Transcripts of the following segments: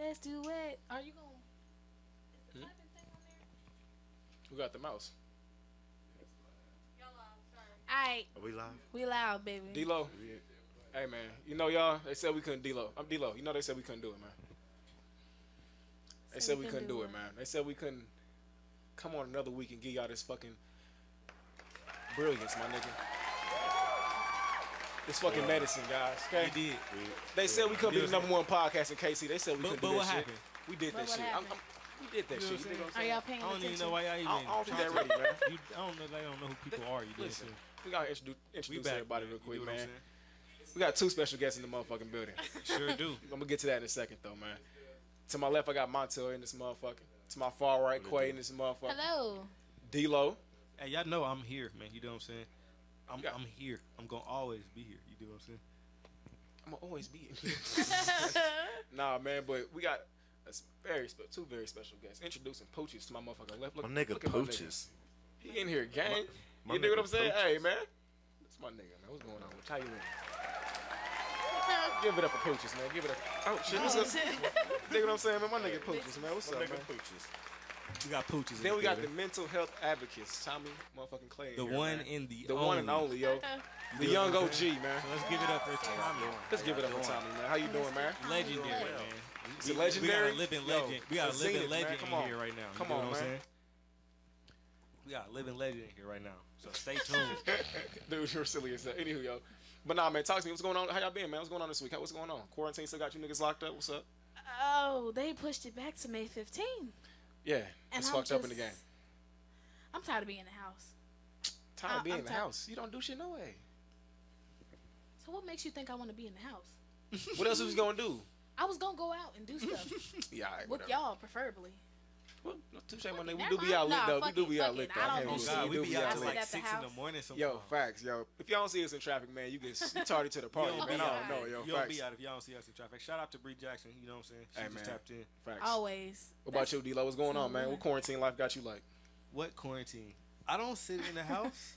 Let's do it. Are you going? Is the Hmm? typing thing on there? Who got the mouse? Y'all loud. Sorry. Alright, Are we live? we loud, baby. D-Lo. Hey man, you know y'all. They said we couldn't D-Lo. I'm D-Lo. You know they said we couldn't do it, man. They said we couldn't do it, man. They said we couldn't come on another week and give y'all this fucking brilliance, my nigga. This fucking medicine, guys. Okay. We did. They said we couldn't be the number one podcast in KC. They said we couldn't do But that what shit. happened? We did that But what shit. happened? We did that You know shit. what You dig what I'm Are saying? y'all paying I don't attention? even know why y'all even. I don't think they're ready, man. I don't know. They don't know who people are. You know what I'm Listen, saying? we gotta introduce back, everybody man. real You quick, know what I'm man. saying? We got two special guests in the motherfucking building. Sure do. I'm gonna get to that in a second, though, man. To my left, I got Montel in this motherfucker. To my far right, Quay in this motherfucker. Hello. D-Lo. Hey, y'all know I'm here, man. You know what I'm saying? Yeah. I'm here. I'm gonna always be here. You know what I'm saying? I'm gonna always be in here. Nah, man, but we got two very special guests. Introducing Pooches to my motherfucking left. My nigga look at my nigga. Pooches. He in here, gang. My You dig what I'm nigga saying? Pooches. Hey, man. That's my nigga, man. What's going on? How you doing? Give it up for Pooches, man. Give it up. Oh, shit. What's up? Dig what I'm saying, man? My nigga Pooches, man. What's up, man? We got pooches. Then in we got here. the mental health advocates, Tommy motherfucking Clay. in The here, one man. and the one and only, yo. The young OG, man. So let's give it up for Tommy. Let's give it up for Tommy, man. How you doing, man? Legendary, man. Is it legendary? We got a living Yo, legend. We got a let's living sing it, man. legend Come in on. here right now. You Come know on, what I'm man. saying? We got a living legend in here right now. So stay tuned. Dude, you're silly as hell. Anywho, yo. But nah, man, talk to me. What's going on? How y'all been, man? What's going on this week? What's going on? Quarantine still got you niggas locked up? What's up? Oh, they pushed it back to May 15th. Yeah, And it's I'm fucked up in the just- game. I'm tired of being in the house. Time to be I'm in the tired. house. You don't do shit no way. So what makes you think I want to be in the house? What else was gonna do? I was gonna go out and do stuff Yeah, all right, with whatever. y'all, preferably. Well, no, touche, my nigga. We Never do be mind. out lit Nah, though. We fuck do it, be fuck out it. lit though. I don't can't do Oh lie. shit. God, we be out I till sit like at the 6 in the house. morning sometimes. Yo, facts, yo. If y'all don't see us in traffic, man, you tardy to the party, don't man. be I out. don't know, yo. You don't Facts. be out if y'all don't see us in traffic. Shout out to Bree Jackson. You know what I'm saying? She Hey, just man. tapped in. Facts. Always. What about you, D-Lo? What's going on, man? woman. What quarantine life got you like? What quarantine? I don't sit in the house.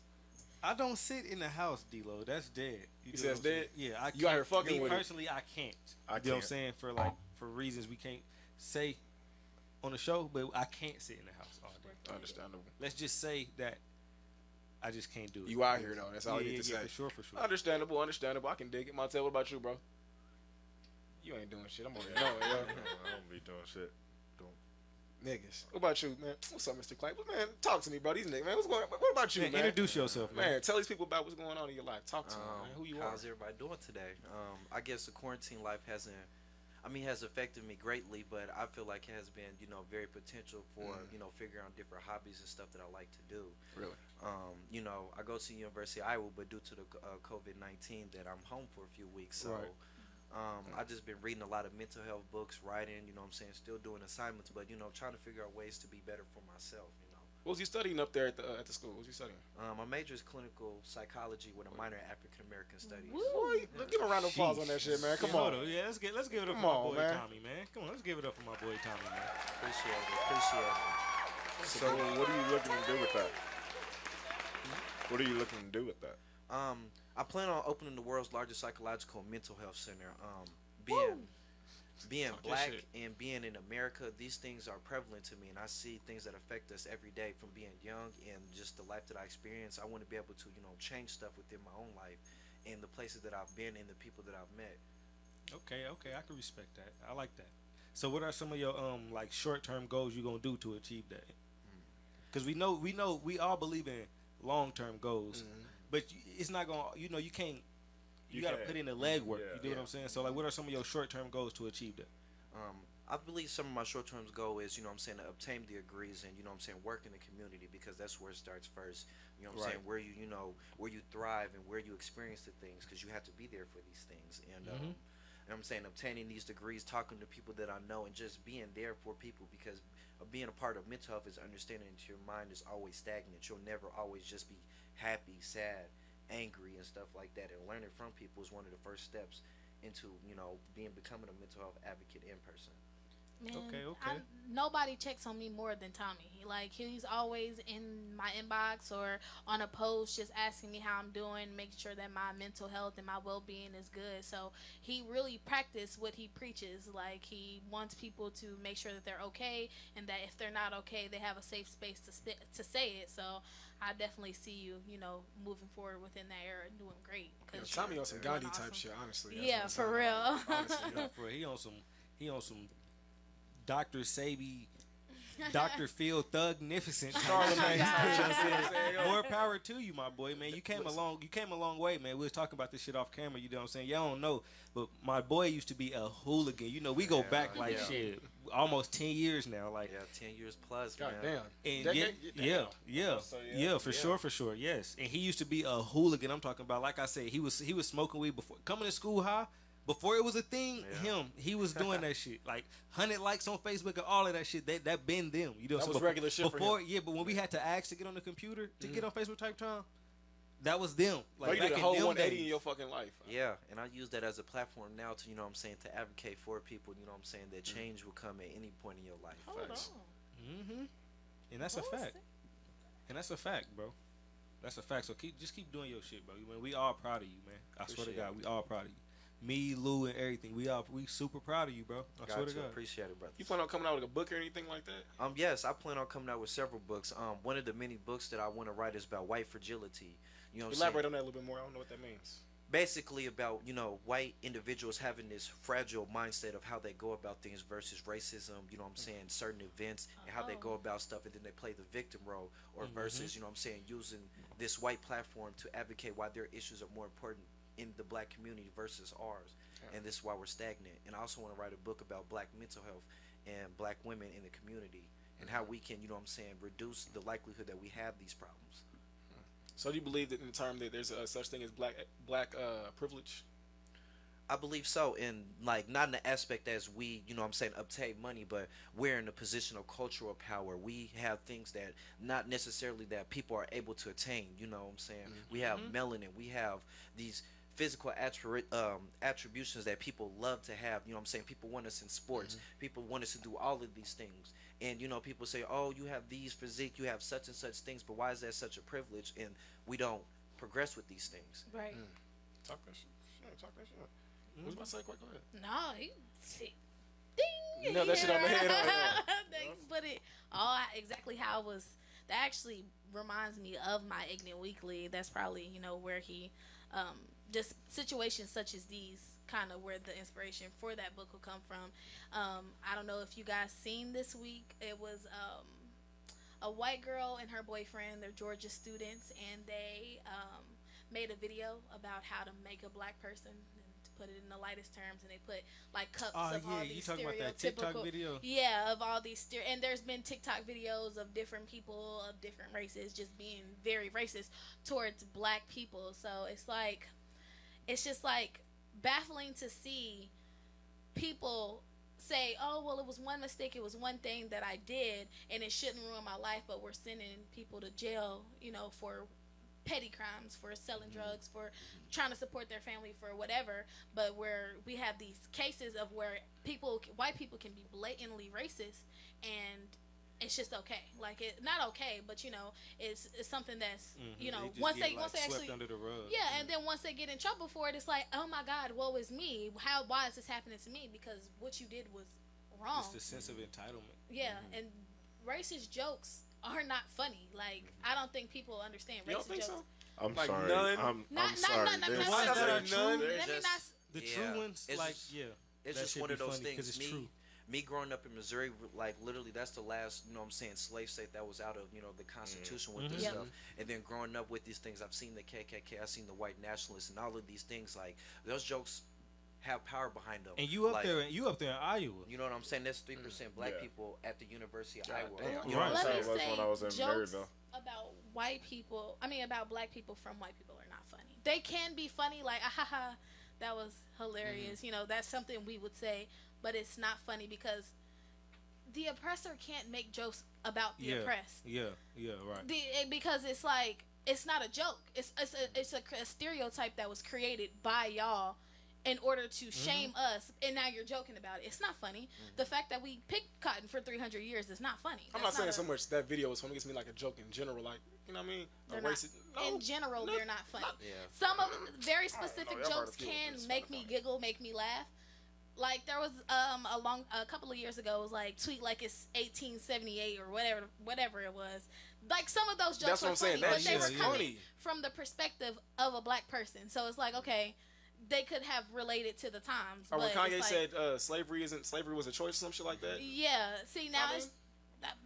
I don't sit in the house, D-Lo. That's dead. You know said what it's I'm saying? dead? Yeah, I You out here can't. fucking Me with it. personally, I can't. I You know what I'm can't. saying? For reasons we can't say on the show, but I can't sit in the house all day. Understandable. Let's just say that I just can't do it. You out here though. That's all yeah, you need to yeah, say. for sure, for sure. Understandable. I can dig it. Montel, what about you, bro? You ain't doing shit. I'm already knowing, yo. I don't be doing shit. Niggas. What about you, man? What's up, Mr. Clay? But, man, talk to me, bro. These niggas, man. What's going on? What about you, man? Introduce yourself, man. Man, tell these people about what's going on in your life. Talk to me, man. Who you are? How's everybody doing today? I guess the quarantine life has affected me greatly, but I feel like it has been, very potential for, figuring out different hobbies and stuff that I like to do. Really? I go to University of Iowa, but due to the COVID-19 that I'm home for a few weeks, so Right. I just been reading a lot of mental health books, writing, still doing assignments, but, trying to figure out ways to be better for myself, What was you studying up there at the school? What was you studying? My major is clinical psychology with a minor in African American studies. Woo. Boy, give a round of applause on that shit, man. Come Yeah, hold on. Yeah, let's give it up Come for my on, boy man. Tommy, man. Come on, let's give it up for my boy Tommy, man. Appreciate it. So what are you looking to do with that? What are you looking to do with that? I plan on opening the world's largest psychological and mental health center. Being Talk that black shit. and being in America, these things are prevalent to me, and I see things that affect us every day from being young and just the life that I experience. I want to be able to, change stuff within my own life and the places that I've been and the people that I've met. Okay, I can respect that. I like that. So, what are some of your like short-term goals you gonna do to achieve that? Because we all believe in long-term goals, but it's not gonna. You can't. You gotta can't. put in the legwork. Yeah. You do what I'm saying? So, like, what are some of your short-term goals to achieve that? I believe some of my short-term goal is, to obtain the degrees and, work in the community, because that's where it starts first. Right. Where where you thrive and where you experience the things, because you have to be there for these things. And obtaining these degrees, talking to people that I know, and just being there for people, because being a part of mental health is understanding that your mind is always stagnant. You'll never always just be happy, sad, angry, and stuff like that. And learning from people is one of the first steps into becoming a mental health advocate in person. Man, Okay. nobody checks on me more than Tommy. He's always in my inbox or on a post just asking me how I'm doing, making sure that my mental health and my well-being is good. So he really practiced what he preaches. Like, he wants people to make sure that they're okay, and that if they're not okay, they have a safe space to say it. So I definitely see you, moving forward within that era and doing great. Yo, 'Cause Tommy you're on some doing Gandhi awesome. type shit, honestly. That's Yeah, what for I'm real. saying. Honestly, Yeah, for real. He on some Dr. Sabi, Dr. Phil Thugnificent. Charlemagne. More power to you, my boy, man. You came a long way, man. We was talking about this shit off camera, you know what I'm saying? Y'all don't know, but my boy used to be a hooligan. We go back like shit, almost 10 years now. Like, Yeah, 10 years plus, God man. damn. and Decade? yeah, So, for sure, yes. And he used to be a hooligan. I'm talking about, like I said, he was smoking weed before coming to school high. Before it was a thing, he was doing that shit. Like 100 likes on Facebook and all of that shit. That been them. That was regular shit for before, him. yeah, but when we had to ask to get on the computer to get on Facebook type time, that was them. Like, you back did a in whole them 180 days. in your fucking life. Yeah, and I use that as a platform now to, to advocate for people, that change will come at any point in your life. Hold Facts. on. And that's a What was fact. it? And that's a fact, bro. That's a fact. So keep doing your shit, bro. We all proud of you, man. I swear to Appreciate God, it. we all proud of you. Me, Lou, and everything. We super proud of you, bro. I swear to God. Appreciate it, brother. You plan on coming out with a book or anything like that? Yes, I plan on coming out with several books. One of the many books that I want to write is about white fragility. You know what I'm saying? Elaborate on that a little bit more. I don't know what that means. Basically about white individuals having this fragile mindset of how they go about things versus racism, certain events and how they go about stuff, and then they play the victim role, or versus using this white platform to advocate why their issues are more important in the black community versus ours, and this is why we're stagnant. And I also want to write a book about black mental health and black women in the community, and how we can reduce the likelihood that we have these problems. So do you believe that in the term that there's a such thing as black privilege? I believe so, and not in the aspect as we, obtain money, but we're in a position of cultural power. We have things that not necessarily that people are able to attain. You know what I'm saying? We have melanin. We have these physical attributions that people love to have. You know what I'm saying? People want us in sports. People want us to do all of these things. And, people say, oh, you have these physique, you have such and such things, but why is that such a privilege? And we don't progress with these things. Right. Talk that shit. Yeah, talk that shit. What was about to say? Quick, go ahead. No, ding. You know that shit on the head. They put it all exactly how it was. That actually reminds me of my Ignorant Weekly. That's probably, where he, just situations such as these, kind of where the inspiration for that book will come from. I don't know if you guys seen this week. It was a white girl and her boyfriend. They're Georgia students, and they made a video about how to make a black person, and to put it in the lightest terms, and they put cups of all these you talking about that TikTok video? Yeah, of all these and there's been TikTok videos of different people of different races just being very racist towards black people. So it's just baffling to see people say, oh, well, it was one mistake, it was one thing that I did, and it shouldn't ruin my life, but we're sending people to jail, for petty crimes, for selling drugs, for trying to support their family, for whatever. But where we have these cases of where white people can be blatantly racist, and it's just okay. Not okay, but it's something that's once they actually under the rug. Yeah, and then once they get in trouble for it, it's like, oh my God, woe is me. Why is this happening to me? Because what you did was wrong. It's the sense of entitlement. Yeah, and racist jokes are not funny. I don't think people understand racist You don't think jokes. so? I'm Like sorry. none? I'm sorry. Not There's- ones that are true, Let me not. The Yeah, true ones, it's like, just- yeah. It's that just should one be of those funny 'cause things. it's true. Me growing up in Missouri, literally, that's the last, slave state that was out of, the Constitution with this Yep. stuff. And then growing up with these things, I've seen the KKK, I've seen the white nationalists, and all of these things. Those jokes have power behind them. And you up there in Iowa. You know what I'm saying? There's 3% black Yeah. people at the University of God Iowa. damn. You know Right. what I'm Let So me saying? it was say when I was in jokes Maryville. about white people. About black people from white people are not funny. They can be funny, like ahaha, that was hilarious. That's something we would say, but it's not funny because the oppressor can't make jokes about the oppressed. Yeah, right. Because it's it's not a joke. It's a stereotype that was created by y'all, in order to shame us, and now you're joking about it. It's not funny. The fact that we picked cotton for 300 years is not funny. I'm not saying so much that video is funny. It gets me like a joke in general, like, you know what I mean? In general, they're not funny. Yeah. Some of very specific y'all jokes better can feel make me giggle, make me laugh. Like there was a couple of years ago, it was like tweet like it's 1878 or whatever it was. Like some of those jokes were funny, but they were coming from the perspective of a black person. So it's like, okay, they could have related to the times. Or when but Kanye it's said slavery was a choice or some shit like that. Yeah. See now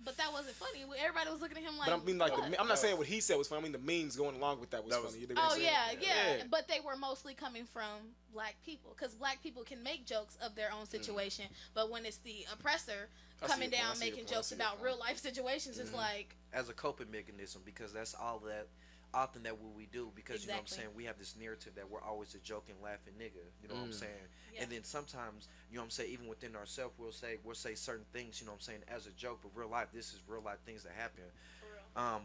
but that wasn't funny. Everybody was looking at him like. But I mean, like, I'm not saying what he said was funny. I mean, the memes going along with that was funny. You dig what I'm saying? Yeah. But they were mostly coming from black people, because black people can make jokes of their own situation. But when it's the oppressor coming down making jokes about real life situations, it's like as a coping mechanism, because that's all that often that what we do, because you know what I'm saying, we have this narrative that we're always a joking, laughing nigga, you know what I'm saying, and then sometimes, you know what I'm saying, even within ourselves, we'll say certain things, you know what I'm saying, as a joke, but real life, this is real life things that happen.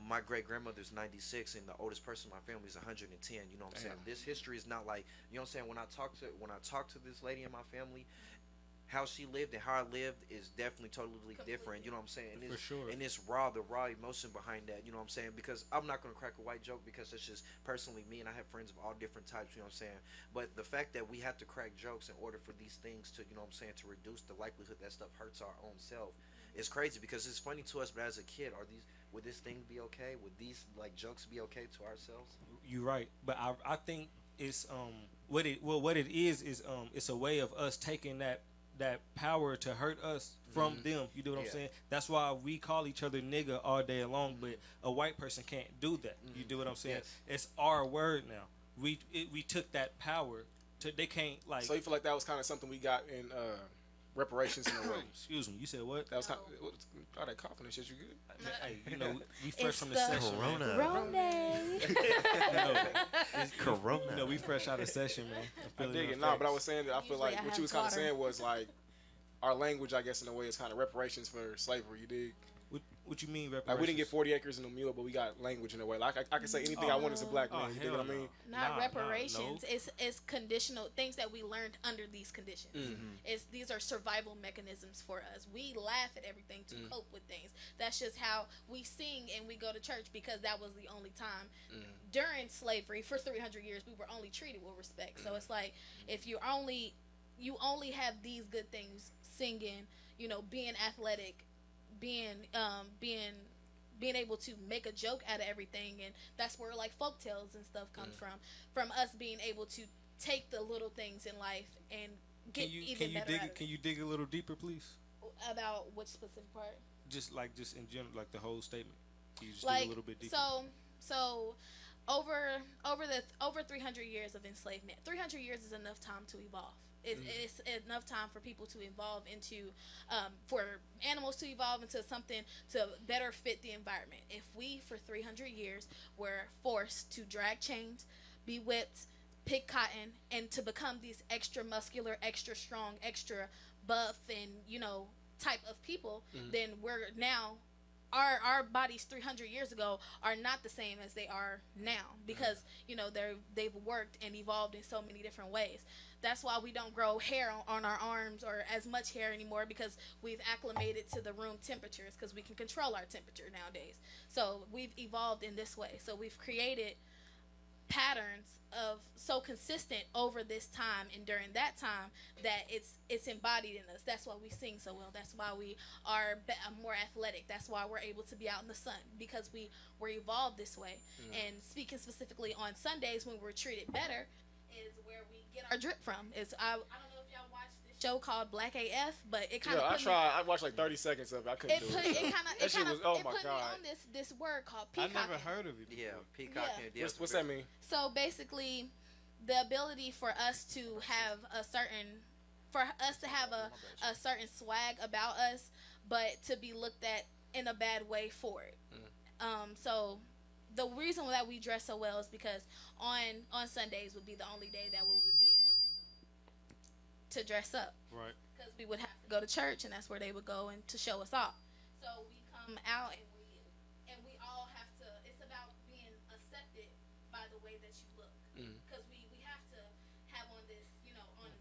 My great grandmother's 96, and the oldest person in my family is 110. You know what I'm saying? This history is not like, you know what I'm saying, when I talk to this lady in my family, how she lived and how I lived is definitely totally different. You know what I'm saying? And For sure. And it's raw emotion behind that. You know what I'm saying? Because I'm not gonna crack a white joke, because it's just personally me, and I have friends of all different types. You know what I'm saying? But the fact that we have to crack jokes in order for these things to, you know what I'm saying, to reduce the likelihood that stuff hurts our own self is crazy, because it's funny to us. But as a kid, would this thing be okay? Would these like jokes be okay to ourselves? You're right, but I think it's what it is it's a way of us taking that power to hurt us from them. You do what I'm saying? That's why we call each other nigga all day long, but a white person can't do that. You do what I'm saying? Yes. It's our word now. We took that power to, they can't like. So you feel like that was kind of something we got in reparations in a way? Excuse me, you said what? That was kind of, all that coughing and shit. You good? Hey, you know, we fresh It's from the the session. Man. Corona. You know, we fresh out of session, man. I dig it. But I was saying that I feel like what you was kind of saying was like our language, I guess, in a way, is kind of reparations for slavery. You dig? What you mean reparations? Like we didn't get 40 acres and a mule, but we got language in a way. Like I can say anything I want as a black man. You dig what I mean? Not reparations. It's conditional things that we learned under these conditions. These are survival mechanisms for us. We laugh at everything to cope with things. That's just how we sing and we go to church, because that was the only time during slavery for 300 years we were only treated with respect. So it's like if you only have these good things, singing, you know, being athletic, being able to make a joke out of everything, and that's where like folk tales and stuff comes from us being able to take the little things in life and get even better at it. Can you dig a little deeper, please? About which specific part? Just in general, like the whole statement. Can you just Like, dig a little bit deeper? So over 300 years of enslavement, 300 years is enough time to evolve. It's enough time for people to evolve into, for animals to evolve into something to better fit the environment. If we, for 300 years, were forced to drag chains, be whipped, pick cotton, and to become these extra muscular, extra strong, extra buff, and, you know, type of people, then we're now... Our bodies 300 years ago are not the same as they are now, because you know they've worked and evolved in so many different ways. That's why we don't grow hair on our arms or as much hair anymore, because we've acclimated to the room temperatures, because we can control our temperature nowadays. So we've evolved in this way. So we've created patterns of so consistent over this time and during that time that it's embodied in us. That's why we sing so well. That's why we are more athletic. That's why we're able to be out in the sun, because we were evolved this way. And speaking specifically on Sundays, when we're treated better, is where we get our drip from. I don't know if y'all watched this show called Black AF, but it kind of I watched like 30 seconds of it. I couldn't do it. It kind of oh put my me God. on this word called I peacocking. never heard of it before. Yeah, peacocking. Yeah. What's that mean? So basically, the ability for us to have a certain swag about us, but to be looked at in a bad way for it. So the reason that we dress so well is because on Sundays would be the only day that we would be able to dress up. Right. Because we would have to go to church, and that's where they would go and to show us off. So we come out and we all have to. It's about being accepted by the way that you look. Because we have to have on this, you know, on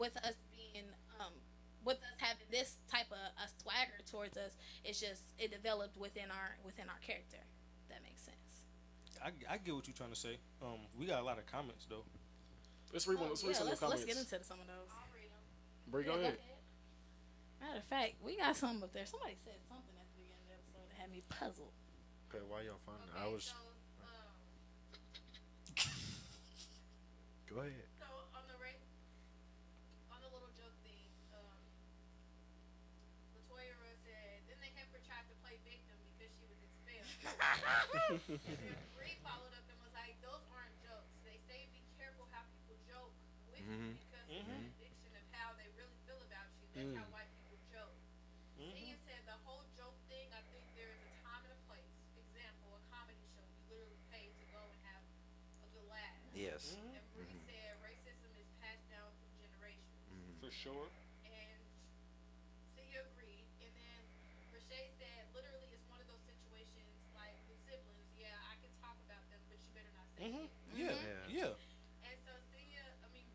with us being with us having this type of a swagger towards us, it's just it developed within our character. If that makes sense. I get what you're trying to say. We got a lot of comments though. Let's read Oh, some of the let's comments. get into some of those. Bree, go Yeah, ahead. Matter of fact, we got some up there. Somebody said something at the beginning of the episode that had me puzzled. Okay, why y'all finding it? I was. Go ahead. So on the little joke thing, Latoya said, then the Heifer tried to play victim because she was expelled. And then Bree followed up and was like, those aren't jokes. They say be careful how people joke with you because it's an addiction of how they really feel about you. That's how white people joke. Ian said the whole joke thing, I think there is a time and a place. Example, a comedy show. You literally pay to go and have a good laugh. Yes. And Bree said racism is passed down through generations. For sure. And Sia agreed. And then Rashay said, literally, it's one of those situations like with siblings. Yeah, I can talk about them, but you better not say shit. Yeah. And so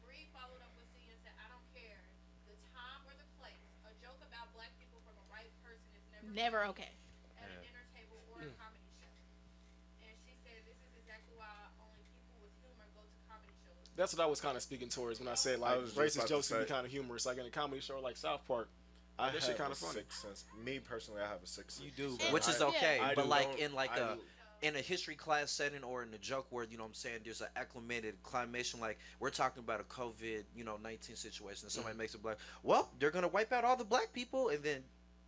Bree followed up with Sia and said, I don't care the time or the place. A joke about black people from a white person is never okay. At a dinner table or a comedy show. And she said, this is exactly why only people with humor go to comedy shows. That's what I was kind of speaking towards when I said like was just about racist to jokes can be say- kind of humorous, like in a comedy show like South Park. I That have shit kinda a funny. sixth sense. Me personally, I have a sixth sense. You do, bro. Which is okay, I but do like don't- in like I a do. in a history class setting or in a joke where you know what I'm saying there's an acclimated climation, like we're talking about a COVID 19 situation and somebody makes it black, well they're gonna wipe out all the black people and then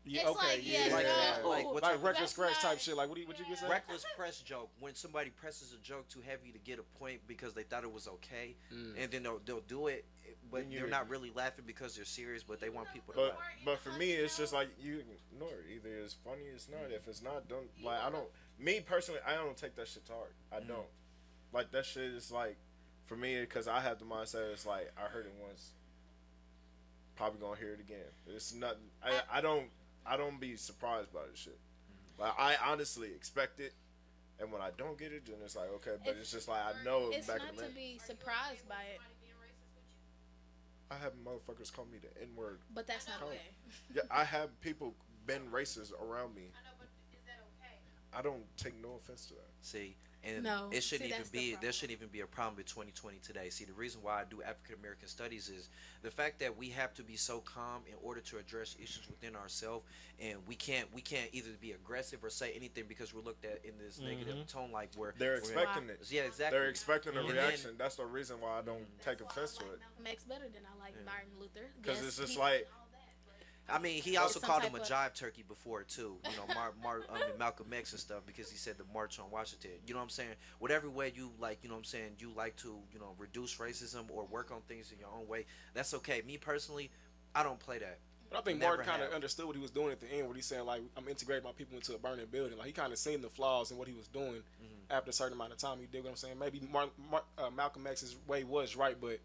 Yeah, It's okay, like, yeah, yeah, like, no. like, what like type- reckless That's scratch not- type shit. Like what you get saying? reckless press joke, when somebody presses a joke too heavy to get a point because they thought it was okay and then they'll do it, but Then they're you're- not really laughing because they're serious, but they want people to But laugh. but for me, it's just like you ignore it. Either it's funny, it's not. If it's not, don't like. I don't. Me personally, I don't take that shit to heart. I don't. Like that shit is like, for me, because I have the mindset. It's like I heard it once. Probably gonna hear it again. It's not. I don't be surprised by this shit. Like I honestly expect it, and when I don't get it, then it's like okay. But it's just like I know It's back not in the to day, be surprised by it, I have motherfuckers call me the N word. but that's not okay. Yeah, I have people been racist around me. I know, but is that okay? I don't take no offense to that. See, and No. it shouldn't See, even that's the be. There problem. shouldn't even be a problem in 2020 today. See, the reason why I do African American studies is the fact that we have to be so calm in order to address issues within ourselves, and we can't either be aggressive or say anything because we're looked at in this negative tone, like where They're we're- expecting it. Yeah, exactly. They're expecting a And then- reaction. That's the reason why I don't take offense to it. Malcolm X better than I like Martin Luther. 'Cause Yes, it's just he like- did all that, but I mean, he also some called him a type of- jive turkey before too. You know, Malcolm X and stuff because he said the March on Washington. You know what I'm saying? Whatever way you like, you know what I'm saying, you like to, reduce racism or work on things in your own way. That's okay. Me personally, I don't play that. But I think Never Martin kind of have. understood what he was doing at the end, when he's saying like, "I'm integrating my people into a burning building." Like he kind of seen the flaws in what he was doing after a certain amount of time. You dig what I'm saying? Maybe Malcolm X's way was right, but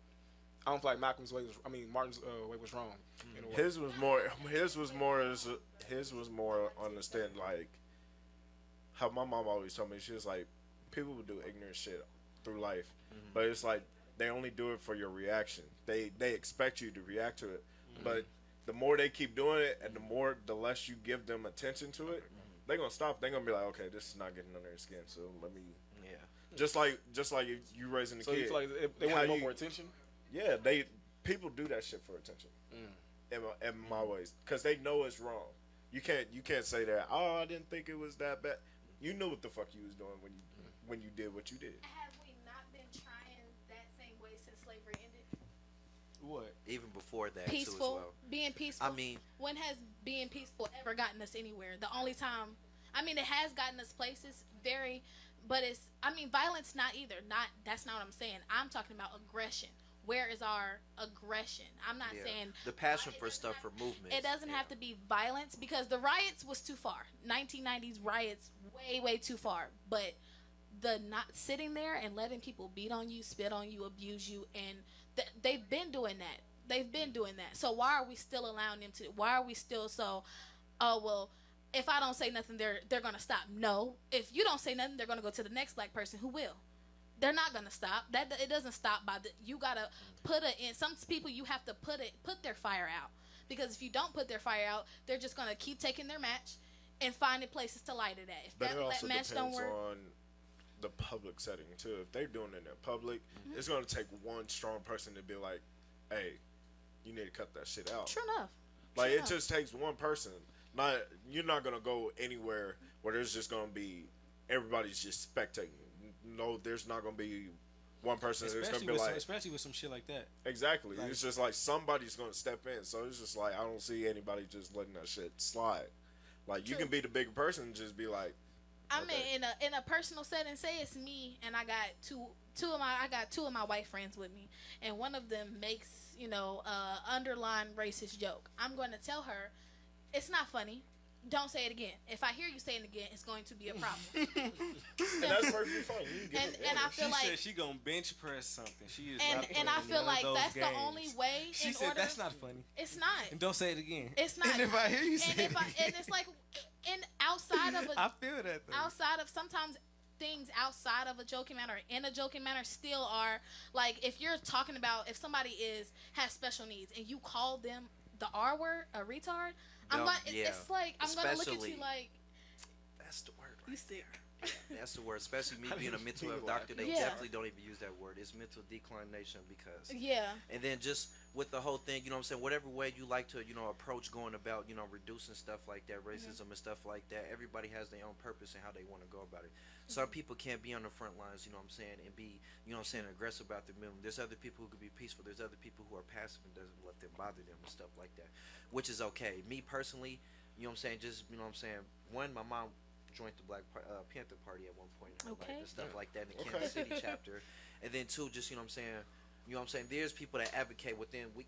I don't feel like Malcolm's way was. I mean, Martin's way was wrong. In a way. His was more understand like how my mom always told me. She was like, people would do ignorant shit through life, but it's like they only do it for your reaction. They expect you to react to it, but the more they keep doing it and the less you give them attention to it, they're gonna stop. They're gonna be like, okay, this is not getting under their skin, so let me. Yeah. Just like if you raising a So kid. you feel like they How want more you- for attention? Yeah, people do that shit for attention. In my ways, because they know it's wrong. You can't say that. Oh, I didn't think it was that bad. You knew what the fuck you was doing when you did what you did. have we not been trying that same way since slavery ended? What? Even before that too as Peaceful, well. being peaceful. I mean, when has being peaceful ever gotten us anywhere? The only time, it has gotten us places, but violence not either. That's not what I'm saying. I'm talking about aggression. Where is our aggression? I'm not yeah. saying The passion it for doesn't stuff have- for movement. It doesn't have to be violence, because the riots was too far. 1990s riots, way too far. But the not sitting there and letting people beat on you, spit on you, abuse you, and they've been doing that. They've been doing that. So why are we still allowing them to? Why are we still so? Oh well, if I don't say nothing, they're gonna stop. No, if you don't say nothing, they're gonna go to the next black person who will. they're not gonna stop. That it doesn't stop by you gotta put in. Some people you have to put their fire out, because if you don't put their fire out, they're just gonna keep taking their match and finding places to light it at. If But that it also match depends don't work, on the public setting too. If they're doing it in public, it's gonna take one strong person to be like, "Hey, you need to cut that shit out." true enough. Like True it just takes one person. Not you're not gonna go anywhere where there's just gonna be everybody's just spectating. No, there's not gonna be one person that's gonna be like, especially with some shit like that. exactly. Like, it's just like somebody's gonna step in. So it's just like I don't see anybody just letting that shit slide. Like you True. can be the bigger person and just be like, I okay. mean, in a personal setting, say it's me and I got two of my white friends with me, and one of them makes underlying racist joke. I'm going to tell her it's not funny. Don't say it again. If I hear you saying it again, it's going to be a problem. and that's perfectly fine. You can give it and I feel She like said she gonna bench press something. She is and not and I playing feel none of like those that's games. the only way. She in said order, that's not funny. It's not. And don't say it again. It's not. And if I hear you say it and again, it's like, outside of I feel that though. outside of sometimes things outside of a joking manner, in a joking manner, still are like if you're talking about if somebody has special needs and you call them the R word, a retard. It's like I'm gonna look at you like That's the word. you Right sick. there. That's the word. Especially me being a mental health doctor, they definitely don't even use that word. It's mental declination because. Yeah. And then just with the whole thing, you know what I'm saying, whatever way you like to, approach going about, reducing stuff like that, racism and stuff like that, everybody has their own purpose and how they want to go about it. Some people can't be on the front lines, you know what I'm saying, and be, aggressive about the movement. There's other people who could be peaceful. There's other people who are passive and doesn't let them bother them and stuff like that, which is okay. Me personally, you know what I'm saying, just, one, my mom joined the Black Panther Party at one point in her life and stuff like that in the Kansas City chapter. And then two, just, there's people that advocate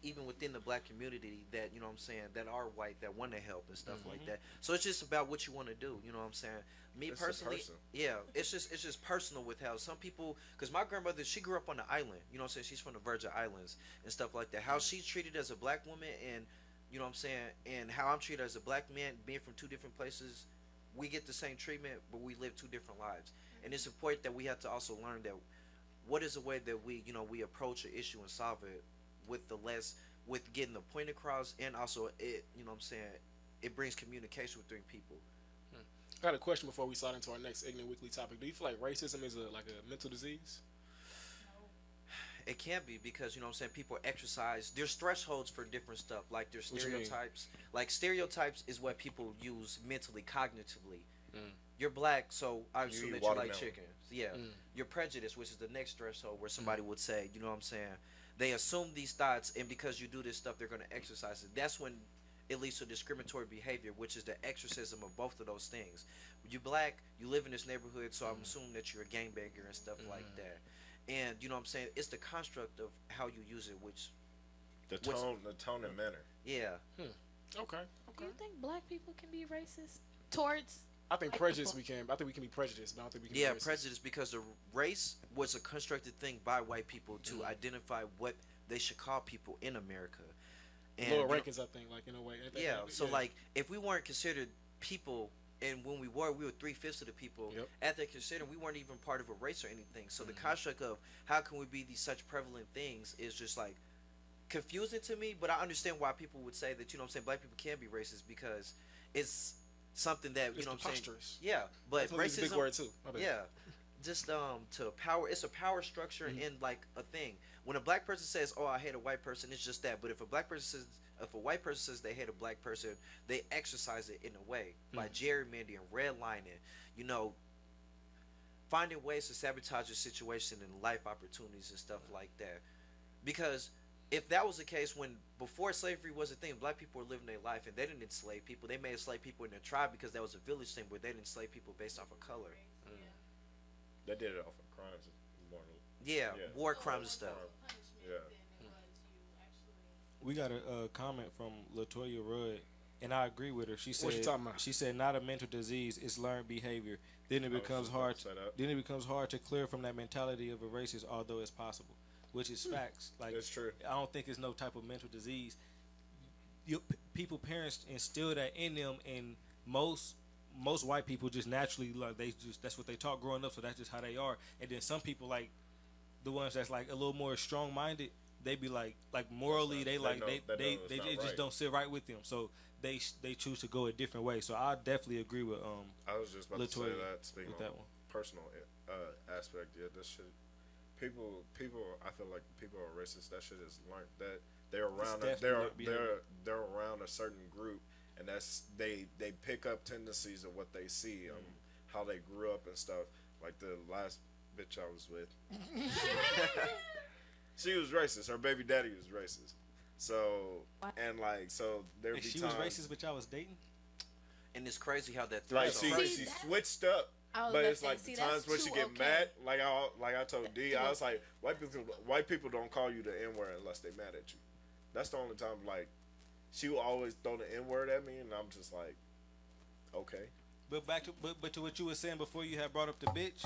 even within the black community that, that are white, that want to help and stuff like that. So it's just about what you want to do, you know what I'm saying? Me It's personally, personal. yeah, it's just personal with how some people, because my grandmother, she grew up on the island, you know what I'm saying? She's from the Virgin Islands and stuff like that. How she's treated as a black woman and, you know what I'm saying, and how I'm treated as a black man, being from two different places, we get the same treatment, but we live two different lives. And it's important that we have to also learn that what is a way that we approach an issue and solve it with getting the point across, and also it, it brings communication between people. I got a question before we slide into our next Ignorant Weekly topic. Do you feel like racism is a mental disease? It can be because, people exercise. There's thresholds for different stuff. Like there's What you mean? stereotypes. Like stereotypes is what people use mentally, cognitively. You're black, so I assume that you like watermelon. chicken. Yeah. You're prejudiced, which is the next threshold where somebody would say, you know what I'm saying? They assume these thoughts, and because you do this stuff, they're going to exercise it. That's when it leads to discriminatory behavior, which is the exorcism of both of those things. You're black, you live in this neighborhood, so I'm assuming that you're a gangbanger and stuff like that. And you know what I'm saying? It's the construct of how you use it, which the tone and manner. yeah. Okay. Do you think black people can be racist towards? I think prejudice we can. I think we can be prejudiced, but I don't think we can. Yeah, be racist. prejudice, because the race was a constructed thing by white people to identify what they should call people in America. And Lower rankings, I think, like in a way. Ain't that yeah. right? So like, if we weren't considered people, and when we were 3/5 of the people. Yep. At that considered, we weren't even part of a race or anything. So the construct of how can we be these such prevalent things is just like confusing to me. But I understand why people would say that, you know what I'm saying, black people can be racist because it's something that It's know what I'm saying. preposterous. Yeah, but That's a big racism. word too. My bad. Yeah, just to power. It's a power structure in like a thing. When a black person says, "Oh, I hate a white person," it's just that. But if a white person says they hate a black person, they exercise it in a way by gerrymandering, redlining, finding ways to sabotage your situation and life opportunities and stuff like that. Because if that was the case, before slavery was a thing, black people were living their life and they didn't enslave people. They may enslave people in their tribe because that was a village thing, but they didn't enslave people based off of color. They did it off of crimes. More, Yeah, war crimes and stuff. yeah. We got a comment from Latoya Rudd, and I agree with her. She said, What you talking about? She said, not a mental disease; it's learned behavior. Then it becomes hard. Then it becomes hard to clear from that mentality of a racist, although it's possible, which is facts. Like That's true. I don't think it's no type of mental disease. Parents instill that in them, and most most white people just naturally like that's what they taught growing up, so that's just how they are. And then some people like the ones that's like a little more strong minded, they be like morally they just right. don't sit right with them, so they choose to go a different way. So I definitely agree with I was just about to say Latoya that. Speaking with on that one. personal aspect, yeah, that shit. People. I feel like people are racist. That shit is learned. That they're around. They're around a certain group, and that's they pick up tendencies of what they see, how they grew up and stuff. Like the last bitch I was with, she was racist. Her baby daddy was racist. So there be she times, was racist, but y'all was dating. And it's crazy how that like thread she switched up. But it's like the times when she get mad, like I told D, I was like, white people don't call you the N word unless they mad at you. That's the only time. Like, she will always throw the N word at me, and I'm just like, okay. But back to but to what you were saying before you had brought up the bitch,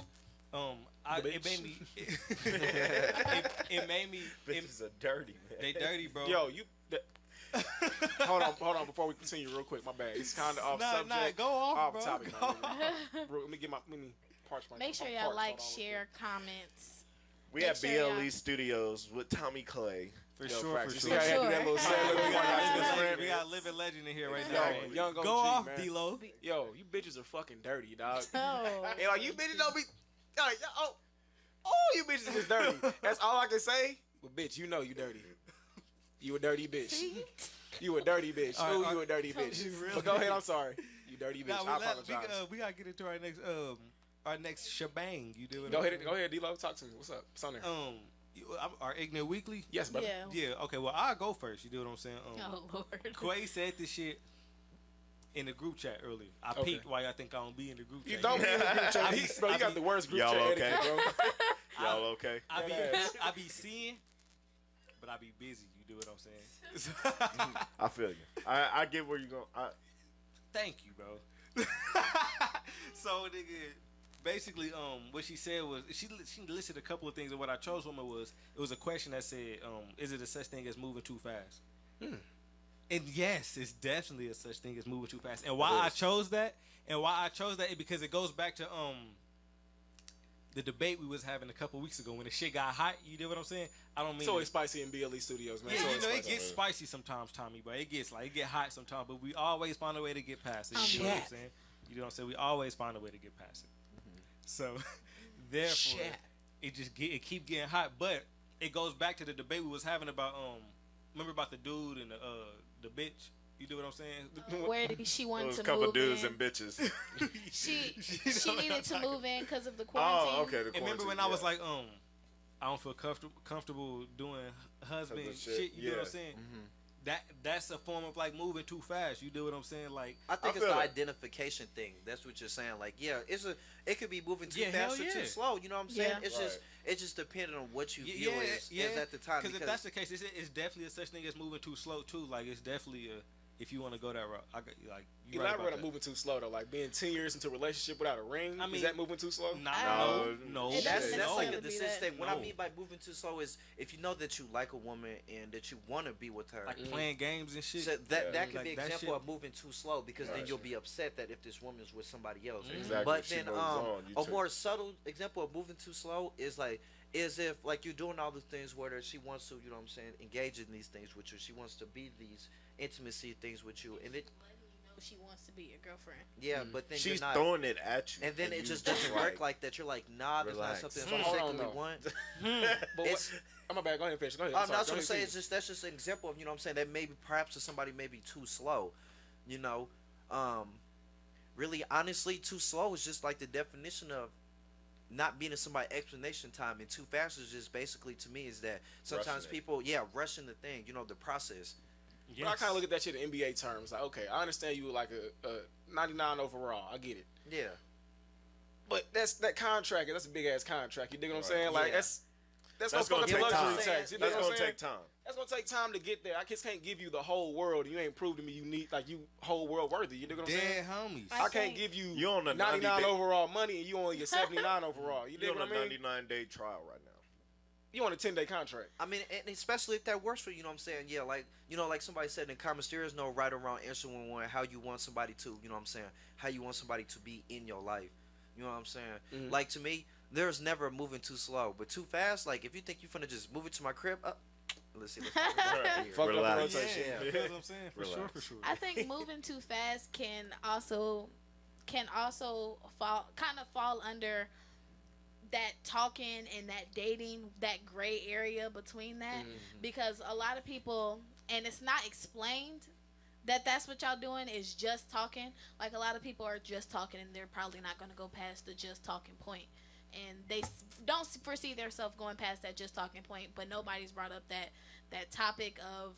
it made me it made me Bitches are dirty, man. they dirty, bro. Yo, hold on. Before we continue, real quick, my bad. It's kind of off subject. Nah, go off, bro. Topic. Go Bro, let me parch my. Make sure my y'all parts. like, Hold on, share, comments. We Make at sure BLE y'all- Studios with Tommy Clay. For Yo, sure, facts. for You see sure. how I had to do that Sure. little sad look before I got to this friend? We got a living legend in here right Yo, now. young OG, Go off, man. D-Lo. Yo, you bitches are fucking dirty, dog. Oh. And like you bitches don't be like, you bitches is dirty. That's all I can say. But bitch, you know you dirty. You a dirty bitch. See? You a dirty bitch. All right, Ooh, all you a right. dirty Told bitch. you. But go ahead, I'm sorry. You dirty bitch. Nah, I apologize. we gotta get into our next shebang. You do it. Go ahead, D-Lo. Talk to me. What's up? What's on there? Our Ignorant Weekly. Yes, brother. Yeah. Yeah. Okay. Well, I'll go first. You do what I'm saying. Oh Lord. Quay said this shit in the group chat earlier. I Okay. peeped why I think I don't be in the group chat. You don't be in the group chat. Bro, you got the worst group Y'all chat okay? etiquette, bro. Y'all okay? I be seeing, but I be busy. You do what I'm saying. I feel you. I get where you going. Thank you, bro. So, nigga, basically, what she said was she listed a couple of things, and what I chose from it was a question that said, is it a such thing as moving too fast? And yes, it's definitely a such thing as moving too fast. And why I chose that, is because it goes back to the debate we was having a couple weeks ago when the shit got hot. You know what I'm saying? I don't mean So it's spicy in BLE Studios, man. yeah, So you it's know, it spicy. gets spicy sometimes, Tommy, but it get hot sometimes. But we always find a way to get past it. You know what I'm saying? You know what I'm saying? We always find a way to get past it. So, therefore, it keep getting hot. But it goes back to the debate we was having about remember about the dude and the bitch. You do what I'm saying? Where she wanted Those to couple move dudes in. and bitches. She know what needed I'm to talking move in because of the quarantine. Oh, okay. The And remember when quarantine, I was like, I don't feel comfortable doing husband Husband shit. shit, You know what I'm yeah. saying? That's a form of like moving too fast. You do what I'm saying? Like I think I it's feel the it. identification thing. That's what you're saying. Like, yeah, it could be moving too Yeah, hell fast or yeah. too slow. You know what I'm saying? Yeah. It's just depending on what you feel is at the time. Because if that's the case, it's definitely a such thing as moving too slow too. Like it's definitely if you want to go that route. You right Elaborate about on that. moving too slow though. Like being 10 years into a relationship without a ring. I mean, is that moving too slow? No. It doesn't That's like necessarily a be decision that. thing. What I No. mean by moving too slow is if you know that you like a woman and that you want to be with her. Like playing games and shit. So that could Like be an that example shit. of moving too slow because then Right. you'll be upset that if this woman's with somebody else. Exactly. But She then moves on, you a took- more subtle example of moving too slow is if like you're doing all the things where she wants to, you know what I'm saying, engage in these things with you. She wants to be these intimacy things with you, and it She wants to be your girlfriend. but then She's you're not. throwing it at you, And then it you just doesn't work like that. You're like, nah, that's not relax. something Hold I on, secretly though. want. But It's- I'm my bad. Go ahead and finish. Go ahead. I'm sorry. not Go gonna ahead, say please. that's just an example of, you know what I'm saying, that maybe perhaps to somebody may be too slow. You know, really honestly, too slow is just like the definition of not being in somebody's explanation time, and too fast is just basically to me is that sometimes Rushing it. people rushing the thing, you know, the process. But I kind of look at that shit in NBA terms. Like, okay, I understand you were like a 99 overall. I get it. Yeah. But that contract, that's a big ass contract. You dig what I'm Right. saying? Like Yeah. that's That's gonna gonna fuck up take your luxury time. tax. You dig That's what I'm gonna saying? take time. That's gonna take time to get there. I just can't give you the whole world. You ain't proved to me you need like you whole world worthy. You dig what I'm saying? Dead homies. I I can't think- give you You on a 99 90 day- overall money and you only a 79 overall. You dig You're what on I a mean? 99-day trial right now. You want a 10-day contract. I mean, and especially if that works for you, you know what I'm saying? Yeah, like, like somebody said in the comments, there is no right or wrong answer when how you want somebody to, you know what I'm saying? How you want somebody to be in your life. You know what I'm saying? Mm-hmm. Like, to me, there's never moving too slow, but too fast. Like, if you think you're finna just move it to my crib, let's see. Fuck up the Relax. rotation. Yeah. You know what I'm saying? For Relax. sure. I think moving too fast can also fall under that talking and that dating, that gray area between that, because a lot of people, and it's not explained that that's what y'all doing, is just talking. Like, a lot of people are just talking and they're probably not going to go past the just talking point, and they don't foresee themselves going past that just talking point, but nobody's brought up that topic of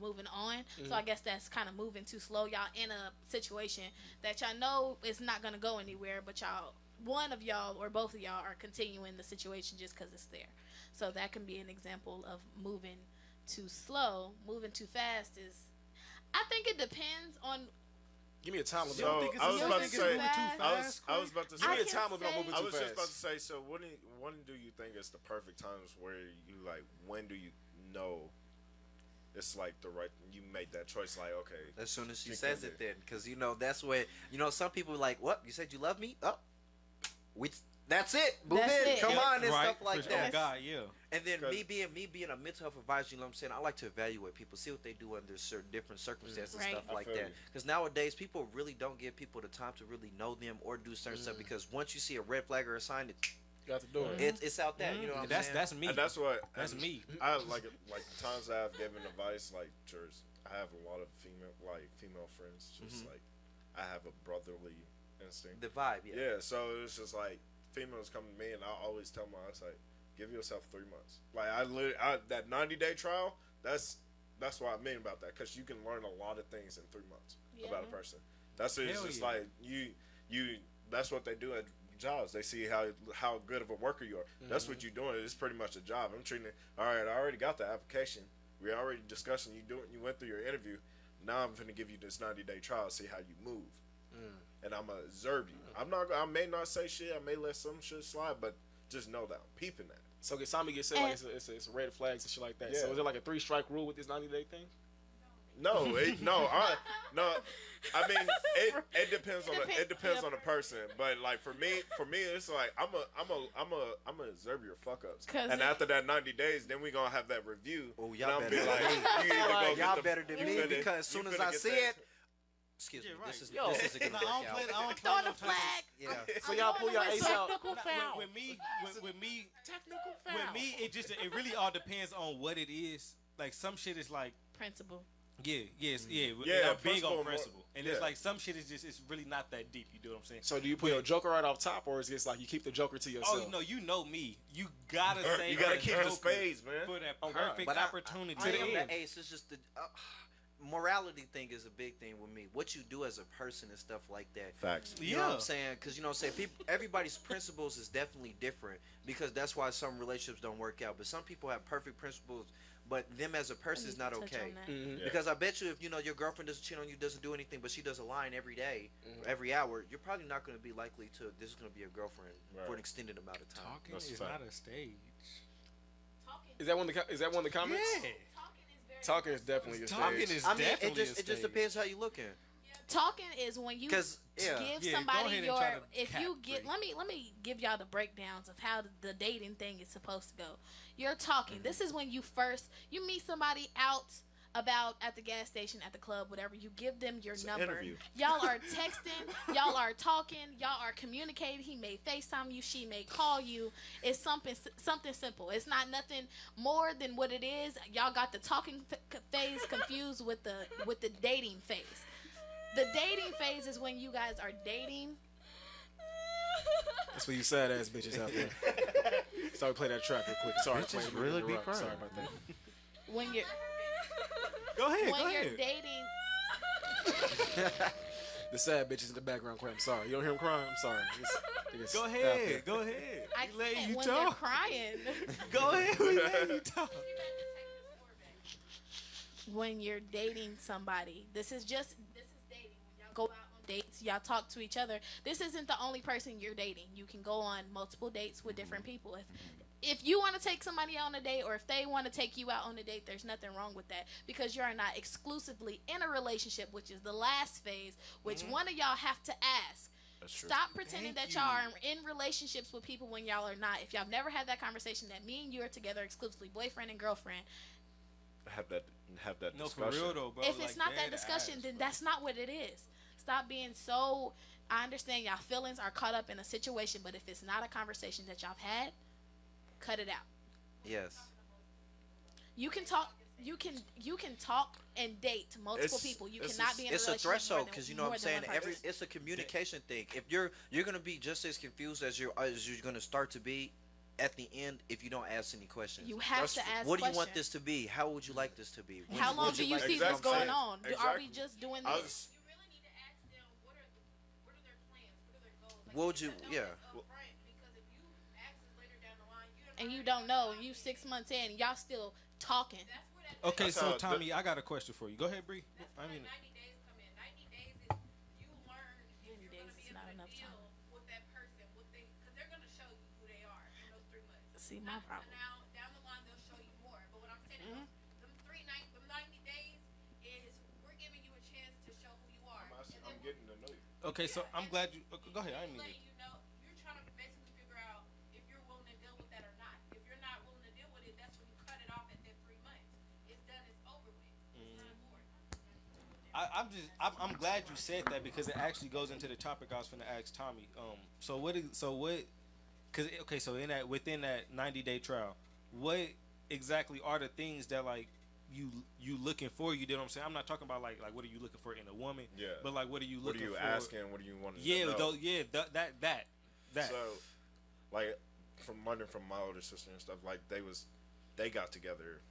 moving on. So I guess that's kind of moving too slow. Y'all in a situation that y'all know is not going to go anywhere, but one of y'all or both of y'all are continuing the situation just because it's there. So that can be an example of moving too slow. Moving too fast is, I think it depends on. Give me a time limit. So I was about to say, fast? I was about to Give me say, a time limit on moving I too was fast. just about to say. So when do you think is the perfect times where you like? When do you know? It's like the right. You made that choice. Like, okay. As soon as she You says can it, then, because that's where some people are like, "What? You said you love me? Oh, that's it. Move That's in. it. Come Yep. on and Right. stuff like For- that." Oh God, yeah. And then Cause- me being a mental health advisor, you know what I'm saying? I like to evaluate people, see what they do under certain different circumstances and Right. stuff I like feel that. you. Because nowadays people really don't give people the time to really know them or do certain stuff. Because once you see a red flag or a sign, You got the door. it's out there. You know what I'm saying? That's me. And that's what. That's and me. I like the times I've given advice. Like, just I have a lot of female friends. Just like I have a brotherly instinct. The vibe, yeah. Yeah, so it's just like females come to me, and I always tell them, I was like, give yourself 3 months. Like that 90-day trial. That's what I mean about that, because you can learn a lot of things in 3 months about a person. That's it. It's Hell just yeah. like you. That's what they do at jobs. They see how good of a worker you are. That's what you're doing. It's pretty much a job. I'm treating it. All right, I already got the application. We already discussing you went through your interview. Now I'm going to give you this 90-day trial, see how you move. And I'm going to observe you. I may not say shit, I may let some shit slide, but just know that I'm peeping at it. So Sami gets said like it's red flags and shit like that. Yeah. So is it like a 3-strike rule with this 90-day thing? No. I mean, it depends on the person. But like for me, it's like I'm a observe your fuck ups. And after that 90 days, then we gonna have that review. Oh, and y'all I'm better be like, than me. you either go get Y'all the- better than you me, finna- because as you soon as finna I get see that- it, excuse me, Yeah, right. this isn't Yo, gonna work I don't out. play Throwing no the type of- flag. Yeah. So y'all pull your ace out. With me, it really all depends on what it is. Like, some shit is like, Principle. yeah, Yeah, I'm big principle on more- principle, and yeah. it's like some shit is just, it's really not that deep. You know what I'm saying? So do you put your joker right off top, or is it just like you keep the joker to yourself? Oh no, you know me. You gotta say You gotta the keep the joker spades, man. for that Oh, God. perfect But opportunity. I to the am end. the ace. It's just the morality thing is a big thing with me. What you do as a person and stuff like that. Facts. You know what I'm saying? Because you know what I'm saying. People, everybody's principles is definitely different, because that's why some relationships don't work out. But some people have perfect principles, but them as a person is not Touch okay. on that. Mhm. Yeah. Because I bet you, if your girlfriend doesn't cheat on you, doesn't do anything, but she does a line every day, every hour, you're probably not going to be likely to. This is going to be a girlfriend for an Right. extended amount of time. Talking That's a is fact. not a stage. Is that one of the comments? Yeah. Talking is definitely a Talking stage. is I mean, definitely it just depends how you looking. Talking is when you 'Cause, yeah. give Yeah, go somebody ahead and your try to if cap you get break. let me give y'all the breakdowns of how the dating thing is supposed to go. You're talking. This is when you meet somebody out about at the gas station, at the club, whatever. You give them your It's an number. interview. Y'all are texting, y'all are talking, y'all are communicating. He may FaceTime you, she may call you. It's something simple. It's not nothing more than what it is. Y'all got the talking phase confused with the dating phase. The dating phase is when you guys are dating. That's for you sad ass bitches out there. Sorry, play that track real quick. Sorry, Bitches play really be interrupt. crying. Sorry about that. When you're Go ahead. when Go you're ahead. dating. The sad bitches in the background crying. I'm sorry. You don't hear them crying? I'm sorry. It's Go out there. ahead. Go ahead. I We letting can't you when they're talk. crying. Go ahead. We letting you talk. When you're dating somebody, this is dating. When y'all go out on dates, y'all talk to each other. This isn't the only person you're dating. You can go on multiple dates with different people. if you want to take somebody on a date, or if they want to take you out on a date, there's nothing wrong with that, because you are not exclusively in a relationship, which is the last phase, which one of y'all have to ask. That's true. Stop pretending that y'all are in relationships with people when y'all are not. If y'all never had that conversation that me and you are together exclusively, boyfriend and girlfriend, Have that No, discussion. for real though, bro. if like, it's not dead that discussion, ass, then bro. that's not what it is. Stop being so. I understand y'all feelings are caught up in a situation, but if it's not a conversation that y'all have had, cut it out. Yes. You can talk. You can talk and date multiple people. You cannot be in a It's a relationship threshold, because because you know what I'm saying. It's a communication thing. If you're gonna be just as confused as you're gonna start to be at the end if you don't ask any questions. You have to ask. What do you want questions. this to be? How would you like this to be? How long do you see this going on? Are Exactly. we just doing I this? was- You really need to ask them what are their plans, what are their goals. Like, What would you- know yeah. this upfront, because if you ask us later down the line, And you don't know. You 6 months in, y'all still talking. That's where that Okay, That's so how- Tommy, I got a question for you. Go ahead, Bree. that's I where mean, 90 days come in. 90 days is you learn if 90 you're days going to be is able not to enough deal time. with that person, because they're going to show you who they are in those 3 months. See, my problem. Now, down the line, they'll show you more. But what I'm saying is, them 90 days is we're giving you a chance to show who you are. I'm getting to know you. okay, so I'm glad you. Go ahead. I Letting mean, you know, you're trying to basically figure out if you're willing to deal with that or not. If you're not willing to deal with it, that's when you cut it off at that 3 months. It's done. It's over with. It's not more. I'm glad you said that because it actually goes into the topic I was going to ask Tommy. So in that within that 90-day trial, what exactly are the things that like you looking for? You know what I'm saying? I'm not talking about like what are you looking for in a woman? Yeah. But like what are you What are looking you for? asking? What do you want to Yeah, know? that. So, like, from learning from my older sister and stuff, like they got together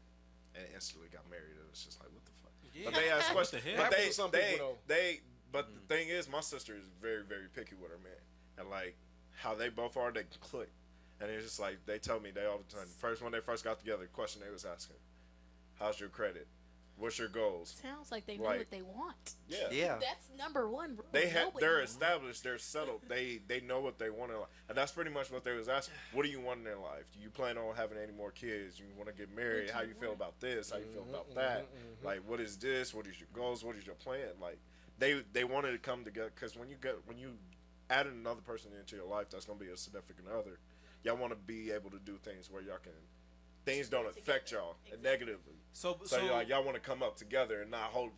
and instantly got married. It was just like, what the fuck? Yeah. But they asked What questions. the hell? But Happens to some people, though. But the thing is, my sister is very, very picky with her man, and like how they both are, they click. And it's just like they tell me they all the time. First, when they first got together, the question they was asking, "How's your credit? What's your goals?" Sounds like they know Like- what they want. Yeah. Yeah. That's number one. Rule. They're Know what you want. established. They're settled. They know what they want in life, and that's pretty much what they was asking. What do you want in their life? Do you plan on having any more kids? You want to get married? How you feel about this? How you feel about that? Like, what is this? What is your goals? What is your plan? Like, they wanted to come together because when you add another person into your life, that's gonna be a significant other. Y'all want to be able to do things where y'all can things don't affect y'all negatively. So Y'all want to come up together and not hold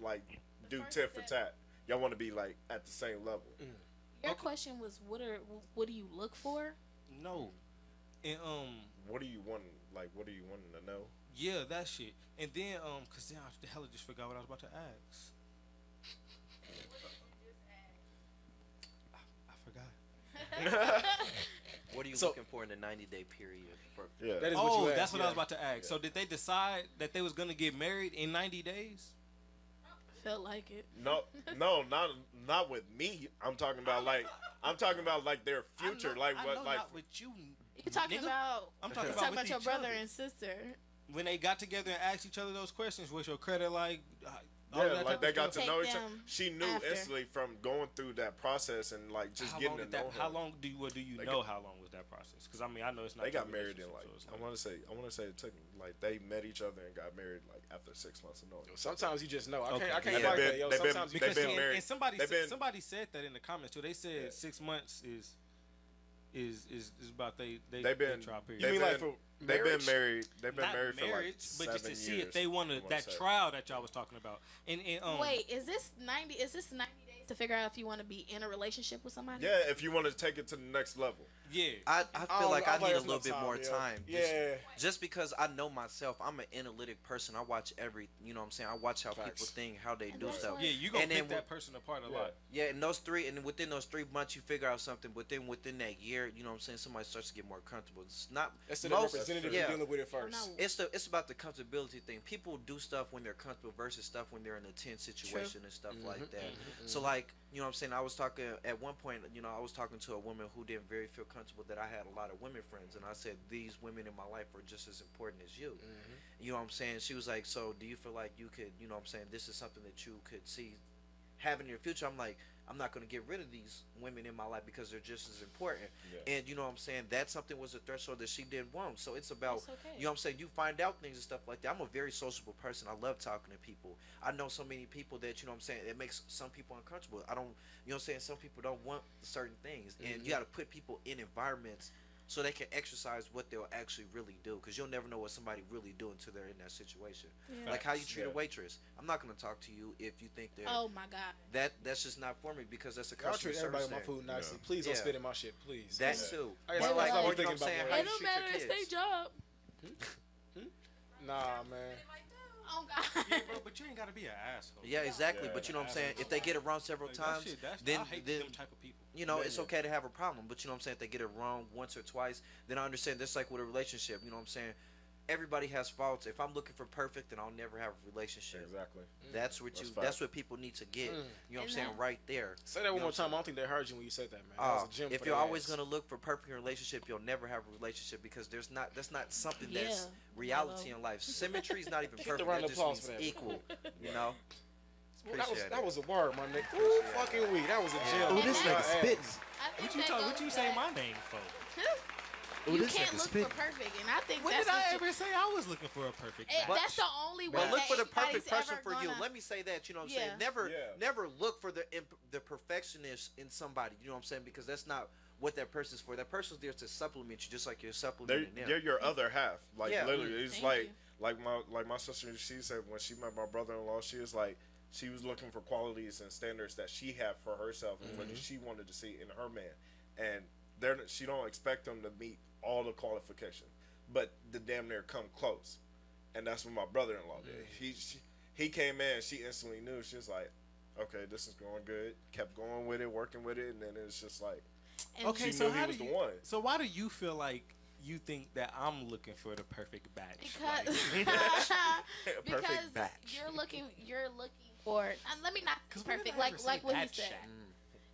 do first tit for step. tat. Y'all want to be like at the same level. Your question was, what do you look for? no, and What do you want? Like, what are you wanting to know? yeah, that shit. And then cause then I the hell I just forgot what I was about to ask. I forgot. What are you So- looking for in the 90-day period? Yeah. That is what Oh, you asked, that's what I was yeah. about to ask. So did they decide that they was gonna get married in 90 days? Felt like it. No, not with me. I'm talking about like their future. I Like know, what? not Like with you. You talking nigga. about? I'm talking You about talking with about your each brother other. and sister? When they got together and asked each other those questions, was your credit like? All yeah, that like type they of got stuff? to know Take each other. them She knew after. instantly from going through that process and like just How getting long to did know that? her. How long do you They know got- how long was that process? Because I mean I know it's not. They your got married in relationship, like so it's I want to say it took like they met each other and got married like after 6 months of knowing. Sometimes you just know. I Okay. can't Yeah. fight They've that, yo. been- Sometimes you they've because been see, married. and somebody They've been- somebody said that in the comments too. They said Yeah. 6 months is about they They've been- trial period. You mean like for They've been marriage? married. They've been Not married for like marriage, but 7 just to years. see if they want I to wanna that say. trial that y'all was talking about. And Wait, is this 90? Is this 90 days to figure out if you want to be in a relationship with somebody? Yeah, if you want to take it to the next level. yeah, I feel like I need a there's little bit no more yeah. time. Yeah. Just because I know myself, I'm an analytic person. I watch you know what I'm saying? I watch how people Facts. think, how they And do that's stuff. why- yeah, you gonna And then pick that person apart a Yeah. lot. Yeah, and within those 3 months, you figure out something. But then within that year, you know what I'm saying? Somebody starts to get more comfortable. It's not That's the most. representative Yeah. you're dealing with it first. No. It's about the comfortability thing. People do stuff when they're comfortable versus stuff when they're in a tense situation and stuff like that. So like, you know what I'm saying? I was talking at one point, you know, I was talking to a woman who didn't very feel comfortable that I had a lot of women friends, and I said these women in my life are just as important as you. You know what I'm saying? She was like, so do you feel like you could, you know what I'm saying, this is something that you could see having in your future? I'm like, I'm not going to get rid of these women in my life because they're just as important. Yeah. And you know what I'm saying? That something was a threshold that she didn't want. So it's about, It's okay. you know what I'm saying? You find out things and stuff like that. I'm a very sociable person. I love talking to people. I know so many people that, you know what I'm saying, it makes some people uncomfortable. I don't, you know what I'm saying? Some people don't want certain things. And you got to put people in environments so they can exercise what they'll actually really do, because you'll never know what somebody really do until they're in that situation. Yeah. Like how you treat a Yeah. waitress. I'm not going to talk to you if you think that Oh my God. that's just not for me, because that's a Y'all customer treat everybody service with my thing. food nicely. Yeah. Please don't Yeah. spit in my shit, please. That Yeah. too. I guess They I'm were like, like, I'm you know what thinking I'm saying? about How It you don't treat matter. your It's their kids. job. Nah, man. Oh God. Yeah, bro, but you ain't gotta be an asshole. Yeah, exactly. Yeah. But you know what I'm saying? If they get it wrong several Like, times, then I hate then them type of people. you know, Yeah, it's yeah. okay to have a problem. But you know what I'm saying? If they get it wrong once or twice, then I understand. That's like with a relationship. You know what I'm saying? Everybody has faults. If I'm looking for perfect, then I'll never have a relationship. Exactly. That's what That's you. fact. That's what people need to get. You know what I'm And saying? that- Right there. Say that one You know more what I'm time. I don't think they heard you when you said that, man. That was a gym If for you're their always ass. gonna look for perfect in a relationship, you'll never have a relationship, because that's not something Yeah, that's reality in life. Symmetry is not even Get perfect. the round That of just applause means for that. equal. You know. Well, that was Appreciate that it. was a word, my nigga. Ooh, fucking weed. That was a gym. Ooh, this for nigga my spitting. ass. I think What you that talk? What goes you say back- my name for? You this can't nigga look spitting. for perfect, and I think When that's did I what ever say I was looking for a perfect you, match? that's the only way. But look that for the perfect anybody's person ever for you. gonna- Let me say that, you know what I'm Yeah. saying? Never Yeah. never look for the perfectionist in somebody, you know what I'm saying? Because that's not what that person's for. That person's there to supplement you, just like you're They're, supplementing them. they're your other half. Like Yeah. literally, it's Thank like you. like my sister. She said when she met my brother-in-law, she was like she was looking for qualities and standards that she had for herself and what she wanted to see in her man, and she don't expect them to meet all the qualifications, but the damn near come close, and that's what my brother-in-law did. He came in, she instantly knew. She was like, okay, this is going good. Kept going with it, working with it, and then it's just like And Okay, she so knew he how was do the you? one. So why do you feel like you think that I'm looking for the perfect batch? Because because Perfect batch. you're looking for. Let me not 'Cause when did perfect. I ever Like say what he batch said. shack?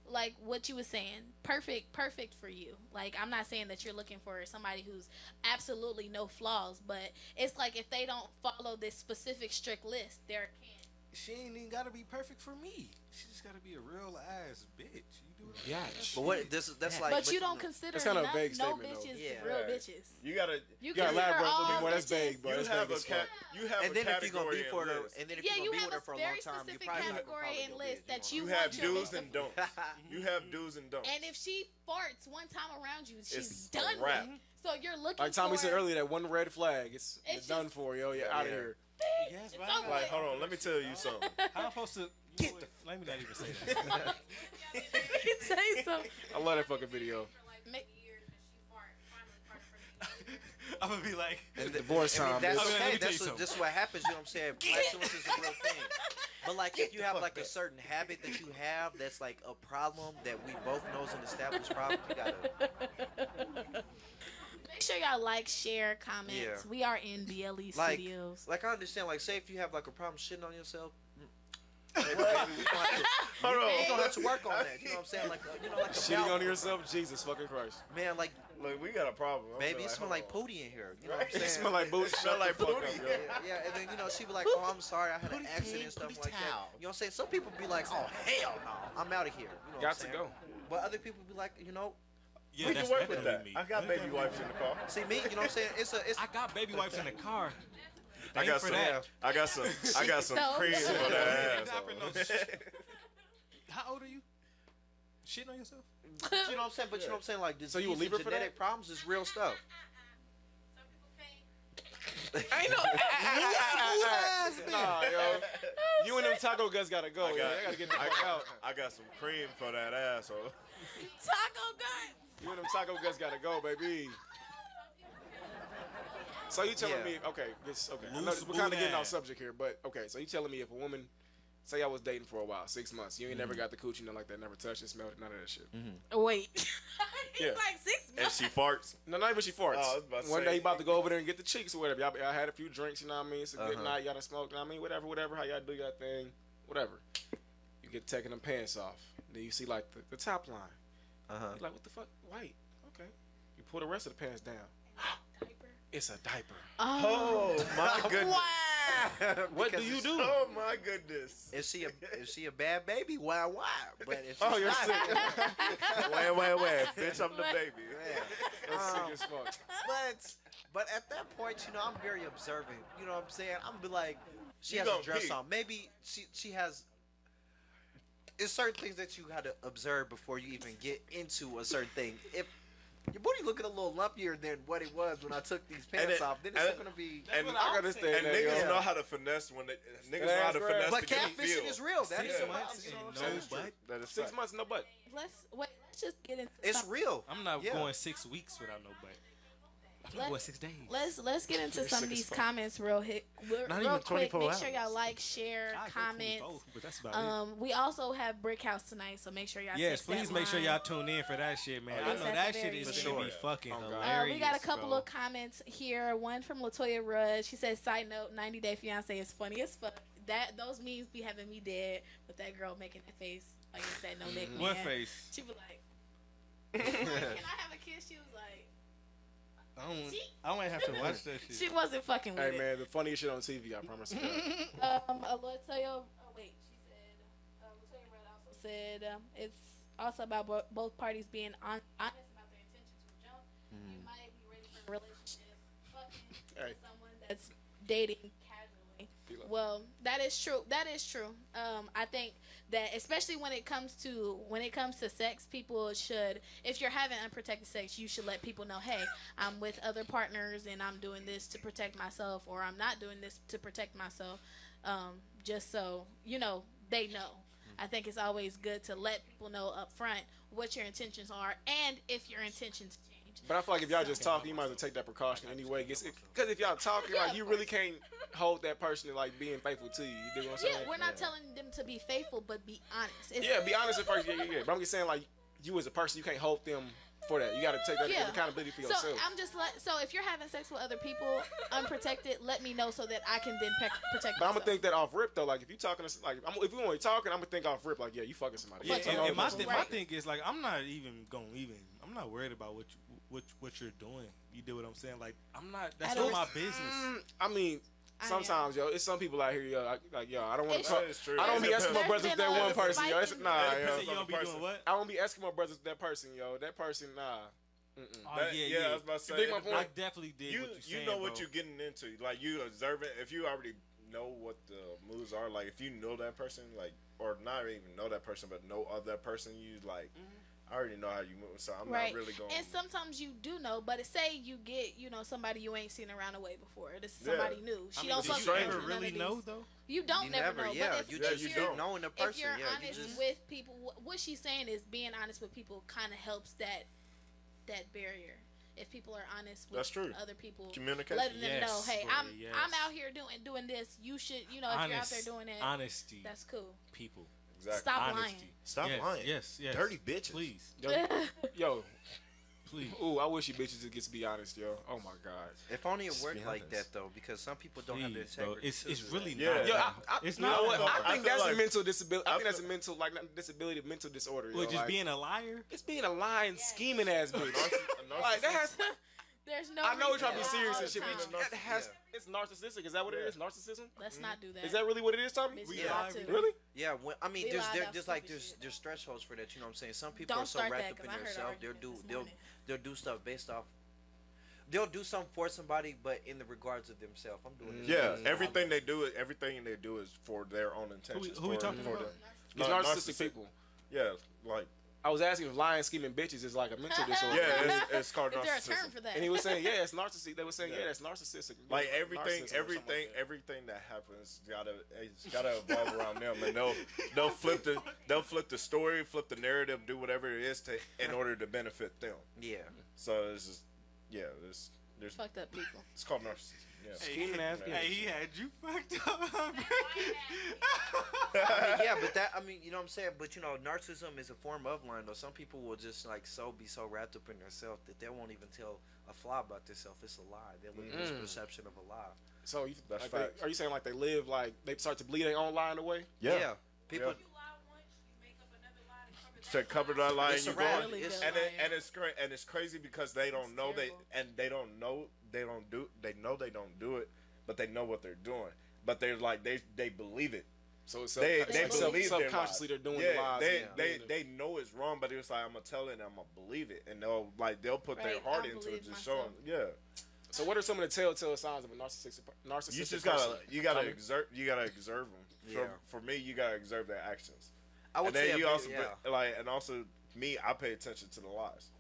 Like what you were saying, perfect for you. Like I'm not saying that you're looking for somebody who's absolutely no flaws, but it's like if they don't follow this specific strict list, they're can't. She ain't even gotta be perfect for me. She just gotta be a real ass bitch. You do it. Yeah. But what that's like But you don't consider That's kinda a no vague no statement, though. bitches Yeah. real Right. bitches. You gotta You You gotta consider elaborate a all little bit more. That's bitches. vague, bro. you That's have vague a as fuck. you have and a then if you're gonna category be for and the list. and then if Yeah, you're you gonna be have with a her for a long very time, you specific probably category and list that You you have want your do's bitch and to- don'ts. You have do's and don'ts. And if she farts one time around you, she's It's a done wrap. with. So you're looking Like Tommy for, said earlier, that one red flag, it's It's done just- for, yo. You're out of Yeah. here. Yes, It's but over Like, with. hold on, let me tell you something. how I'm supposed to Get the? Let me not even say that. Say something. I love that fucking video. Make- I'm gonna be like, And Divorce I mean, time, that's bitch. Okay, let me okay. tell you That's something. what happens. You know what I'm saying? Flatulence is a real thing. But like, if you have like a certain habit that you have that's like a problem that we both know is an established problem, you gotta Make sure y'all like, share, comment. Yeah. We are in BLE like, Studios. like I understand. Like, say if you have like a problem shitting on yourself. Baby, we gonna have to work on that. You know what I'm saying? Like, you know, like a Shitting balance. on yourself, Jesus fucking Christ. Man, like, Look, we got a problem. I'm maybe it like, smell hold like on. pootie in here. You know what I'm It saying? smell like booty. Smell like booty. Yeah, and then, you know, she be like, oh, I'm sorry, I had an accident and stuff like that. You know what I'm saying? Some people be like, oh, hell no, I'm out of here. You know what Got I'm to saying? go. But other people be like, you know, yeah, We that's can work with that. definitely me. I got baby wipes in the car. see me, you know what I'm saying? It's I got baby wipes in the car. I Thank got for some. that. I got some No. cream for that Diaper, no asshole. shit. How old are you? Shitting on yourself? you know what I'm saying? But you know what I'm saying? Like, So you would leave her for genetic that? problems is real stuff. Ain't no. Nah, yo. You and them taco guts gotta go. I gotta get the fuck out. I got some cream for that asshole. Taco guns. You and them taco guts gotta go, baby. So you telling Yeah. me, okay, this, okay. I know Loose we're kind of booty getting off ass. subject here, but okay. So you telling me if a woman, say I was dating for a while, 6 months, you ain't never got the coochie, nothing like that, never touched it, smelled it, none of that shit. Wait. He's Yeah. like 6 And months. she farts. No, not even she farts. Oh, I was about to One say. day you about to go over there and get the cheeks or whatever. Y'all had a few drinks, you know what I mean? It's a good Uh-huh. night, y'all done smoked, you know what I mean? Whatever, how y'all do your thing, whatever. You get taking them pants off. Then you see like the top line. Uh-huh. You're like, what the fuck? White. Okay. You pull the rest of the pants down. Diaper. It's a diaper. Oh my goodness. Wow. What do Because you it's- do? Oh my goodness. Is she a bad baby? Why? But if she's Oh, you're not, sick. Wait. Bitch, I'm the baby. yeah. That's sick as fuck. But at that point, I'm very observant. You know what I'm saying? I'm be like, she You has a gonna dress peek. on. Maybe she has. It's certain things that you got to observe before you even get into a certain thing. If your booty looking a little lumpier than what it was when I took these pants off, then it's going to be. And what I understand And that, niggas yeah. know how to finesse when they know how to That's right. finesse But to get a catfishing feel. is real. That is 6 a months you know and what I'm no saying? butt. That is 6 fact. months, no butt. Let's just get into. It's some- real. I'm not Yeah. going 6 weeks without no butt. I'm Let- going 6 days. Let's get into You're some sick of as these fuck. comments real Not real even quick. 24 Make sure y'all hours. like, share, I go comment. 24, but that's about it. We also have Brick House tonight, so make sure y'all. Yes, text that please make sure line. y'all tune in for that shit, man. Oh, I yeah. know It's that at the shit very is end. gonna be For sure. fucking Oh, God. hilarious. We got a couple bro. of comments here. One from Latoya Rudd. She said, "Side note: 90 Day Fiance is funny as fuck." Those memes be having me dead with that girl making that face like it's that no neck man. What face? She was like, "Can I have a kiss?" She was like, I might have to watch that shit. she wasn't fucking with Hey it. man, the funniest shit on TV, I promise you. Latoya, she said, Latoya Rudd also said it's also about both parties being honest about their intentions from jump. You might be ready for a relationship, fucking Hey. with someone that's dating casually. Well, that is true. That is true. I think that especially when it comes to sex, people should, if you're having unprotected sex, you should let people know, hey, I'm with other partners and I'm doing this to protect myself, or I'm not doing this to protect myself. Just so they know. I think it's always good to let people know up front what your intentions are, and if your intentions change. But I feel like if y'all just talking, you might as well take that precaution anyway. Because if y'all talking, Yeah, like of you really can't hold that person to like being faithful to you. You dig what I'm Yeah, saying? we're not telling them to be faithful, but be honest. It's, Yeah, be honest at first. Yeah. But I'm just saying, like, you as a person, you can't hold them for that. You got to take that Yeah. accountability for So yourself. I'm just so if you're having sex with other people unprotected, let me know so that I can then protect. But I'm myself. gonna think that off rip though. Like if you talking to like, if we only talking, I'm gonna think off rip. Like yeah, you fucking somebody. Yeah, Fuck You know, and my Right. thing is like I'm not worried about what you're doing. You do what I'm saying? Like I'm not. That's I don't- not my business. I mean, I sometimes yo, it's some people out here yo, I don't want It's- to. That is true. I don't be It asking my depends. brothers with that There's one been a person, yo. It's, spike in- nah, It yo. depends You on don't the be person. doing what? I won't be asking my brothers with that person, yo. That person, nah. Oh That- yeah. I was about to say. dig my it point? I depends. definitely did. You what you're saying, know what bro. you're getting into. Like you observing. If you already know what the moves are, like if you know that person, like or not even know that person, but know of that person, you like. I already know how you move, so I'm Right. not really going. And sometimes you do know, but say you get somebody you ain't seen around the way before. This is somebody new. She don't do fuck you with ever none of really these. know though? You don't You never know. Yeah, but if, you if just you you're, don't. knowing the if person. you're Yeah, you honest just. with people, what she's saying is being honest with people kind of helps that barrier. If people are honest with That's true. other people, Communication. letting them know, Yes, hey, buddy, I'm yes. out here doing this. You should, if you're out there doing that, Honesty, that's cool. people, Exactly. Stop honesty. lying. Stop Yes, lying. Yes, yes. Dirty bitches. Please, Yo, please. ooh, I wish you bitches would get to be honest, yo. Oh my god. If only it Just worked be like honest. that though, because some people don't have the Please, bro. integrity. It's really Yeah. not. Yo, It's you not. know what? I I think feel that's a like- mental disability. I think I that's a feel- mental, like not disability, mental disorder. Yo. What, just like, being a liar? it's being a lying, scheming ass bitch. Like that has. There's no. I know you're trying to be reason serious all and the shit, time. but that has. It's narcissistic. Is that what it Yeah. is? Narcissism? Let's not do that. Is that really what it is, Tommy? Bitch, We you lie, lie too. Really? Yeah, I mean, We there's lie about there's stupid shit. there's thresholds for that. You know what I'm saying? Some people Don't are so start wrapped that, up 'cause in I heard an themselves, argument this morning. they'll do stuff based off. They'll do something for somebody, but in the regards of themselves. I'm doing this. Yeah, because everything they do is for their own intentions. who we for- talking for about? the- It's No, narcissistic people. Yeah, like I was asking if lying, scheming bitches is like a mental disorder. yeah, it's called Is there a narcissism. term for that? And he was saying, yeah, it's narcissistic. They were saying, Yeah. yeah, that's narcissistic. Like Narcissism or something like that. everything that happens it's gotta evolve around them, and they'll flip the story, flip the narrative, do whatever it is in order to benefit them. Yeah. So it's just there's Fucked up people. it's called narcissism. Yeah. Scheming ass bitch. Hey, he had you fucked up. I mean, yeah, but you know what I'm saying? But, narcissism is a form of lying, though. Some people will just, be so wrapped up in themselves that they won't even tell a fly about themselves. It's a lie. They live in this perception of a lie. So That's like facts. are you saying like they live like they start to believe their own lie in a way? Yeah. People, Yeah. You lie once, you make up another lie to To cover that lie, It's and a you wrap. going, Really It's- good lying. and it's crazy because they don't know terrible. they know they don't do it, but they know what they're doing. but they're like they believe it. So it's They like believe their subconsciously lies. they're doing the lies. They know it's wrong, but it's like I'm gonna tell it and I'm gonna believe it, and they'll put their Right, heart I into believe it, just myself. showing. Yeah, So what are some of the telltale signs of a narcissistic you just person? gotta Tommy? observe them. Yeah. For me, you gotta observe their actions. I would And then say you also yeah. and also me, I pay attention to the lies.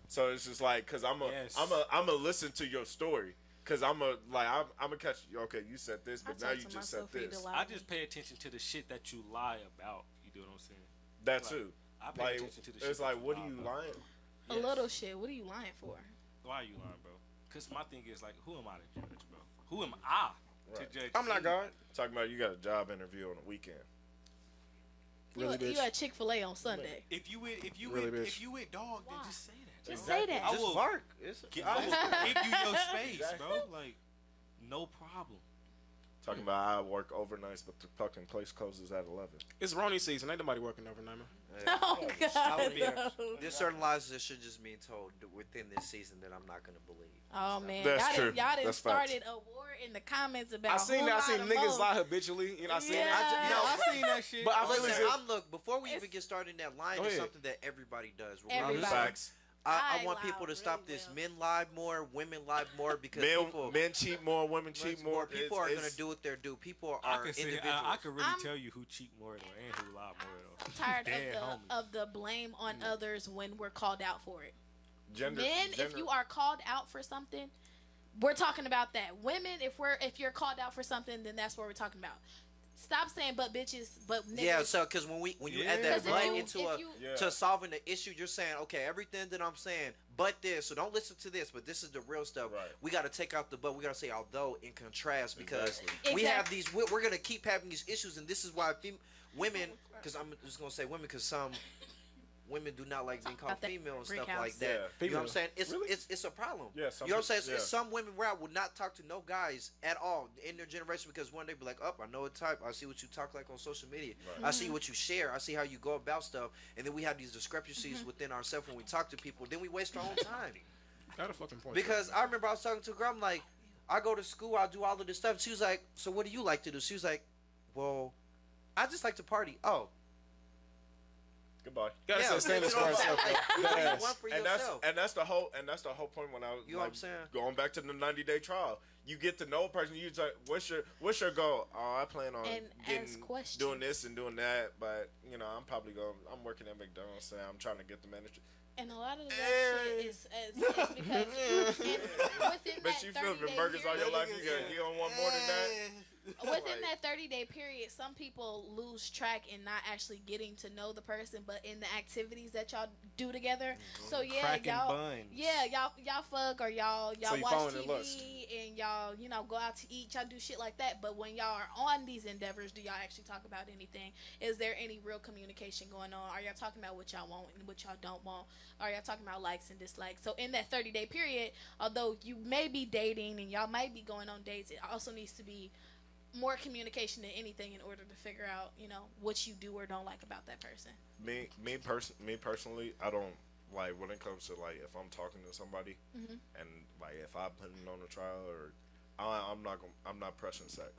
So it's just like, cause I'm Yes. a listen to your story, cause I'm a catch. Okay, you said this, but now you just said this. I just pay attention to the shit that you lie about. You do what I'm saying? That like, too. I pay Like attention to the shit. it's like, that what lie are you about. lying? A Yes. little shit. What are you lying for? Why are you lying, bro? Because my thing is like, who am I to judge, bro? Who am I Right. to judge? I'm not you? God. Talking about you got a job interview on the weekend. Really, you bitch? at Chick-fil-A on Sunday. If you with Really, bitch? if you with dog, then Why? just say that. Just bro. say that. I Just will bark. It's, I will give you your space, bro. Like, no problem. Talking about I work overnights, but the fucking place closes at 11. It's Ronnie season. Ain't nobody working overnight, man. Oh I God, would be- no. There's certain lies that should just be told within this season that I'm not gonna believe. Oh man, That's y'all true. Y'all done That's facts. started a war in the comments about. I seen niggas most. lie habitually. You know, I seen Yeah. that. I seen that shit. But I feel Listen, as if look, before we even It's- get started in that line, Go is ahead. something that everybody does. Everybody. regardless. Facts. I I want lie people to really stop this. well. Men lie more, women lie more because people Men cheat more, women cheat more. People are gonna do what they're do. People I are can say individuals. I could really I'm- tell you who cheat more though, and who lie more though. I'm tired Damn, homie. of the blame on others when we're called out for it. Gender, Men, if you are called out for something, we're talking about that. Women, if you're called out for something, then that's what we're talking about. Stop saying but bitches, but niggas. Yeah, so because when you add Yeah, that bro. but If into you- Yeah. to solving the issue, you're saying okay, everything that I'm saying, but this. So don't listen to this, but this is the real stuff. Right. We got to take out the but. We got to say although in contrast because Exactly. we have these. We're gonna keep having these issues, and this is why women. Because I'm just gonna say women, because some women do not like being called About that female and brick stuff house. like that. Yeah. You know what Female. I'm saying? It's Really? it's a problem. Yeah, some you know what I'm saying? people- It's some women where I would not talk to no guys at all in their generation because one day be like, oh, I know what type. I see what you talk like on social media. Right. I see what you share. I see how you go about stuff. And then we have these discrepancies within ourselves when we talk to people. Then we waste our own time. Got a fucking point. Because I remember I was talking to a girl. I'm like, I go to school. I do all of this stuff. She was like, so what do you like to do? She was like, well, I just like to party. Oh. Goodbye. gotta set standards for you know what I'm ourselves. saying? bro. Like, Dead ass. one for And yourself. that's the whole point when I was You know what I'm saying? going back to the 90-day trial. You get to know a person. You just like, what's your goal? Oh, I plan on And ask questions. doing this and doing that, but I'm probably I'm working at McDonald's, so I'm trying to get the manager. And a lot of that shit is because within But that you 30-day flipping burgers all your life. You don't want more than that. Within Like- that 30-day period, some people lose track in not actually getting to know the person, but in the activities that y'all do together. So yeah, Cracking y'all, buns. yeah, y'all fuck or y'all So you watch falling in TV lust. and y'all go out to eat, y'all do shit like that. But when y'all are on these endeavors, do y'all actually talk about anything? Is there any real communication going on? Are y'all talking about what y'all want and what y'all don't want? Are y'all talking about likes and dislikes? So in that 30-day period, although you may be dating and y'all might be going on dates, it also needs to be more communication than anything in order to figure out, what you do or don't like about that person. Me personally, I don't like when it comes to like if I'm talking to somebody and like if I put it on a trial or I'm not pressing sex.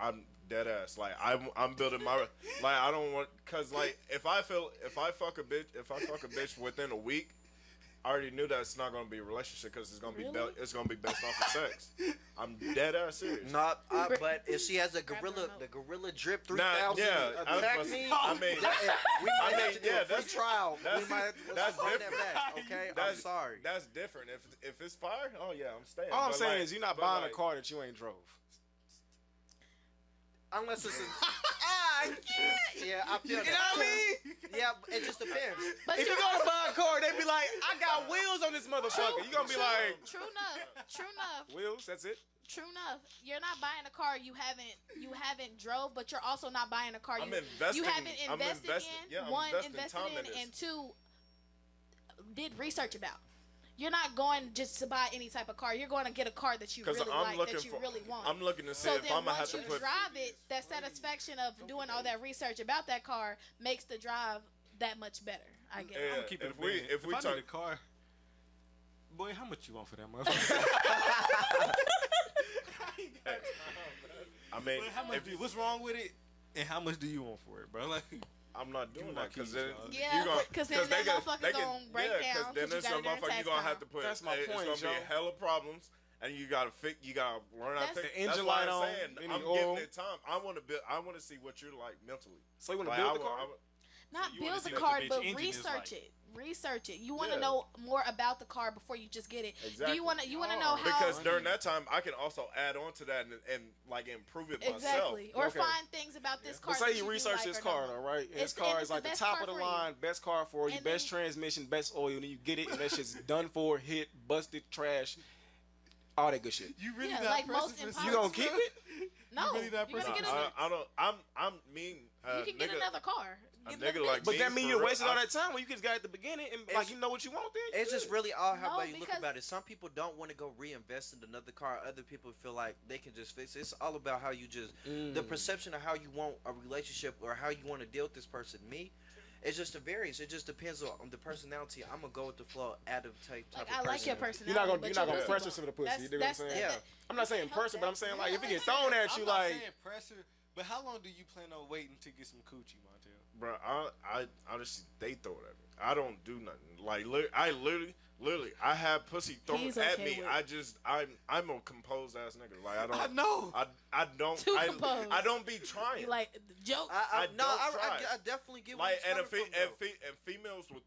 I'm dead ass. Like I'm building my like I don't want because like if I fuck a bitch within a week. I already knew that it's not gonna be a relationship because it's gonna be Really? it's gonna be based off of sex. I'm dead ass serious. Not, but if she has the gorilla drip 3000 yeah, attack I me, mean- we might have to do a free that's- trial. that's- We might have to that's run that different. back, okay? I'm sorry. That's different. If it's fire, oh yeah, I'm staying. All I'm But saying like- is you're not but buying like- a car that you ain't drove. Unless it's yeah, I feel that. You know what I mean? Yeah, it just depends. But If you go to buy a car, they be like, I got wheels on this motherfucker. You gonna be like, true enough. wheels? That's it. True enough. You're not buying a car you haven't drove, but you're also not buying a car I'm you investing- haven't I'm invested investing- in. yeah, I'm One, investing invested time in in, this. and two, did research about. You're not going just to buy any type of car. You're going to get a car that you Because really I'm like, looking that you for. really want. I'm looking to see So if then I'm gonna have once to you put. drive it, that satisfaction of doing all that research about that car makes the drive that much better, I guess. Yeah. I'm keeping if it we- big. if we I talk- need a car, boy, how much you want for that motherfucker? I mean, But how much? What's wrong with it? And how much do you want for it, bro? Like, I'm not doing that because then Yeah, because then that motherfucker gonna break down. because then there's some motherfucker you gonna have to put. That's my It's point, gonna be Joe. a hell of problems, and you gotta learn how to That's- fix. The engine That's why light I'm on, saying any I'm oil. giving it time. I want to see what you're like mentally. So you want to Like, build the car? Not you wanna build see the what car, the bitch but engine is research like. it. Research it. You want to Yeah. know more about the car before you just get it. Do Exactly. you want to? You want to know how? Because during that time, I can also add on to that and like improve it myself. Exactly. Or Okay. find things about this car. But say that you do research like this or car, don't. though, right? And It's- this car and is it's like the the best top car of the for you. line, best car for you, And best then- transmission, best oil. And then you get it, and that shit's done for, hit, busted, trash, all that good shit. you really Yeah, not like most pressing for impossible- You gonna keep it? No, really not you're gonna pressing get Nah, another. I don't. I'm mean. You can get nigga, another car. a Get nigga another like bitch. But me, that mean for you real, wasted all I- that time when you just got at the beginning and like you know what you want. Then It's just really all how No, you look because- about it. Some people don't want to go reinvest in another car. Other people feel like they can just fix it. It's all about how you just the perception of how you want a relationship or how you want to deal with this person. Me, it just varies. It just depends on the personality. I'm gonna go with the flow, Adam type Like of I person. like your you're personality. not gonna but you're not gonna your pressure pussy some of the pussy. That's- You dig what I'm that's- saying? Yeah. I'm not saying you can't person, but I'm help saying that. like if it Yeah, get thrown at you, I'm not like saying pressure, but how long do you plan on waiting to get some coochie, Montel? Bro, I honestly, they throw it at me. I don't do nothing. Like, I literally, I have pussy thrown He's at okay me. with- I'm a composed ass nigga. Like, I don't. I know. I don't. Too composed. I don't be trying. You like jokes. I No, don't I try. definitely get Like, where and you're coming from, though. and females will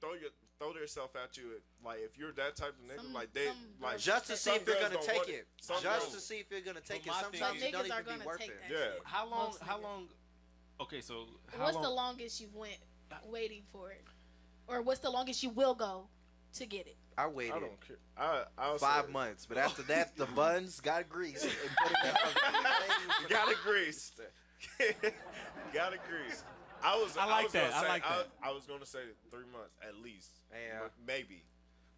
throw themselves at you. Like, if you're that type of nigga, Some- like they some like girls- Just to see some if you're girls gonna don't take want it. Some Just girls- to see if you're gonna take it. my thing Sometimes is- it don't Niggas are even be gonna worth take it. that. Yeah. shit. How long? Most How niggas. long? Okay, so how What's long? the longest you went waiting for it, or what's the longest you will go to get it? I I waited don't care. I'll 5 say- months, but after that, the buns got greased and put it You gotta grease. You gotta grease. I I like was that. Gonna I say, like that. I was gonna say 3 months at least. Yeah. But maybe.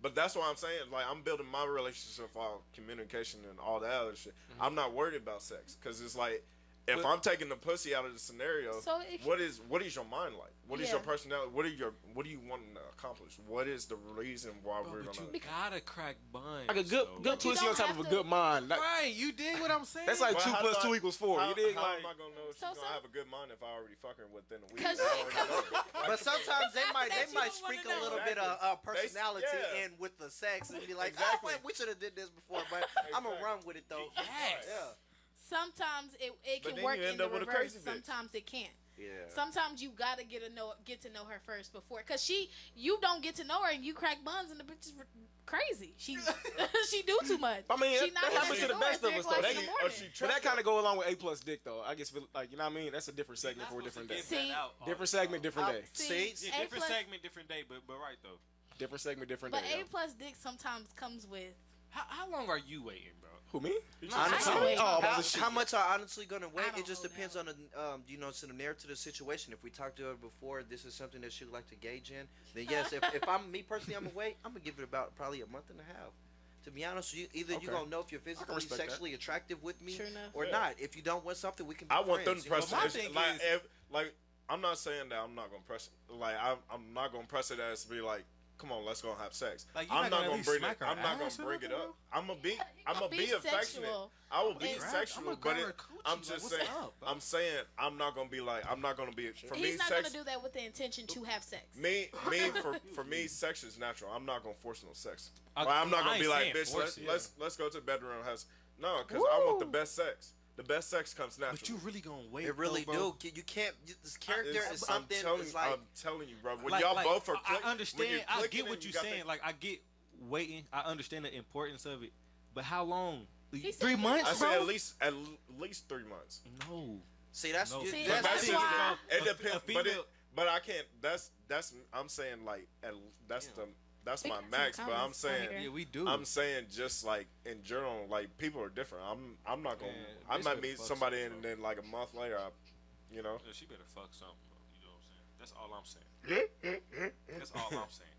But that's what I'm saying. Like, I'm building my relationship off communication and all that other shit. I'm not worried about sex because it's like, if But- I'm taking the pussy out of the scenario, So it- what is your mind like? What is Yeah. your personality? What do you want to accomplish? What is the reason why we're But gonna? you gotta crack buns. like a though. good But you pussy on don't top of have a to- good mind. Like, Right, you dig what I'm saying? that's like Well, 2 how plus do 2 I- equals 4. How, You dig? how Like, am I gonna know if she's So gonna some- have a good mind if I already fuck her within a week? 'Cause- I already know. But sometimes they After might that, you don't sprinkle wanna a little know. bit of personality yeah. in with the sex and be like, Exactly. oh, wait, we should have did this before, but I'm gonna run with it though. Yes. Yeah. Sometimes it But can then work you in end the up with a reverse. crazy bitch. Sometimes it can't. Yeah. Sometimes you gotta get to know her first before, cause you don't get to know her and you crack buns and the bitch is crazy. She she do too much. I mean, she that happens to the best of us, though. That- but that kind of go along with A+ dick, though. I guess, like, you know what I mean? That's a different segment for a different day. See? Different segment, different day. See? Yeah, different A+, segment, different day, but right though. Different segment, different But day. A+ dick sometimes comes with. How long are you waiting, bro? Who, me? Honestly, I ain't Oh, how, about to how much I honestly gonna wait? don't It just know depends now. on the scenario to the situation. If we talked to her before, this is something that she would like to gauge in. Then yes, if I'm me personally, I'm gonna wait. I'm gonna give it about probably a month and a half. To be honest, either Okay. you gonna know if you're physically, respect that. sexually attractive with me Sure enough. or Yeah. not. If you don't want something, we can. Be I want them friends, to you know? press my it. thing Like, is- like, I'm not saying that I'm not gonna press it. Like, I'm not gonna press it as to be like, come on, let's go have sex. Like, you're I'm not not gonna at gonna least bring smack it. her I'm not ass gonna or bring it nothing, up. I'm gonna be be affectionate. sexual. I will be It's- sexual, I'ma but grab it, her coochie, I'm like, just what's saying. up, bro? I'm saying I'm not gonna be like. I'm not gonna be. For me, He's not sex. gonna do that with the intention to have sex. For me, sex is natural. I'm not gonna force no sex. I- Like, I'm not I gonna ain't be like, saying bitch, force it. let's go to the bedroom and have. No, because I want the Woo. best sex. The best sex comes natural. But you really gonna wait? It really though, bro? do. You can't. This character It's- is something. It's like I'm telling you, bro. When Like- y'all like, both are I clicking, understand. I get what you're saying. Like, I get waiting. I understand the importance of it. But how long? said 3 months, I bro? say at least 3 months. No. see, that's No. See, that's that's the- why- It depends, female- but I can't. That's. I'm saying like that's We my got some max. But I'm comments on saying here. Yeah, we do. I'm saying just like in general, like people are different. I'm not gonna. Yeah, I bitch might better meet fuck somebody something, and then like a month later, you know. Yeah, she better fuck something, bro. You know what I'm saying? That's all I'm saying. That's all I'm saying.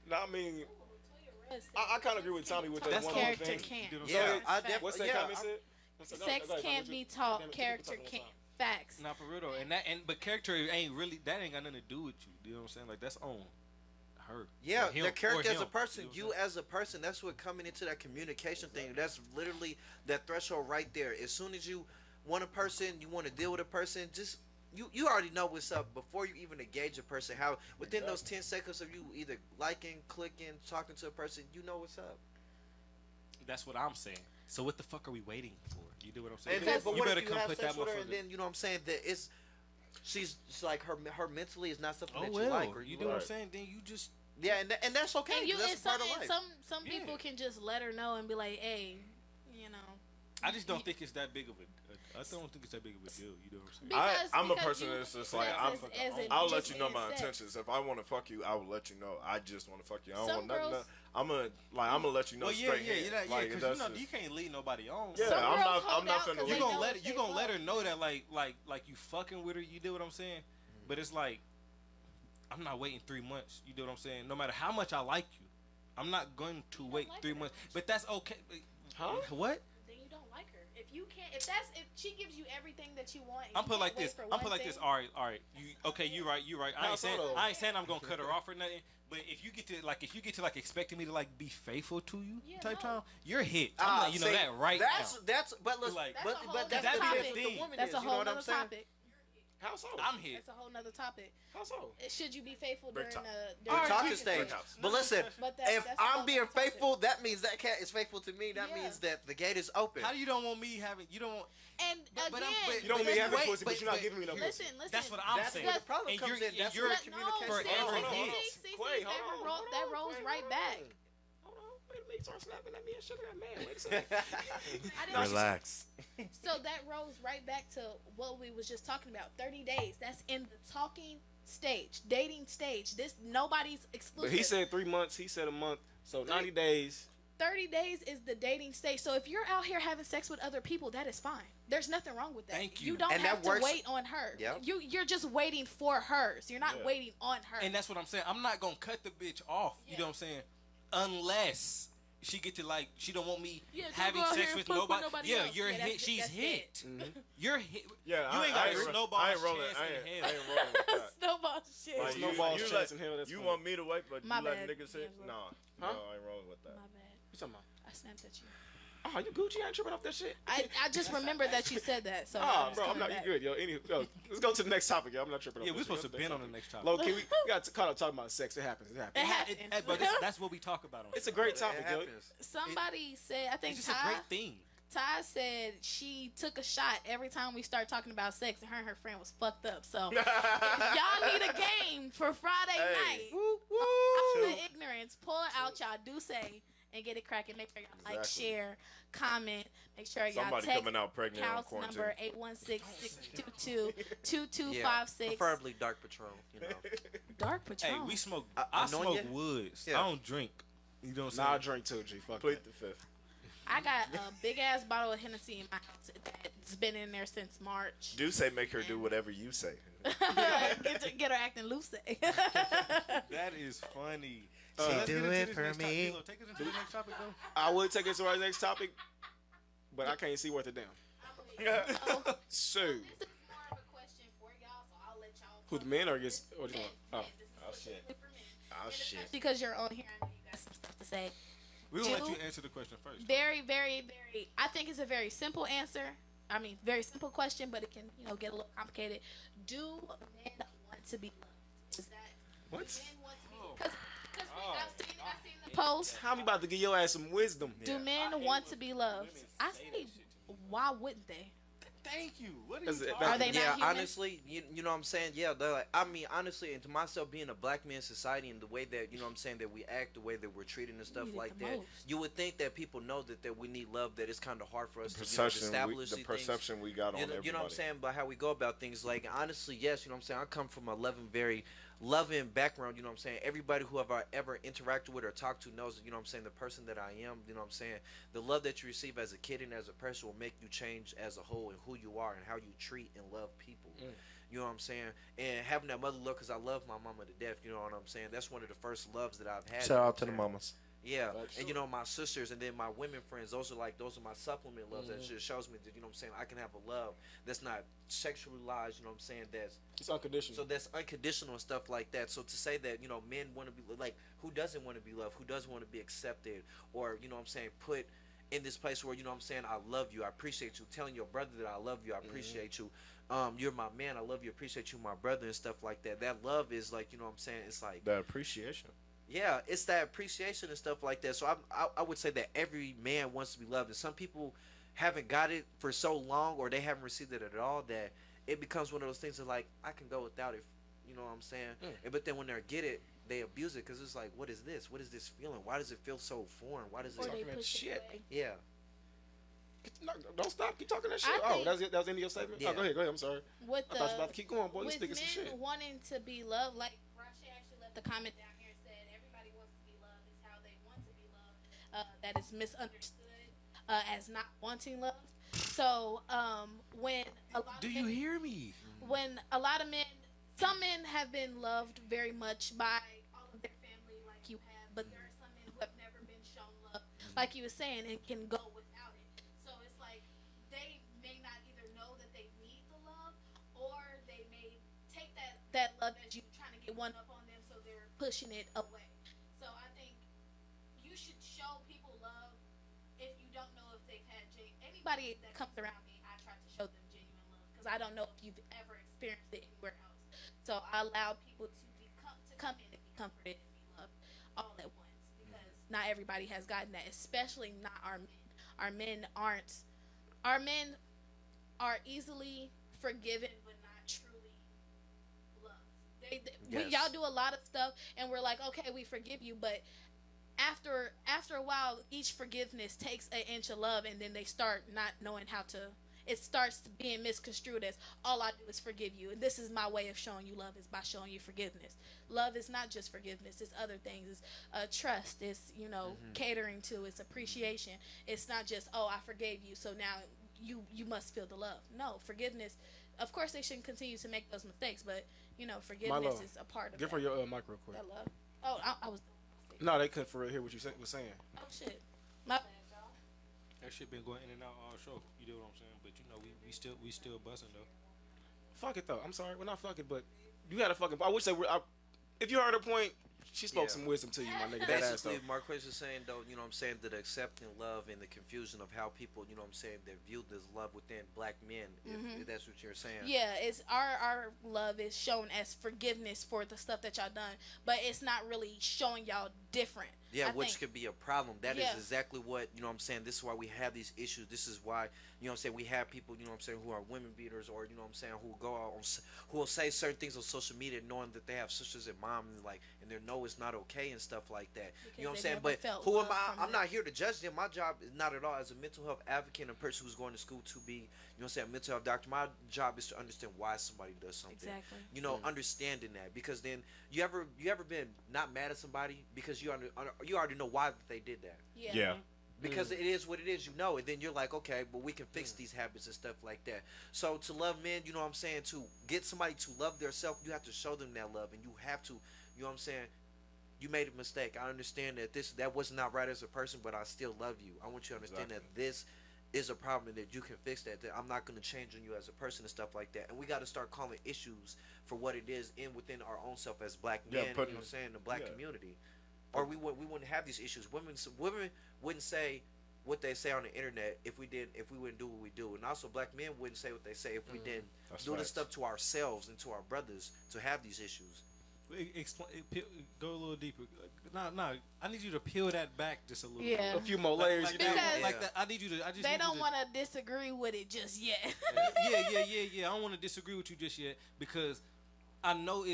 No, I mean, I kind of agree with Tommy with that That's one character thing. can't. You know what I'm Yeah, saying? I Facts. definitely. What's that Yeah, comment said? Sex can't be taught. Character can't. Facts. Not for real though. But character ain't really, that ain't got nothing to do with you. You know what I'm saying? Like, that's on her. Yeah, Or him, their character or as a him. person, You know what I'm you as a person, that's what coming into that communication thing. That's literally that threshold right there. As soon as you want a person, you want to deal with a person, just you already know what's up before you even engage a person. How within those 10 seconds of you either liking, clicking, talking to a person, you know what's up. That's what I'm saying. So what the fuck are we waiting for? You do what I'm saying? And then, but you what better if you come have put sex that with her, motherfucker. and then you know what I'm saying that she's like her mentally is not something Oh that well, you like, or you do what I'm saying? Then you just yeah, and that's okay. And you, That's and part of life. some Yeah. people can just let her know and be like, hey, you know. I just don't think it's that big of a. I don't think it's that big of a deal. You know what I'm saying? I'm a because person you- that's just like, I'll let you know my intentions. If I want to fuck you, I will let you know. I just want to fuck you. I don't Some want nothing. girls- I'm gonna let you know Well, yeah, straight. yeah, hand. yeah, Like, because that's you know just- you can't lead nobody on. Yeah, Some I'm girls not hold out finna 'cause You they leave. gonna know let if you they gonna let fuck. her know that like you fucking with her. You do what I'm saying? But it's like I'm not waiting 3 months. You do what I'm saying? No matter how much I like you, I'm not going to wait like 3 her. months. But that's okay. Huh? What? Then you don't like her. If you can't, if she gives you everything that you want, and I'm you put can't like wait this. for I'm one put like this. thing, All right. You okay? You right. I How ain't so, saying though? I'm gonna cut her off or nothing. But if you get to like expecting me to like be faithful to you Yeah, type no. time, you're hit. I'm letting you know See, that right that's now. but listen, Like- That's but a whole but that's nother the topic. difference with the woman That's is, a you know whole what I'm nother saying? topic. How so? I'm hit. That's a whole nother topic. How so? Should you be faithful Big during top. the The during talking the stage. stage? But listen, But if that's a I'm whole being nother topic. faithful, that means that cat is faithful to me. That Yeah. means that the gate is open. How do you don't want me having? You don't want. And But again, I'm- but- You don't but want me having wait, pussy, but you're not but- giving me no pussy. listen. That's what I'm That's saying. where the problem And comes you're- in. That's you're- where But communication. Hold on, hold on, hold on. see, Quay, that hold on, ro- hold that on, rolls Quay, right hold back. on. Hold on. Wait a minute. You start snapping at me and shit at that man. Wait a second. I didn't- Relax. So that rolls right back to what we was just talking about. 30 days. That's in the talking stage, dating stage. This nobody's exclusive. But he said 3 months. He said a month. So 90 days. 30 days is the dating stage. So if you're out here having sex with other people, that is fine. There's nothing wrong with that. Thank You you. don't And have that to works- wait on her. Yep. You're just waiting for her. So you're not Yeah. waiting on her. And that's what I'm saying. I'm not gonna cut the bitch off. You know what I'm saying? Unless she get to like she don't want me Yeah, don't having go out sex here with and fuck with nobody. nobody Yeah, else. you're Yeah, hit. that's- She's that's hit. it. You're hit. Yeah, You ain't got a snowball I ain't rolling. chance I in ain't, hell. I ain't rolling with that. Snowball shit. Like, Snowball's you chance in hell, that's you funny. want me to wait, but My you let bad, niggas hit? D'Angelo. Nah, Huh? no, I ain't rolling with that. My bad. You talking about? I snapped at you. Oh, you Gucci? I ain't tripping off that shit. I just remembered that you said that. So Ah, I'm just bro, I'm coming not. You back. good, yo. Yo, let's go to the next topic, yo. I'm not tripping. Yeah, off we're that supposed to shit. been on the next topic. Low key, we got caught up talking about sex. It happens. It happens. It Hey, happens. but that's what we talk about. On It's a great It topic, yo. happens. Somebody said, I think It's just a Ty. great thing. Ty said she took a shot every time we start talking about sex, and her friend was fucked up. So if y'all need a game for Friday night, out the ignorance, pull it out, y'all do say, and get it cracking. Make sure y'all like, Exactly. share, comment. Make sure y'all Somebody text coming out pregnant on house quarantine. number 816-622-2256. Yeah, preferably dark Patron. You know. Dark Hey, Patron. we smoke. I I know smoke ya. woods. Yeah. I don't drink. You know what Nah, I'm I saying? drink too, G. Fuck Plead that. the fifth. I got a big ass bottle of Hennessy in my house that's been in there since March. Do say make her do whatever you say. get her acting loose. That is funny. She let's do get into it this for next topic. me. D'Lo, take us into the next topic, though. I would take it to our next topic, but I can't see worth a damn. So, This is more of a question for y'all, so I'll let y'all. who the men or against? Or the, oh, Oh shit. Oh shit. Because you're on here, I know you got some stuff to say. We're going to let Do- you answer the question first. Very, very, very. I think it's a very simple answer. I mean, very simple question, but it can, get a little complicated. Do men want to be loved? Is that what? men want to be? Because I've seen the post. Tommy about to give your ass some wisdom. Do men want to be loved? I say, why wouldn't they? Thank you. What are Is you it- talking Are they about? not Yeah, human? honestly, you know what I'm saying? Yeah, they're like, I mean, honestly, and to myself, being a black man society and the way that, you know what I'm saying, that we act, the way that we're treated and stuff need it like the that, most. you would think that people know that we need love, that it's kind of hard for us to Perception, establish the these perception we got on things. everybody. You know what I'm saying? But how we go about things, like, honestly, yes, you know what I'm saying? I come from a very loving background, you know what I'm saying? Everybody who I've ever interacted with or talked to knows, you know what I'm saying, the person that I am, you know what I'm saying? The love that you receive as a kid and as a person will make you change as a whole and who you are and how you treat and love people. You know what I'm saying? And having that mother love, because I love my mama to death, you know what I'm saying? That's one of the first loves that I've had. you know what I'm saying? mamas. Yeah, That's and you know my sisters and then my women friends. Those are my supplement loves. That just shows me that, you know what I'm saying, I can have a love that's not sexualized. You know what I'm saying? It's unconditional. So that's unconditional and stuff like that. So to say that, you know, men want to be like, who doesn't want to be loved? Who doesn't want to be accepted? Or, you know what I'm saying, put in this place where, you know what I'm saying, I love you, I appreciate you, telling your brother that I love you, I appreciate you, you're my man, I love you, appreciate you, my brother, and stuff like that. That love is like, you know what I'm saying, it's like That appreciation. yeah, it's that appreciation and stuff like that. So I would say that every man wants to be loved, and some people haven't got it for so long, or they haven't received it at all, that it becomes one of those things that like I can go without it. You know what I'm saying? But then when they get it, they abuse it because it's like, what is this? What is this feeling? Why does it feel so foreign? Why does it? Or they Talking that push it shit. away. Yeah. No, don't stop. Keep talking that shit. I think- That was the end of your statement? Yeah. Oh, go ahead. I'm sorry. With I thought you were about to keep going, boy. You with speaking some men shit. wanting to be loved, like Von-Shay actually left the comment down here and said everybody wants to be loved. It's how they want to be loved. That is misunderstood as not wanting love. So when a lot Do of you men, hear me? when a lot of men, some men have been loved very much by all of their family, like you have, but there are some men who have never been shown love, like you were saying, and can go without it. So it's like they may not either know that they need the love, or they may take that love as you trying to get one up on them, so they're pushing it away. So I think you should show people love if you don't know if they've had anybody that comes around me. I try to show them genuine love because I don't know if you've ever experienced it anywhere else. So I allow people to come in and be comforted and be loved all at once, because not everybody has gotten that, especially not our men. Our men aren't. Our men are easily forgiven, but not truly loved. Yes. Y'all do a lot of stuff, and we're like, okay, we forgive you, but after a while, each forgiveness takes an inch of love, and then they start not knowing how to. It starts being misconstrued as all I do is forgive you, and this is my way of showing you love, is by showing you forgiveness. Love is not just forgiveness; it's other things. It's trust. It's catering to. It's appreciation. It's not just I forgave you, so now you must feel the love. No, forgiveness. Of course, they shouldn't continue to make those mistakes, but forgiveness is a part of Give that. her your mic real quick. That love. Oh, I was. No, they couldn't for real hear what you was saying. Oh shit, my bad, y'all. That shit been going in and out all show. You know what I'm saying? But we still buzzing though. Fuck it though. I'm sorry. We're not fucking, but you had a fucking. I wish they were. If you heard her point, she spoke Yeah. some wisdom to you, my nigga. That ass though. Basically, Marquez is saying, though, you know what I'm saying, that accepting love and the confusion of how people, you know what I'm saying, they view this love within black men, if that's what you're saying. Yeah, it's our love is shown as forgiveness for the stuff that y'all done, but it's not really showing y'all different. Yeah, I which think. could be a problem. That is Yeah. exactly what, you know what I'm saying, this is why we have these issues. This is why, you know what I'm saying, we have people, you know what I'm saying, who are women beaters, or, you know what I'm saying, who go out who will say certain things on social media knowing that they have sisters and mom, and they know it's not okay and stuff like that. Because you know what I'm they saying? never But felt who am love I? from I'm them. not here to judge them. My job is not at all as a mental health advocate and a person who's going to school to be, you know what I'm saying, a mental health doctor. My job is to understand why somebody does something. Exactly. You know, understanding that, because then you ever been not mad at somebody because you already know why that they did that. Yeah. Because it is what it is, and then you're like, okay, but we can fix these habits and stuff like that. So to love men, you know what I'm saying, to get somebody to love theirself, you have to show them that love, and you have to, you know what I'm saying, you made a mistake. I understand that that was not right as a person, but I still love you. I want you to understand that this is a problem and that you can fix that I'm not going to change on you as a person and stuff like that. And we got to start calling issues for what it is within our own self as black men, you know what I'm saying, the black community. Or we wouldn't have these issues. Women wouldn't say what they say on the internet if we wouldn't do what we do, and also black men wouldn't say what they say if we didn't do this stuff to ourselves and to our brothers to have these issues. Go a little deeper. No, I need you to peel that back just a little. Yeah. A few more layers. Like you Because- know? like that. I need you to. I just. They need don't you to- want to disagree with it just yet. Yeah. I don't want to disagree with you just yet because I know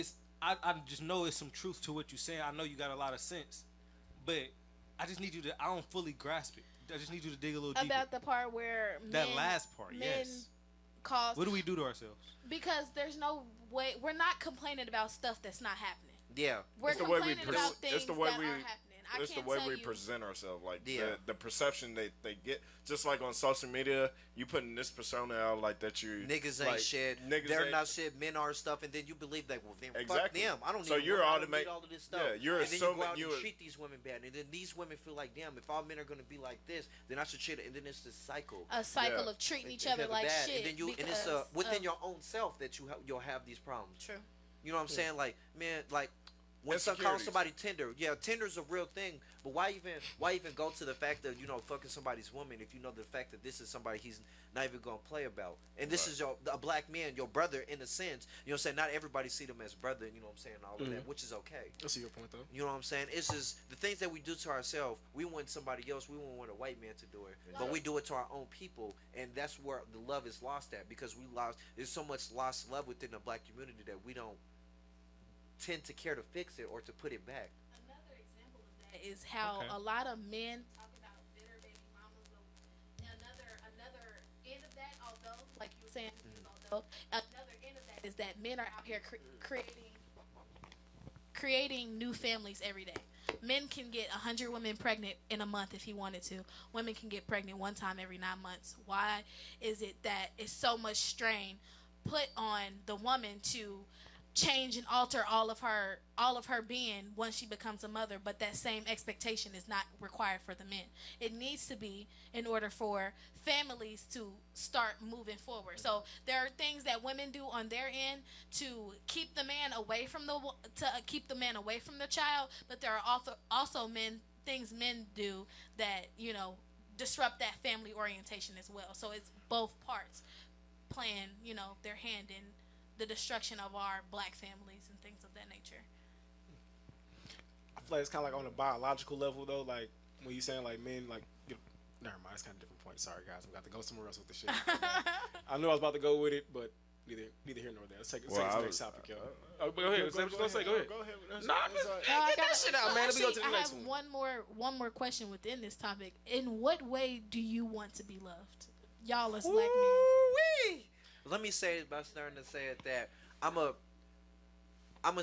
I just know it's some truth to what you're saying. I know you got a lot of sense, but I just need you to. I don't fully grasp it. I just need you to dig a little deeper. About the part where That men, last part, men yes. cause, What do we do to ourselves? because there's no way, we're not complaining about stuff that's not happening. Yeah. We're It's the way we complaining pres- about it's things the way that we- are happening. I It's the can't way tell we you. present ourselves, like Yeah. the perception they get. Just like on social media, you putting this persona out like that you Niggas like, ain't shit. Niggas They're ain't, not shit. Men are stuff, and then you believe that. Well, then fuck Exactly. them. I don't need. So you're I don't automa- need all of this stuff. yeah, you're and then you assuming go out you and would- treat these women bad, and then these women feel like, damn, if all men are gonna be like this, then I should treat it. And then it's this cycle. A cycle Yeah. of treating each It's other like bad. shit. And then and it's because within of- your own self that you'll have these problems. True. You know what I'm saying? Like, man, like, when some call Insecurities. somebody tender, yeah, tender's a real thing. But why even go to the fact that fucking somebody's woman if you know the fact that this is somebody he's not even gonna play about, and this is a black man, your brother in a sense. You know what I'm saying? Not everybody see them as brother. You know what I'm saying? All of that, which is okay. I see your point though. You know what I'm saying? It's just the things that we do to ourselves. We want somebody else. We won't want a white man to do it, but we do it to our own people, and that's where the love is lost at because we lost. There's so much lost love within the black community that we don't tend to care to fix it or to put it back. Another example of that is how a lot of men talk about bitter baby mamas. Another end of that, although, like you were saying, although another end of that is that men are out here creating new families every day. Men can get 100 women pregnant in a month if he wanted to. Women can get pregnant one time every 9 months. Why is it that it's so much strain put on the woman to change and alter all of her being once she becomes a mother, but that same expectation is not required for the men. It needs to be in order for families to start moving forward. So there are things that women do on their end to keep the man away from the child, but there are also things men do that disrupt that family orientation as well. So it's both parts playing their hand in the destruction of our black families and things of that nature. I feel like it's kind of like on a biological level though. Like when you saying like men like, never mind, it's kind of a different point. Sorry guys, I'm about to go somewhere else with the shit. I knew I was about to go with it, but neither here nor there. Let's take this next topic, yo. Go ahead. Say what you gonna say. Go ahead. Go ahead. Get that shit out, man. Let me go to the next one. I have one more question within this topic. In what way do you want to be loved, y'all as black men? Let me say it by starting to say it that I'm gonna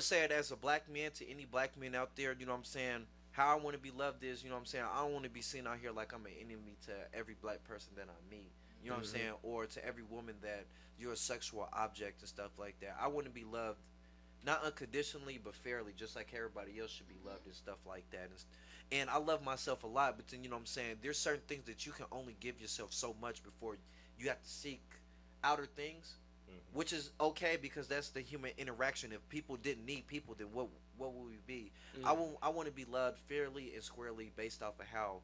say it as a black man to any black men out there. You know what I'm saying? How I want to be loved is, you know what I'm saying? I don't want to be seen out here like I'm an enemy to every black person that I meet. You know what I'm saying? Or to every woman that you're a sexual object and stuff like that. I want to be loved, not unconditionally, but fairly, just like everybody else should be loved and stuff like that. And I love myself a lot, but then, you know what I'm saying? There's certain things that you can only give yourself so much before you have to seek outer things, which is okay because that's the human interaction. If people didn't need people, then what would we be? I want to be loved fairly and squarely based off of how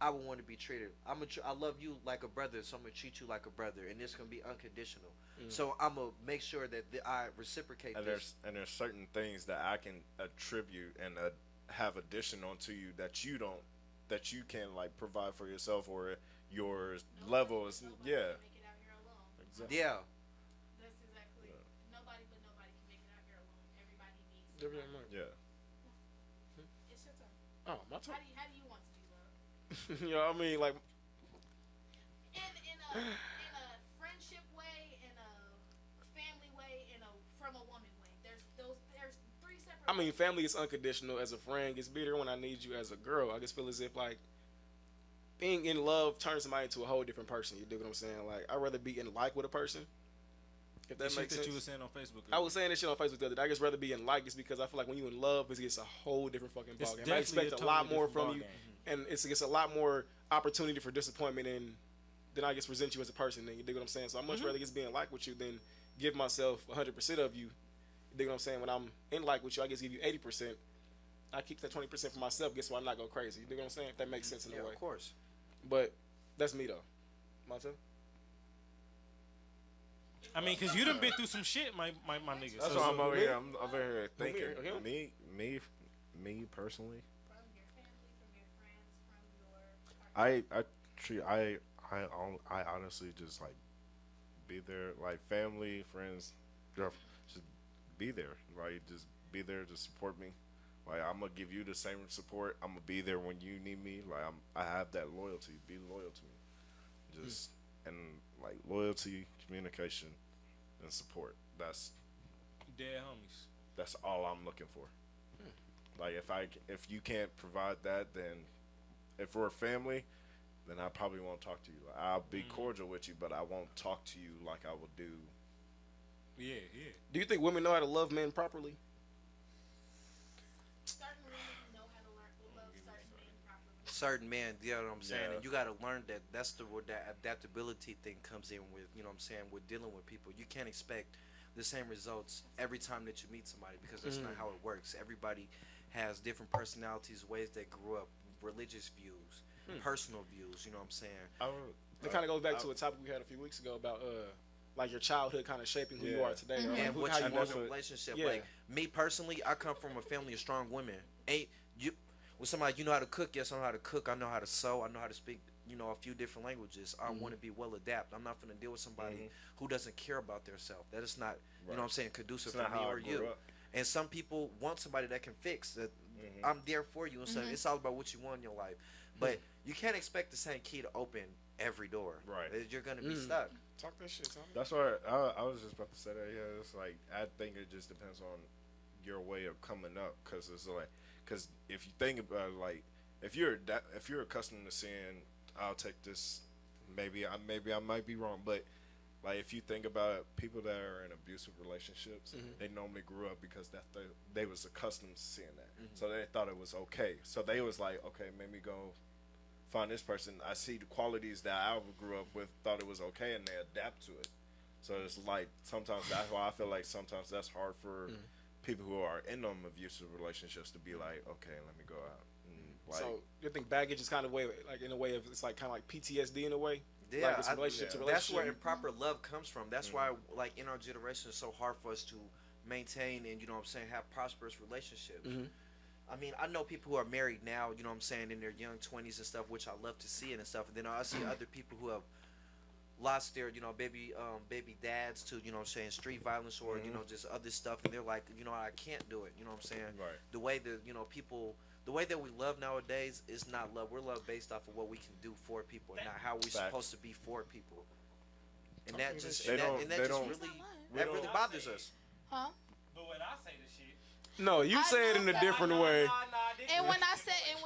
I would want to be treated. I love you like a brother, so I'm gonna treat you like a brother, and it's gonna be unconditional. So I'm gonna make sure that I reciprocate this. There's certain things that I can attribute and have addition onto you that you don't, that you can like provide for yourself or your level is Exactly. Yeah. That's exactly. Nobody can make it out here alone. Everybody needs. Yeah. It's your turn. Oh, my turn. How do you want to be loved? I mean, like, In a friendship way, in a family way, from a woman way. There's three separate. I mean, family is unconditional. As a friend, gets bitter when I need you. As a girl, I just feel as if like being in love turns somebody into a whole different person. You dig what I'm saying? Like, I'd rather be in like with a person. If that makes sense. You were saying on Facebook. I was saying this shit on Facebook the other day. I just rather be in like just because I feel like when you in love, it gets a whole different fucking ballgame. I expect a lot more from you, and it gets a lot more opportunity for disappointment and then I just present you as a person. Then you dig what I'm saying? So I much rather just be in like with you than give myself 100% of you. You dig what I'm saying? When I'm in like with you, I just give you 80%. I keep that 20% for myself. Guess why I'm not go crazy? You dig what I'm saying? If that makes sense in a way. Of course. But that's me though. Montel? I mean, cause you done been through some shit, my nigga. That's So- why I'm over me? here. I'm over here thinking. Him? Me personally. From your family, from your friends, from your I honestly just like be there, like family, friends, girlfriend, just be there, like just be there to support me. Like I'm gonna give you the same support. I'm gonna be there when you need me. Like I have that loyalty. Be loyal to me. Just and like loyalty, communication, and support. That's Dead homies. that's all I'm looking for. Like if you can't provide that, then if we're a family, then I probably won't talk to you. Like, I'll be cordial with you, but I won't talk to you like I would do. Yeah. Do you think women know how to love men properly? certain women know how to love certain men properly. Certain men, you know what I'm saying? Yeah. And you got to learn that where that adaptability thing comes in with, you know what I'm saying, with dealing with people. You can't expect the same results every time that you meet somebody, because that's not how it works. Everybody has different personalities, ways they grew up, religious views, personal views. You know what I'm saying? It kind of goes back to a topic we had a few weeks ago about like your childhood kind of shaping who you are today, or And like what you want in a it. relationship. Yeah. Like me personally, I come from a family of strong women. Ain't you? With somebody, you know how to cook. Yes, I know how to cook. I know how to sew. I know how to speak, a few different languages. I want to be well adapted. I'm not going to deal with somebody who doesn't care about their self. That is not, you know what I'm saying, conducive for me or you. And some people want somebody that can fix that. I'm there for you and stuff. It's all about what you want in your life. But you can't expect the same key to open every door. Right. You're going to be stuck. Talk that shit, Tommy. That's why I was just about to say that. Yeah, it's like I think it just depends on your way of coming up, because it's like, because if you think about it, like if you're accustomed to saying, I'll take this, maybe I might be wrong, but like if you think about it, people that are in abusive relationships, they normally grew up because they was accustomed to seeing that, so they thought it was okay. So they was like, okay, let me go find this person. I see the qualities that I grew up with, thought it was okay, and they adapt to it. So it's like sometimes that's why I feel like sometimes that's hard for people who are in them abusive relationships to be like, okay, let me go out. Like, so you think baggage is kind of in a way of it's like kind of like PTSD in a way? Yeah, like it's relationship to that's relationship. where improper love comes from. That's why, like, in our generation, it's so hard for us to maintain and, you know what I'm saying, have prosperous relationships. I mean, I know people who are married now, you know what I'm saying, in their young 20s and stuff, which I love to see and stuff. And then I see other people who have lost their, baby dads to, you know what I'm saying, street violence or, just other stuff. And they're like, I can't do it. You know what I'm saying? Right. The way that, the way that we love nowadays is not love. We're love based off of what we can do for people, and not how we're supposed to be for people. And that just really bothers us. Huh? But when I say the shit, No, you say it in a different way. And when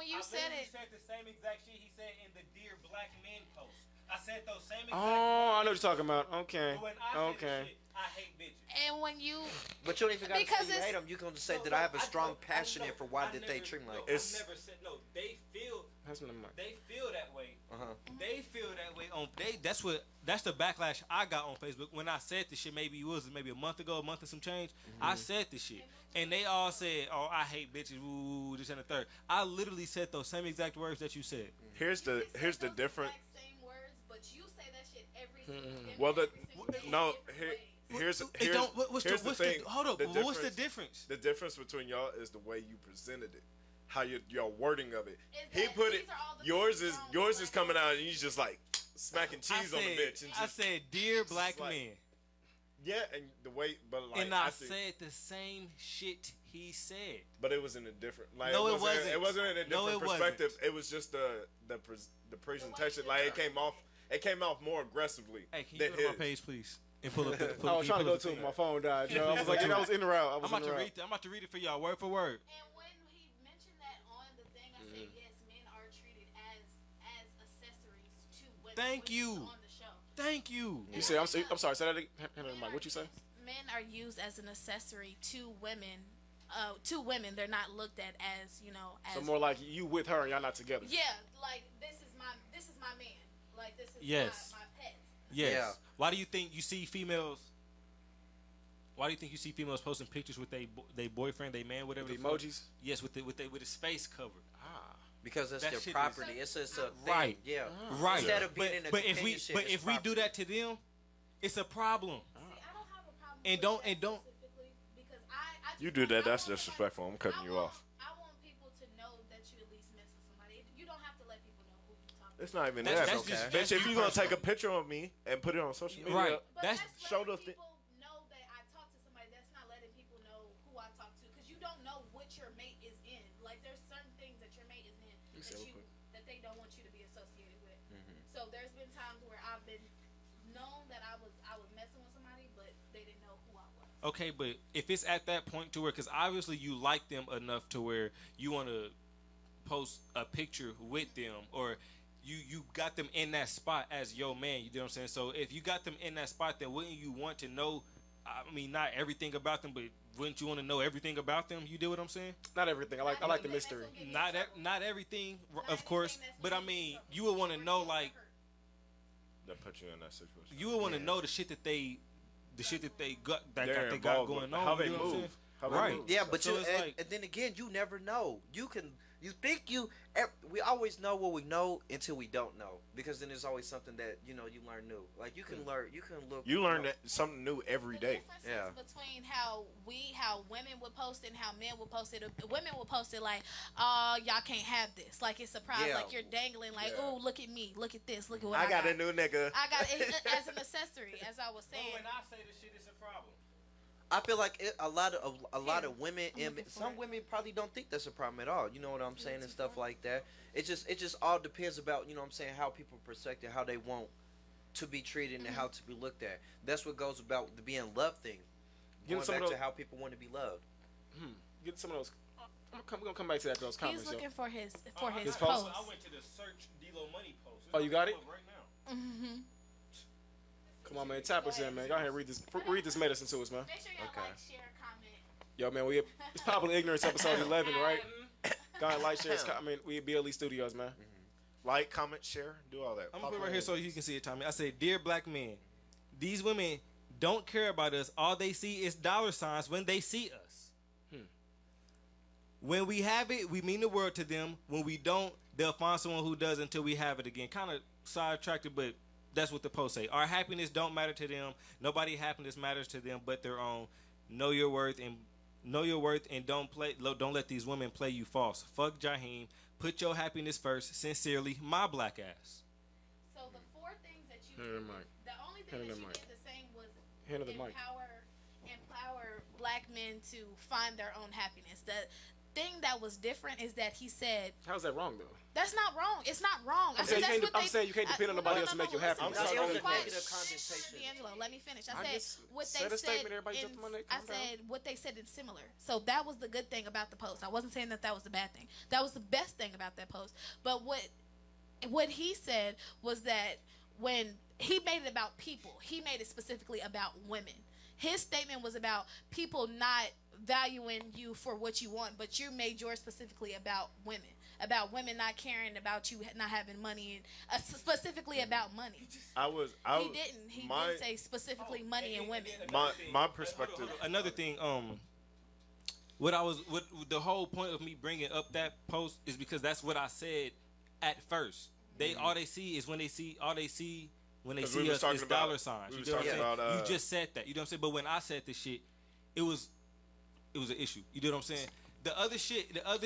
you said it, said the same exact shit he said in the Dear Black Men post. I said those same exact Oh, I know what you're talking about. Okay. But when I say the shit, I hate bitches. and when you, But you don't even got to Because say you it's- hate them. You can just say that I have a strong passion in for why did they treat me like that. that. I never said no. They feel That's not my. they feel that way. Uh-huh. They feel that way on that's the backlash I got on Facebook when I said this shit. Maybe a month ago, a month and some change. I said this shit, and they all said, "Oh, I hate bitches." Ooh, this and the third. I literally said those same exact words that you said. here's the difference. same words, but you say that shit every single day. Well, every single day, no, different ways. here's What's the thing. hold up. What's the difference? The difference between y'all is the way you presented it, how your wording of it. Is He that put these it. are all the Yours things is wrong yours with is black coming out, and you just like smacking cheese on the bitch. And I just, said, "Dear black like- men," yeah, and the way, but like and I think, said the same shit he said. but it was in a different. Like, No, it It wasn't. wasn't in a No, different it wasn't. perspective. It was just the presentation. Like it came off. It came off more aggressively Hey, can you than go to my his. page, please, and pull up? I was trying to go to it, my phone died. Joe. I was like, I was in the route. I'm about to read. I'm about to read it for y'all, word for word. And when he mentioned that on the thing, I said, yes, men are treated as accessories to women. Thank you. On the show. Thank you. You said, I'm sorry. Say that again. Mike, what you say? Men are used as an accessory to women. To women, they're not looked at as, as So more like you with her and y'all not together. yeah, like this is my man. Like this is Yes. my pet. Yes. Yeah. Why do you think you see females? Why do you think you see females posting pictures with they boyfriend, they man, whatever? The the fuck? emojis. Yes, with his face covered. Because that's That their shit property. It's a thing. Right. Yeah. Right. Instead of being in a but if we companionship, but it's if we do property. that to them, it's a problem. See, I don't have a problem. And with don't- that and don't- specifically because I You do that. I That's want disrespectful. I'm cutting you off. I want people to know that you at least mess with somebody. You don't have to let people know who you talk to. It's not even That's- that. that's just- Bitch, that's if you you gonna take a personally. picture of me and put it on social media, Right. But That's that's show letting the people know that I talk to somebody. That's not letting people know who I talk to because you don't know what your mate is in. Like there's certain things that your mate is in that they don't want you to be associated with. So there's been times where I've been known that I was messing with somebody, but they didn't know who I was. Okay, but if it's at that point to where, because obviously you like them enough to where you want to post a picture with them, or you got them in that spot as your man, you know what I'm saying? So if you got them in that spot, then wouldn't you want to know, I mean, not everything about them, but wouldn't you want to know everything about them? You do what I'm saying? Not everything. I like the mystery. Not everything, of course, but I mean, you would want to know, like, that put you in that situation. you would want to know the shit that they the shit that they got They're they got involved with going on. how they you know what I'm move. saying? How they Right. move. Yeah, but So you it's and, like- and then again, you never know. You think we always know what we know until we don't know, because then there's always something that you learn new. Like you can look. You learn that something new every The day. differences Yeah. between how women would post it and how men would post it. Women would post it like, "Oh, y'all can't have this." Like it's a surprise. Yeah. Like you're dangling. Like, Yeah. "Oh, look at me. Look at this. Look at what I got a new nigga. I got it as an accessory, as I was saying. I say the shit, it's a problem. I feel like a lot of women I'm and looking for some it. women probably don't think that's a problem at all. You know what I'm saying, and stuff like that. It just all depends about what I'm saying, how people perspect it, how they want to be treated and how to be looked at. That's what goes about the being loved thing. Going some back of to those- how people want to be loved. Get some of those. We're gonna come back to that. Those He's comments, yo. looking for his His post. post? I went to the search D-Lo Money post. Oh, you got it? Right now. Mm-hmm. Come on, man. Tap us in, man. Go ahead and read this medicine to us, man. Make sure y'all Okay. like, share, comment. Yo, man, it's Popular Ignorance episode 11, right? Go ahead, like, share, we at BLE Studios, man. Like, comment, share, do all that. I'm gonna put it right here so you can see it, Tommy. I say, dear black men, these women don't care about us. All they see is dollar signs when they see us. When we have it, we mean the world to them. When we don't, they'll find someone who does until we have it again. Kind of sidetracked, but that's what the post say. Our happiness don't matter to them. Nobody's happiness matters to them but their own. Know your worth and don't let these women play you false. Fuck Jaheim. Put your happiness first. Sincerely, my black ass. So the four things that you Hand her the mic. the only thing Hand her that the you mic. did the same was Hand her the mic. empower black men to find their own happiness. The thing that was different is that he said How's that wrong, though? that's not wrong. It's not wrong. I'm saying you can't depend on nobody else to make you happy. I'm Listen, sorry, listen, it was quiet. negative connotation. D'Angelo, let me finish. I I said just what they said a said. statement, everybody jumped on my neck. I Calm down. said what they said is similar. So that was the good thing about the post. I wasn't saying that was the bad thing. That was the best thing about that post. But what he said was that when he made it about people, he made it specifically about women. His statement was about people not valuing you for what you want, but you made yours specifically about women not caring about you not having money, and specifically about money. He didn't say specifically money and women. My perspective. Another thing, what the whole point of me bringing up that post is because that's what I said at first. All they see is when they see we was us talking is about- dollar signs. we You was know what I'm talking saying? about, You just said that. You know what I'm saying? But when I said this shit, it was an issue. You know what I'm saying? The other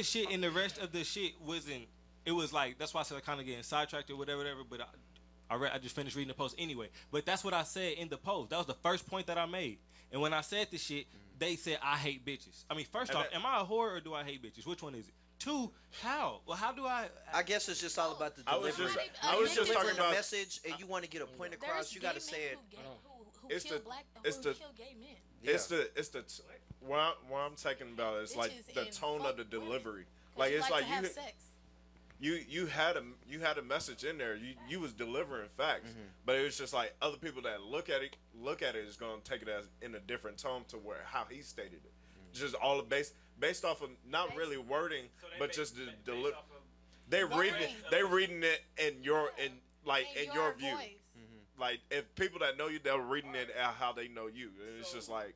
shit and the rest of the shit wasn't. It was like, that's why I said I kind of getting sidetracked or whatever. But I just finished reading the post anyway. But that's what I said in the post. That was the first point that I made. And when I said this shit, they said I hate bitches. I mean, first off, am I a whore or do I hate bitches? Which one is it? Two, how? Well, how do I? I guess it's just all about the I was delivery. just Delivering talking the about. message, and you want to get a point across. You got to say it. Who It's kill gay men. It's the what I'm talking about is like Bitches the and tone fuck of the women. delivery. 'Cause Like you it's like like to have sex. you had a message in there. You was delivering facts, but it was just like other people that look at it is gonna take it as in a different tone to where how he stated it. Just all based off of not really wording, but just the delivery. They reading it in your view. Voice. Like if people that know you, they're reading it at how they know you. And it's just like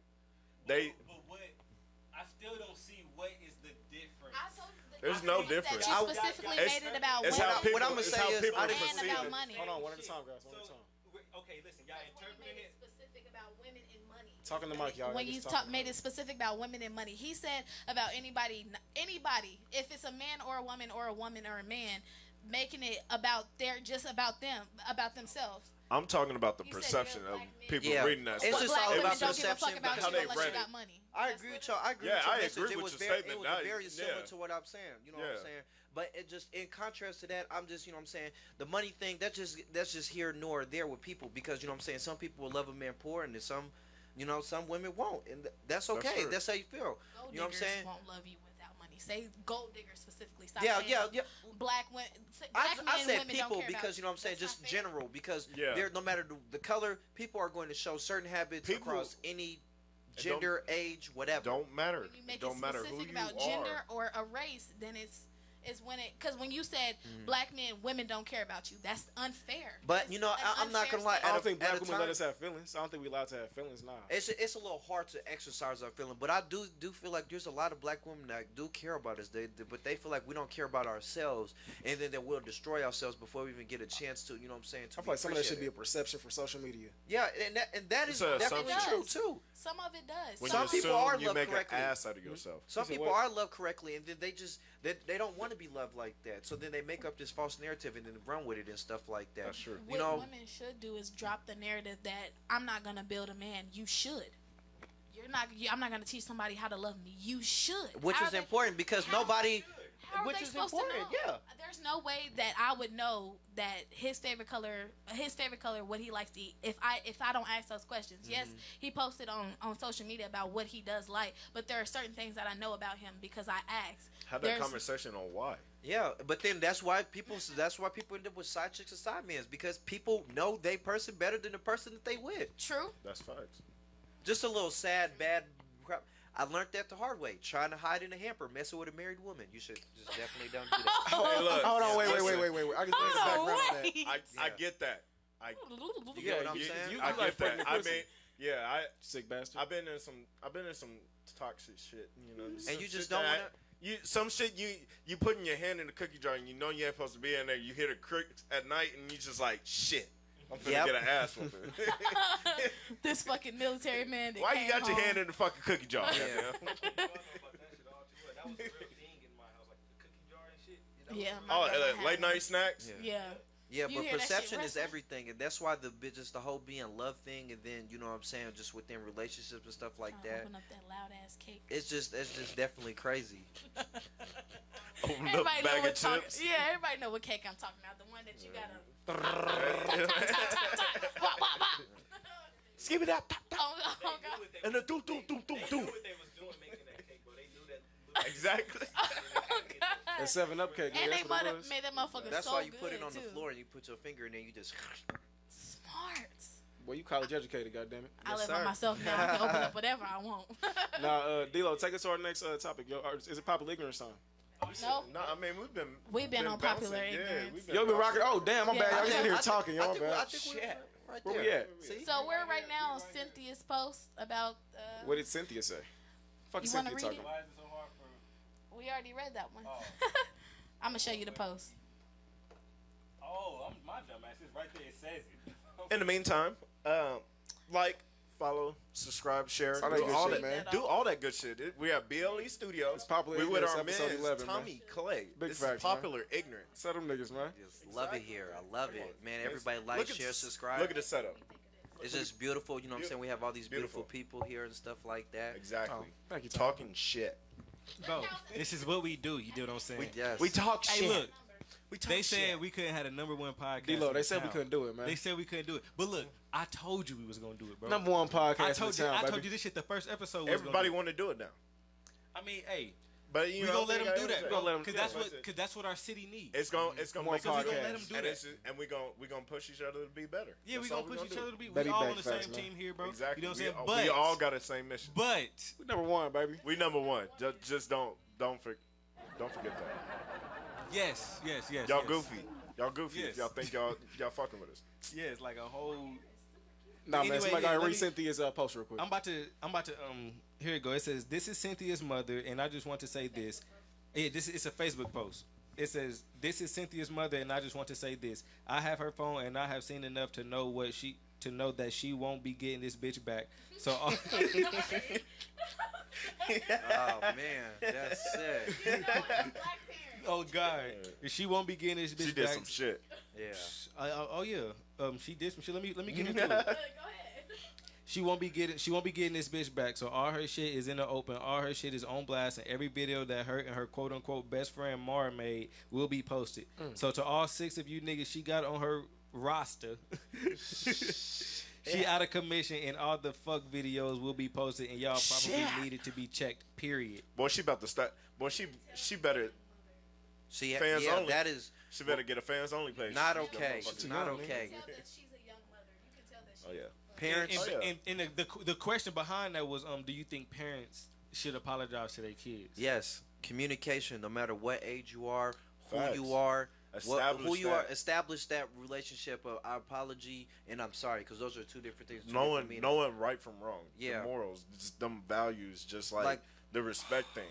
they. But what? I still don't see what is the difference. I told you that There's you no said difference. That you specifically It's- made it about it's women. how people- What I'm gonna it's say how is, people I and perceive about it. money. Hold on, one at a time, guys. One at a time. Okay, listen, y'all That's when he interpreting made it. it specific about women and money. Talking to Mike, y'all. When you made it specific about women and money, he said about anybody, if it's a man or a woman or a man, making it about about themselves. I'm talking about the You said perception real of black men. people Yeah. reading that It's stuff. just Black all women about don't give a fuck perception, about how you they unless read you it. got money. I That's agree with what- y'all. I agree Yeah, with your I message. agree It with was your very, statement. it was very similar Yeah. to what I'm saying. You know what Yeah. I'm saying? But it just in contrast to that, I'm just, you know what I'm saying, the money thing, that's just here nor there with people, because you know what I'm saying, some people will love a man poor and then some women won't, and that's okay. true. That's how you feel. Gold You know what I'm diggers saying? won't love you without money. Say gold diggers specifically. Stop Yeah, saying yeah. Black women. I men said and women don't people care about because you know what I'm saying, That's just not fair. general, because Yeah. they're no matter the color, people are going to show certain habits People- across any It gender, age, whatever. Don't matter. When you make It don't it matter who specific you about are. gender or a race, then it's is when it, because when you said black men, women don't care about you, that's unfair. But That's you know, an I'm not unfair gonna lie. I At don't think at black women let time- us have feelings. I don't think we allowed to have feelings now. It's a little hard to exercise our feeling, but I do feel like there's a lot of black women that do care about us. But they feel like we don't care about ourselves, and then we'll destroy ourselves before we even get a chance to. You know what I'm saying? I feel like some of that should be a perception for social media. Yeah, and that is It's a definitely assumption. true too. Some of it does. When Some you people assume are you loved make correctly. an ass out of yourself. Some You said people what? are loved correctly, and then they don't want to be loved like that. So then they make up this false narrative and then run with it and stuff like that. That's true. You What know, women should do is drop the narrative that I'm not gonna build a man. You should. I'm not gonna teach somebody how to love me. You should. which How is are they- important because how- nobody. How are Which they is supposed important, to know? yeah. There's no way that I would know that his favorite color, what he likes to eat, if I don't ask those questions. Yes, he posted on social media about what he does like, but there are certain things that I know about him because I asked. Have that There's- conversation on why. Yeah, but then that's why people end up with side chicks and side men because people know they person better than the person that they with. True. That's facts. Just a little sad, bad crap. I learned that the hard way. Trying to hide in a hamper, messing with a married woman. You should just definitely don't do that. Hey, look, Hold on, wait. listen, I can give you the background on that. I get that. I You get what I'm you- saying? you- I like get that. pregnant I pussy. mean, yeah, Sick bastard. I've been in some toxic shit, you know. And you just shit don't that wanna. some shit you putting your hand in the cookie jar and you know you ain't supposed to be in there. You hear the crick at night and you just like shit. I'm finna Yep. get an ass whooping. This fucking military man. That Why you came got your home. hand in the fucking cookie jar? Yeah. Yeah. Oh, my grandma late had night one. snacks. Yeah. Yeah, You but hear that shit perception is wrestling? everything, and that's why just the whole being love thing, and then you know what I'm saying, just within relationships and stuff like Trying to that. Open up that loud ass cake. It's just definitely crazy. Open up Everybody a know bag of what talking. chips. Yeah, everybody know what cake I'm talking about. The one that you gotta. Wop, wop, wop. Skip it up. Oh, oh God. And the do. Exactly. Oh, God. That 7-Up cake. And that's they what it was. made that motherfucker That's so why you good put it on too. the floor and you put your finger in there. You just Smart. Well, you college educated, goddammit. I Yes, live by sir. myself now. I can open up whatever I want. Now, D-Lo, take us to our next topic. Yo, is it popular ignorance time? No. No, I mean We've been on bouncing. Popular Yeah, Ignorance. we've Yo, been rocking. Oh, damn, my Yeah, bad. Y'all I just in think- here talking. Y'all, my I bad. think we're right Where there. we at? See? So we're right now on Cynthia's post about. What did Cynthia say? Fuck You Cynthia wanna read talking it? about. Why is it so hard for? We already read that one. I'm gonna show you the post. Oh, my dumb ass is right there. It says it. In the meantime, like, follow, subscribe, share, All that do good all shit, that, man. do all that good shit. We have BLE Studios. It's Popular We with Ignorance, our episode man 11, man. Tommy Clay. Big This facts, is man. Popular Ignorance. Set them niggas, man. Just love it here. I love it, man. Everybody like, Look at share, this- subscribe. Look at the setup. It's just beautiful. You know what I'm saying? We have all these beautiful Beautiful. people here and stuff like that. Exactly. Oh, thank you, Tom. Talking shit. Bro, this is what we do. You do what I'm saying? Yes. We talk Hey, shit. look. We talk They shit. said we couldn't have a #1 podcast. D-Lo, in they the said we town. couldn't do it, man. They said we couldn't do it. But look, I told you we was gonna do it, bro. #1 podcast I in told the you. town, I baby. told you this shit. The first episode. Was Everybody gonna want to do it now. I mean, hey, But you we know, gonna let they them gotta do that, say- gonna let 'em- Cause yeah, that's what our city needs. It's gonna More make us podcasts. do Let it. 'em do and that. And we gonna push each other to be better. Yeah, we That's all gonna push each do. other to be. Baby We all back on the facts, same man. team here, bro. Exactly. You know what I'm we, saying? we But all got the same mission. but We #1, baby. We #1. Just don't forget that. yes. Y'all yes. goofy. Y'all goofy. Yes. If y'all think y'all fucking with us. Yeah, it's like a whole. Nah, man, Anyway, somebody yeah, gotta let read me- Cynthia's post real quick. I'm about to here it go. It says, "This is Cynthia's mother, and I just want to say this." It's a Facebook post. It says, "This is Cynthia's mother, and I just want to say this. I have her phone, and I have seen enough to know that she won't be getting this bitch back. So, Oh man, that's sick. oh God, she won't be getting this bitch She did back. some shit. Yeah. Oh yeah, she did some shit. Let me get into it. Go ahead. She won't be getting this bitch back. So all her shit is in the open. All her shit is on blast, and every video that her and her quote unquote best friend Mara made will be posted. So to all 6 of you niggas she got on her roster, she out of commission, and all the fuck videos will be posted, and y'all probably needed to be checked. Period. Boy, she about to start. Boy, she better. See, Fans yeah, only. that is She better get a fans only page. not That okay. motherfucker. Not You okay. can tell that she's a young mother. You can tell that she's Oh yeah. Parents. Oh, yeah. And the question behind that was, do you think parents should apologize to their kids? Yes. communication, no matter what age you are, who Facts. you are, who you are. that. Establish that relationship of I apology and I'm sorry, because those are two different things. Knowing right from wrong. Yeah. The morals, just them values, just like the respect thing.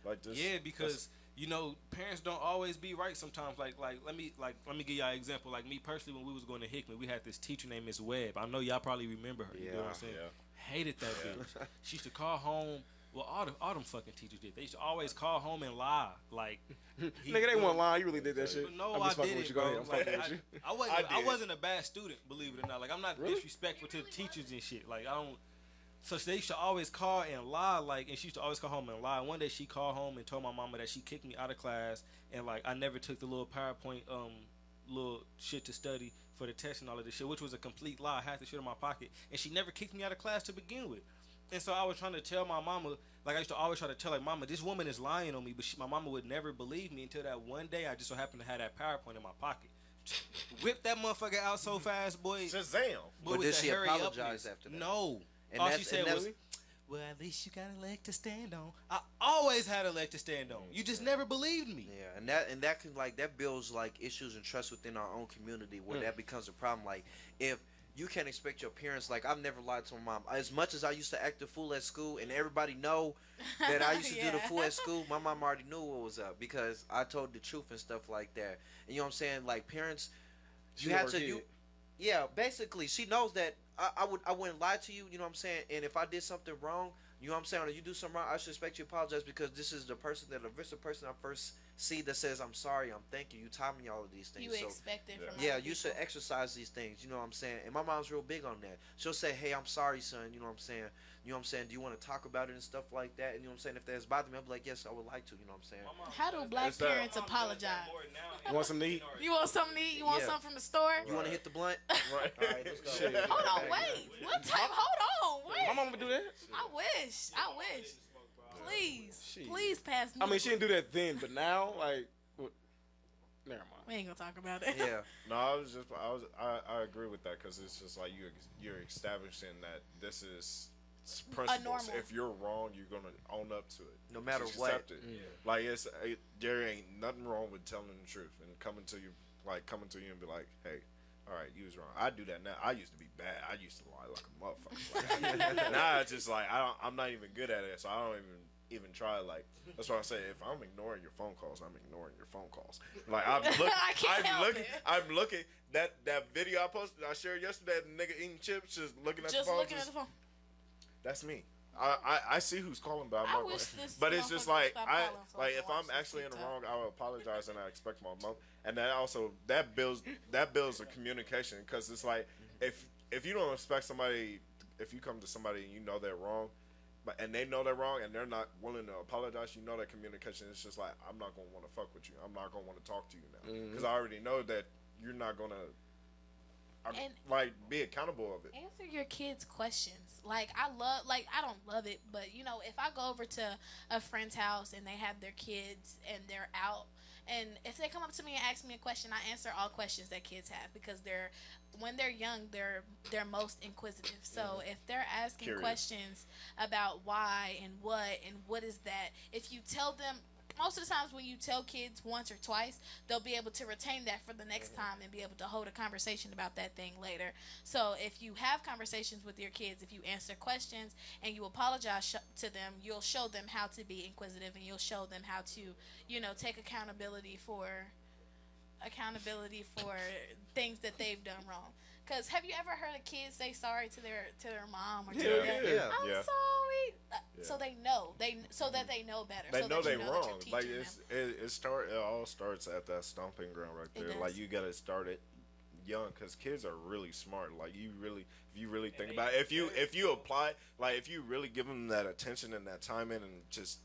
Like this. Yeah, because parents don't always be right sometimes. Like let me give y'all an example. Like me personally, when we was going to Hickman, we had this teacher named Miss Webb. I know y'all probably remember her. You know what I'm saying? Yeah. Hated that bitch. She used to call home. Well, all them fucking teachers did. They used to always call home and lie. Like, nigga, they weren't lying. You really did that shit. No, I'm just I fucking with didn't, you. Go bro. ahead. I'm fucking with you. I wasn't a bad student, believe it or not. Like, I'm not disrespectful to the teachers and shit. Like, I don't. So they used to always call and lie. Like, and she used to always call home and lie. One day she called home and told my mama that she kicked me out of class, and like I never took the little PowerPoint little shit to study for the test and all of this shit, which was a complete lie. I had the shit in my pocket, and she never kicked me out of class to begin with. And so I was trying to tell my mama, like I used to always try to tell her, Mama, this woman is lying on me, but my mama would never believe me until that one day I just so happened to have that PowerPoint in my pocket. Whipped that motherfucker out so fast, boy. Shazam. But did she apologize after that? No. And all she said was, well, at least you got a leg to stand on. I always had a leg to stand on. You just never believed me. Yeah, and that can that builds like issues and trust within our own community where that becomes a problem. Like if you can't expect your parents, like I've never lied to my mom. As much as I used to act a fool at school and everybody know that I used to do the fool at school, my mom already knew what was up because I told the truth and stuff like that. And you know what I'm saying? Like parents, yeah, basically she knows that I wouldn't lie to you, you know what I'm saying? And if I did something wrong, you know what I'm saying, or you do something wrong, I should expect you to apologize because this is the person that I first see that says I'm sorry, I'm thanking you, taught me all of these things. You expect it from yeah, other you people. should exercise these things, you know what I'm saying? And my mom's real big on that. She'll say, hey, I'm sorry, son, you know what I'm saying? You know what I'm saying? Do you want to talk about it and stuff like that? And you know what I'm saying? If that's bothering me, I'll be like, yes, I would like to, you know what I'm saying? How do black parents apologize? You want some to eat? You want something to eat? You want something from the store? You want to hit the blunt? Right. All right, let's go. Shit. Hold on, wait. What type? Hold on, wait. My mama would do that. I wish. Please. Shit. Please pass me. I mean, she didn't do that then, but now, like, never mind. We ain't gonna talk about it. Yeah. No, I agree with that because it's just like you're establishing that this is principles. normal. If you're wrong, you're gonna own up to it, No matter Just what. accept it. Like there ain't nothing wrong with telling the truth and coming to you and be like, hey, all right, you was wrong. I do that now. I used to be bad. I used to lie like a motherfucker. Like, now it's just like I'm not even good at it, so I don't even try. Like that's why I say if I'm ignoring your phone calls, I'm ignoring your phone calls. Like I'm looking that video I posted, I shared yesterday. The nigga eating chips, just looking at the phone. Looking at the phone. That's me. I see who's calling, but I'm I not wish going. this But it's just motherfucker like stop calling so I like can if I'm watch this actually in the TikTok. wrong, I will apologize and I expect my mom. And that builds a communication because it's like if you don't expect somebody, if you come to somebody and you know they're wrong, and they know they're wrong and they're not willing to apologize, you know that communication is just like I'm not gonna want to fuck with you. I'm not gonna want to talk to you now because I already know that you're not gonna. Be accountable of it. Answer your kids' questions. I don't love it, but if I go over to a friend's house and they have their kids and they're out, and if they come up to me and ask me a question, I answer all questions that kids have because when they're young, they're most inquisitive. So if they're asking questions about why and what is that, if you tell them. Most of the times when you tell kids once or twice, they'll be able to retain that for the next time and be able to hold a conversation about that thing later. So if you have conversations with your kids, if you answer questions and you apologize to them, you'll show them how to be inquisitive and you'll show them how to, take accountability for things that they've done wrong. Because have you ever heard a kid say sorry to their mom or to their dad? Yeah. I'm sorry. So they know so that they know better. They so know that they you know wrong. that you're Like teaching it all starts at that stomping ground right It there. does. Like you gotta start it young because kids are really smart. Like if you really think about it, if you apply, like if you really give them that attention and that time in and just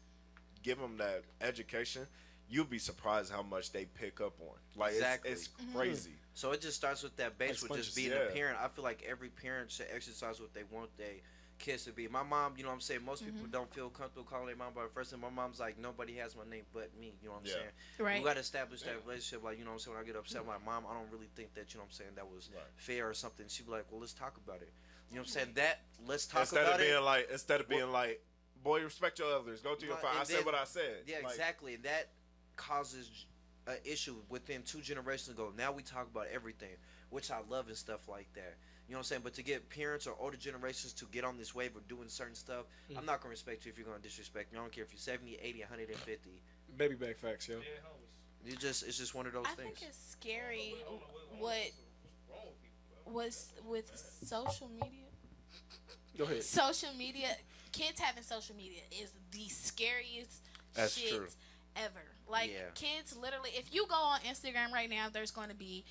give them that education, you'll be surprised how much they pick up on. Like Exactly. it's crazy. So it just starts with that base with just being yeah. a parent. I feel like every parent should exercise what they want their kids to be. My mom, you know what I'm saying, most people don't feel comfortable calling their mom by the first name. My mom's like, nobody has my name but me, you know what I'm saying? Right. You got to establish that relationship. Like, you know what I'm saying, when I get upset with my mom, I don't really think that, you know what I'm saying, that was fair or something. She'd be like, well, let's talk about it. You know what I'm saying? Let's talk about it. Instead of being like, boy, respect your elders. Go to your father. I said what I said. Yeah, Like, exactly. And that causes an issue within 2 generations ago. Now we talk about everything, which I love and stuff like that. You know what I'm saying? But to get parents or older generations to get on this wave of doing certain stuff, I'm not going to respect you if you're going to disrespect me. I don't care if you're 70, 80, 150. Baby back facts, yo. It's just one of those I things. think it's scary what was with social media. Go ahead. Social media, kids having social media is the scariest That's shit true. ever. Like Yeah. kids, literally, if you go on Instagram right now, there's going to be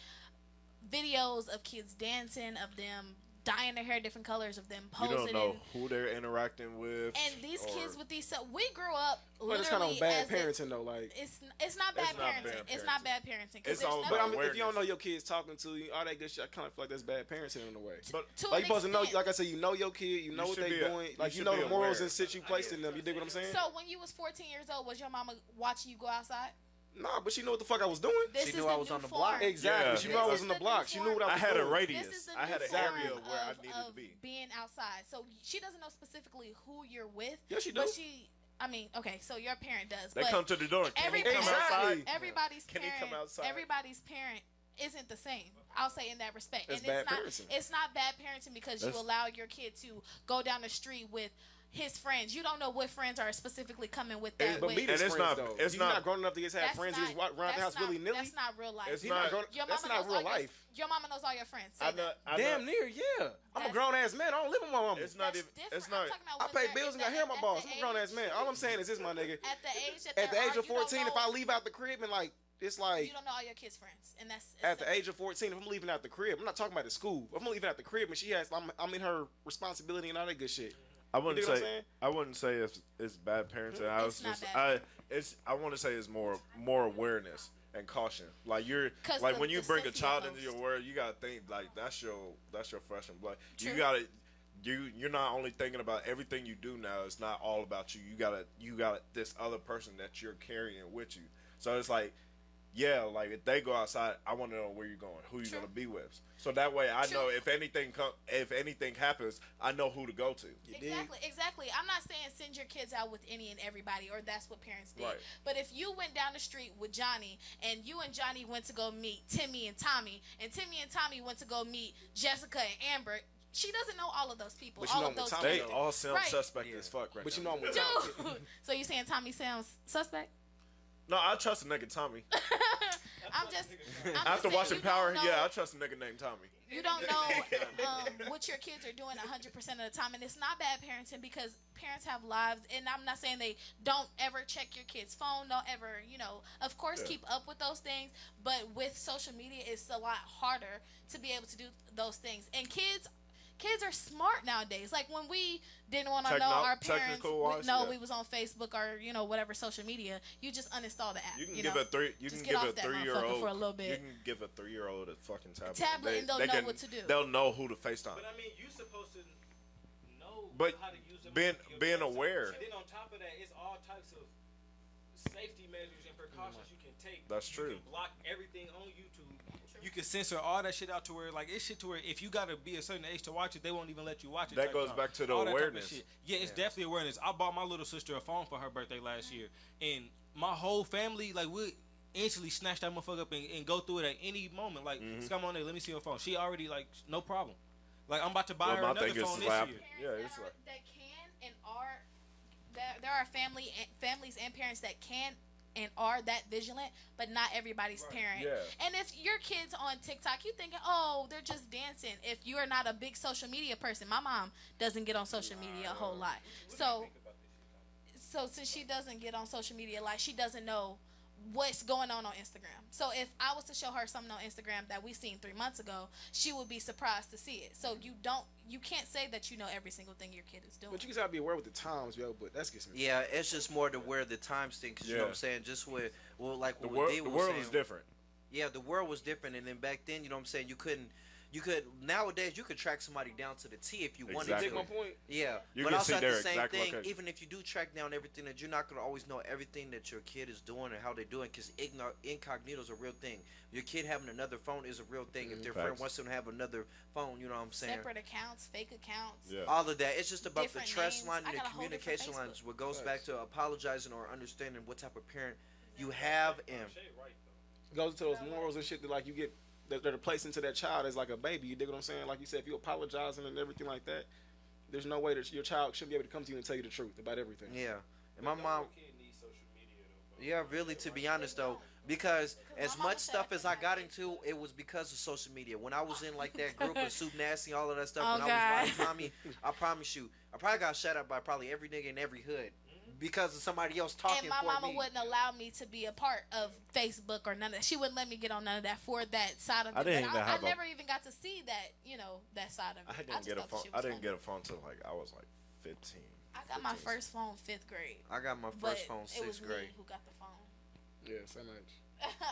videos of kids dancing, of them dyeing their hair different colors, of them you posing. don't know who they're interacting with. And these or- kids with these, so we grew up But literally it's kind of bad as a- parenting though, like. It's not bad It's not parenting. bad It's not parenting. bad parenting. 'Cause It's there's all no- But I about mean, if you don't awareness. know your kids talking to you, all that good shit, I kind of feel like that's bad parenting in a way. But to Like an you supposed to know, extent. like I said, you know your kid, you know You what should they be doing, like you you should know be the morals aware. and shit you placed in them. You dig what I'm saying? So when you was 14 years old, was your mama watching you go outside? Nah, but she knew what the fuck I was doing. This She is knew the I was new on the form. block. Exactly. Yeah. She knew I This was is in the the block. new She knew what I I was had a doing. radius. This is the I new had an form area where I of- needed of to be. being outside. So she doesn't know specifically who you're with. Yeah, she But do. she, I mean, okay, so your parent does. They but come to the door. Can he everybody- come Exactly. outside? everybody's Can he parent, come outside? everybody's parent isn't the same. I'll say in that respect. That's and bad it's not, parenting. It's not bad parenting because you That's- allow your kid to go down the street with his friends. You don't know what friends are specifically coming with that. But with. meet his And it's friends not- though. it's You're not not- grown enough to just have That's friends. not- You just walk around the house that's not- willy nilly. That's not real life. It's You're not not- grown. Your That's mama not knows real all your- life. Your mama knows all your friends. Say I that. know, I Damn know. near, yeah. I'm a That's- grown ass man. I don't live with my mama. It's not That's even. different. It's I'm not. talking about I when pay they're bills and at got hair in my the balls. I'm a grown age- ass man. All I'm saying is this, my nigga. At the age that At the they age are, of you don't 14, if know- I leave out the crib and like it's like you don't know all your kids' friends, and that's at the age of 14, if I'm leaving out the crib, I'm not talking about the school. If I'm leaving out the crib and she has, I'm in her responsibility and all that good shit. I wouldn't You dig what I'm say. saying? I wouldn't say it's bad parenting. I was It's not just. bad. I want to say it's more awareness and caution. Like you're 'Cause like the- when you the bring a Cynthia child post. into your world, you gotta think like that's your flesh and blood. True. You gotta. You're not only thinking about everything you do now. It's not all about you. You got this other person that you're carrying with you. So it's like, yeah, like if they go outside, I want to know where you're going, who you're True. gonna be with. So that way, I know True. if anything happens, I know who to go to. Exactly. I'm not saying send your kids out with any and everybody, or that's what parents did. Right. But if you went down the street with Johnny, and you and Johnny went to go meet Timmy and Tommy, and Timmy and Tommy went to go meet Jessica and Amber, she doesn't know all of those people. But you all know of when those Tommy They kids. all sound Right. suspect Yeah. as fuck right But you now. know I'm with Tommy. Dude. So you saying Tommy sounds suspect? No, I trust a nigga Tommy. I'm just After saying watching you Power, don't know- yeah, I trust a nigga named Tommy. You don't know what your kids are doing 100% of the time, and it's not bad parenting because parents have lives. And I'm not saying they don't ever check your kid's phone, don't ever, of course, Yeah. keep up with those things. But with social media, it's a lot harder to be able to do those things. And kids are smart nowadays. Like when we didn't want to know our parents, technical-wise, yeah. we was on Facebook or whatever social media. You just uninstall the app. You can you give know? a three. You Just can get give a off that 3-year-old motherfucker for a little bit. You can give a 3-year-old a fucking tablet. Tablet and they'll know what to do. They'll know who to FaceTime. But I mean, you supposed to know But how to use them. being aware. And then on top of that, it's all types of safety measures and precautions you can take. That's true. You can block everything on YouTube. You can censor all that shit out to where, like, it's shit to where if you gotta be a certain age to watch it, they won't even let you watch it. That type goes time. back to the All that type of awareness. shit. Yeah, it's definitely awareness. I bought my little sister a phone for her birthday last year, and my whole family, like, we instantly snatch that motherfucker up and go through it at any moment. Like, come on there, let me see your phone. She already, like, no problem. Like, I'm about to buy Well, her my another thing is phone this slap. year. Yeah, Parents it's that, like- that can and are there are families and parents that can and are that vigilant, but not everybody's parent. Yeah. And if your kids on TikTok, you thinking, oh, they're just dancing. If you are not a big social media person, my mom doesn't get on social media a whole lot. So since she doesn't get on social media, like she doesn't know what's going on Instagram. So if I was to show her something on Instagram that we seen 3 months ago, she would be surprised to see it. So you can't say that you know every single thing your kid is doing. But you just gotta be aware with the times, yo. But that's gets me. Yeah, it's just more to where the times thing, 'cause you know what I'm saying? Just with, like The what world, Dave the was world saying. is different. Yeah, the world was different, and then back then, you know what I'm saying, you couldn't You could nowadays you could track somebody down to the T if you wanted Exactly. Take my to. point. Yeah, You but can also see at their the same exact thing, location. even if you do track down everything, that you're not gonna always know everything that your kid is doing and how they're doing, because incognito is a real thing. Your kid having another phone is a real thing. If their friend Facts. wants them to have another phone, you know what I'm saying? Separate accounts, fake accounts. Yeah. All of that. It's just about Different the trust names. line I and the got a whole different communication Facebook. lines. What goes Facts. back to apologizing or understanding what type of parent you have and It goes into those morals and shit that like you get that they're placed into that child as like a baby. You dig what I'm saying? Like you said, if you apologizing and everything like that, there's no way that your child shouldn't be able to come to you and tell you the truth about everything. yeah. And my mom. Yeah, really, to be honest though, because as my mama much said stuff I as I couldn't got have into, it was because of social media. When I was in like that group of Soup Nasty, all of that stuff, Oh, when I was God. Tommy, I promise you, I probably got shut up by probably every nigga in every hood because of somebody else talking And my for mama me. wouldn't allow me to be a part of Facebook or none of that. She wouldn't let me get on none of that for that side of I it. didn't But even have I a- never even got to see that, that side of it. I didn't just get a thought the phone. shit I was didn't funny. get a phone till like I was like 15. I got my 15. first phone 5th grade. I got my But first phone it was 6th grade. me who got the phone. Yeah, so much.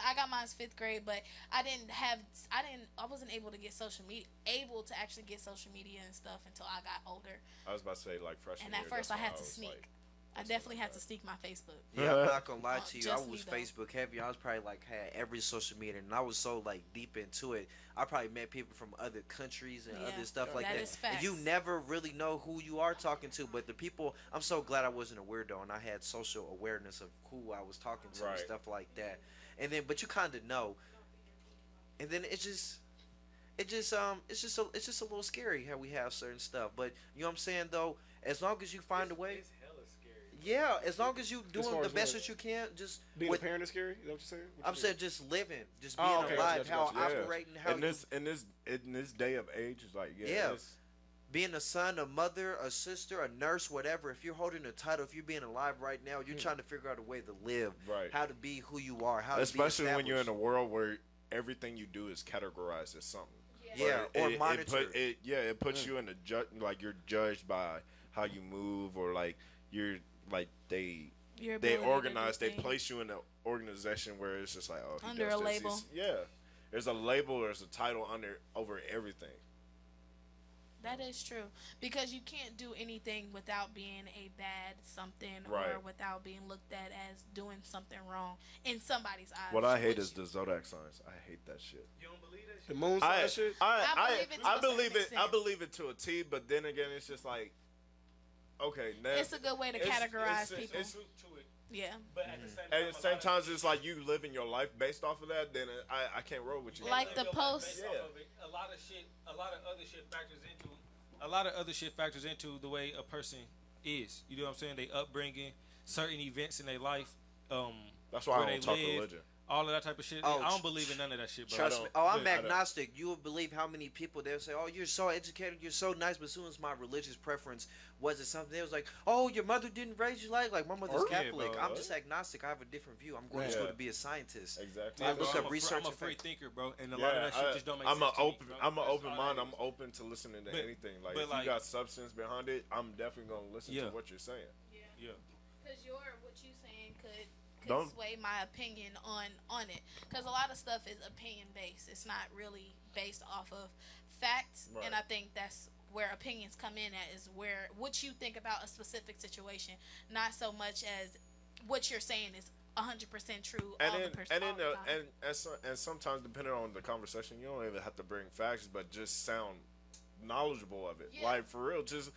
I got mine 5th grade, but I wasn't able to get actually get social media and stuff until I got older. I was about to say like freshman And at year, first that's I when had to was, sneak. like, I definitely had to sneak my Facebook. Yeah, I'm not gonna lie to you. I Just me, was though. Facebook heavy. I was probably like had every social media, and I was so like deep into it. I probably met people from other countries and Yeah, other stuff like that that. is And you facts. never really know who you are talking to, but the people. I'm so glad I wasn't a weirdo, and I had social awareness of who I was talking to and Right. stuff like that. And then, but you kind of know. And then it's just a little scary how we have certain stuff. But you know what I'm saying though. As long as you find a way. Yeah, as long as you As far doing the as best what? that you can, just Being with, a parent is scary. Is that what you're saying? What I'm you saying just living, just being Oh, okay, alive, gotcha, how gotcha. operating, how in this day of age, it's like Yeah. it's- being a son, a mother, a sister, a nurse, whatever. If you're holding a title, if you're being alive right now, you're trying to figure out a way to live, Right. how to be who you are, how especially to be when you're in a established. world where everything you do is categorized as something. Yeah, But or it monitored. it puts you in a like you're judged by how you move or like you're like Your they ability to organize, do they things. place you in an organization where it's just like, oh, he Under does a this. label. Yeah, there's a label, there's a title over everything. That is true, because you can't do anything without being a bad something or Right. without being looked at as doing something wrong in somebody's eyes. What I hate which- is the zodiac signs. I hate that shit. You don't believe that shit? The moon sign shit. I believe it to I a believe certain it. I extent. believe it to a T, but then again, it's just like, okay, now It's a good way to categorize people. It's, Truth to it. Yeah, But at the same time, at a the same lot of time, shit- it's like you living your life based off of that. Then I can't roll with you. Like live the your life post- based off of it. A lot of other shit factors into the way a person is. You know what I'm saying? They upbringing, certain events in their life. That's why where I they don't talk live, religion. all of that type of shit. Oh, I don't believe in none of that shit, bro. Trust I me. don't- Oh, I'm I don't- agnostic. You will believe how many people they'll say, "Oh, you're so educated, you're so nice," but as soon as my religious preference wasn't something, it was like, "Oh, your mother didn't raise you like my mother's Yeah, Catholic." bro. I'm just agnostic. I have a different view. I'm going to Yeah. school to be a scientist. Exactly. I Yeah, bro, look I'm up a research I'm a and free fact. thinker, bro, and a lot of that shit just don't make I'm sense a to me, open. bro. I'm an That's open all mind. that I'm is. open to listening to But- anything. Like but if like- you got substance behind it, I'm definitely gonna listen Yeah. to what you're saying. Yeah. because what you saying could Don't- sway my opinion on it. Because a lot of stuff is opinion based. It's not really based off of facts, Right. and I think that's where opinions come in at, is where what you think about a specific situation, not so much as what you're saying is 100% true all the time. And sometimes depending on the conversation, you don't even have to bring facts, but just sound knowledgeable of it. Yeah. Like for real, just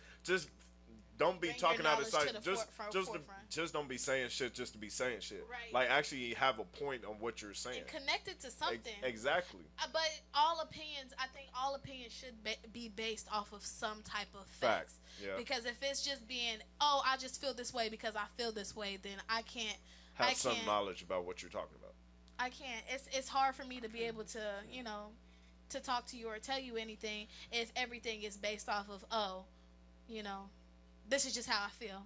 don't be Bring your talking out of knowledge sight. to the Just forefront. just don't be saying shit just to be saying shit. Right. Like actually have a point on what you're saying. and connected to something. Exactly. But all opinions, I think all opinions should be based off of some type of facts. Yeah. Because if it's just being, oh, I just feel this way because I feel this way, then I can't. Have some knowledge about what you're talking about. I can't. It's hard for me to be able to, to talk to you or tell you anything if everything is based off of, oh, this is just how I feel.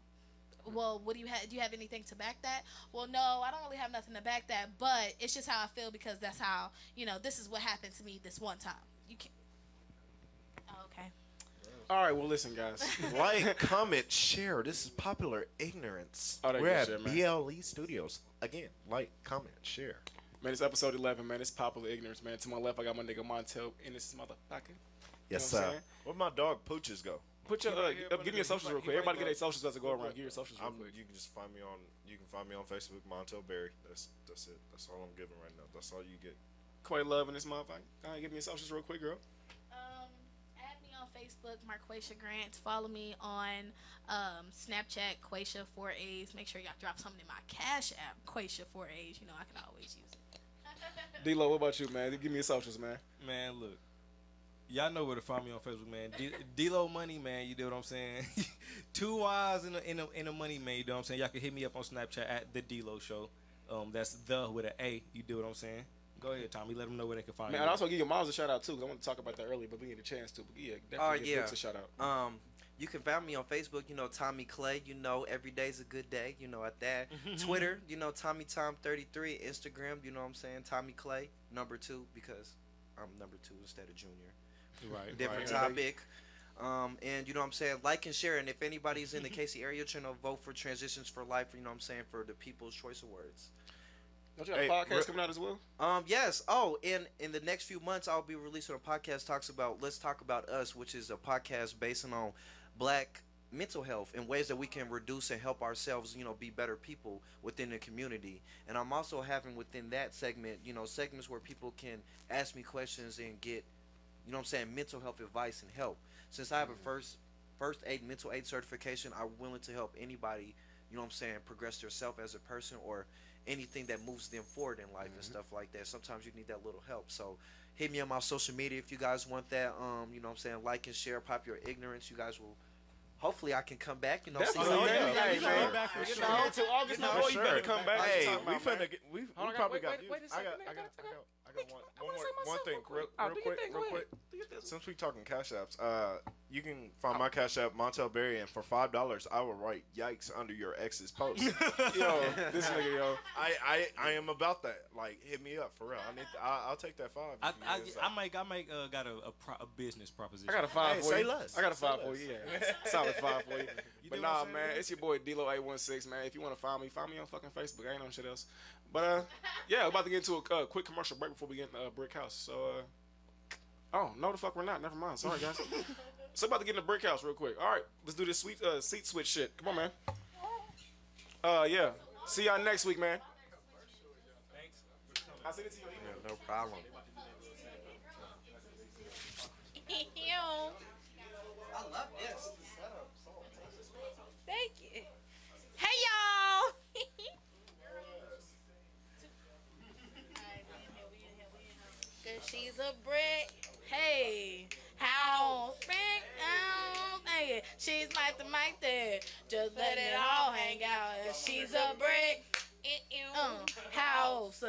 Well, what do you have? Do you have anything to back that? Well, no, I don't really have nothing to back that, but it's just how I feel because that's how, this is what happened to me this one time. You can't. Oh, okay. All right, well, listen, guys. Like, comment, share. This is Popular Ignorance. Oh, that We're good at shit, man. BLE Studios. Again, like, comment, share. Man, it's episode 11, man. It's Popular Ignorance, man. To my left, I got my nigga Montel in this motherfucker. Yes, You know what I'm sir. saying? Where my dog Pooches go? Put your, give me your socials real quick. Everybody get their socials as they go around. Look, Give your socials real quick. You can just find me on. You can find me on Facebook, Montel Berry. That's it. That's all I'm giving right now. That's all you get. Quay Love in this motherfucker. Go ahead, give me your socials real quick, girl. Add me on Facebook, Marquasia Grants. Follow me on Snapchat, Quasia 4A's. Make sure y'all drop something in my Cash App, Quasia 4A's. You know I can always use it. D-Lo, what about you, man? Give me your socials, man. Man, look. Y'all know where to find me on Facebook, man. D-Lo Money, man. You know what I'm saying? 2 Y's in a money, man. You know what I'm saying? Y'all can hit me up on Snapchat at the D-Lo Show. That's the with an A. You do what I'm saying? Go ahead, Tommy. Let them know where they can find Man, you. I'd also give your moms a shout out too, because I want to talk about that earlier, but we need a chance to. But yeah, definitely give Brooks a shout out. You can find me on Facebook, Tommy Clay, every day's a good day, at that. Twitter, Tommy Tom 33. Instagram, what I'm saying, Tommy Clay, number 2, because I'm number 2 instead of Junior. Right. Different topic. And what I'm saying, like and share. And if anybody's in the KC area, vote for Transitions for Life, what I'm saying, for the People's Choice Awards. Don't you have a podcast coming out as well? Yes. Oh, in the next few months, I'll be releasing a podcast Let's Talk About Us, which is a podcast based on Black mental health and ways that we can reduce and help ourselves, be better people within the community. And I'm also having within that segment, segments where people can ask me questions and get, mental health advice and help. Since I have a first aid mental aid certification, I'm willing to help anybody, progress themselves as a person or anything that moves them forward in life and stuff like that. Sometimes you need that little help. So hit me on my social media if you guys want that. Like and share, pop your ignorance. You guys will. Hopefully, I can come back. See Definitely. you Yeah, there. hey, man. Until August, before you better come back. Hey, Talking we about, man. finna get. We probably got. I got one thing real quick. Since we talking cash apps, you can find my cash app Montel Berry, and for $5, I will write "yikes" under your ex's post. Yo, this nigga, yo. I am about that. Like, hit me up for real. I'll take that 5. I might got a business proposition. I got a 5 for say you. less. I got a Say 5 for less. you. Yeah, solid 5 for you. But do nah, what I'm saying, man, it's your boy D-Lo 816, man. If you want to find me on fucking Facebook. I ain't on shit else. But yeah, we're about to get into a quick commercial break before we get in the brick house. So oh no, the fuck we're not. Never mind. Sorry guys. So about to get in the brick house real quick. All right, let's do this sweet seat switch shit. Come on, man. Yeah. See y'all next week, man. Thanks. I'll send it to your email. No problem. I love this. Thank you. Hey y'all. Cause she's a brick. Hey, how brick? Hey, she's my there. Just let it all hang out. And she's a brick. House.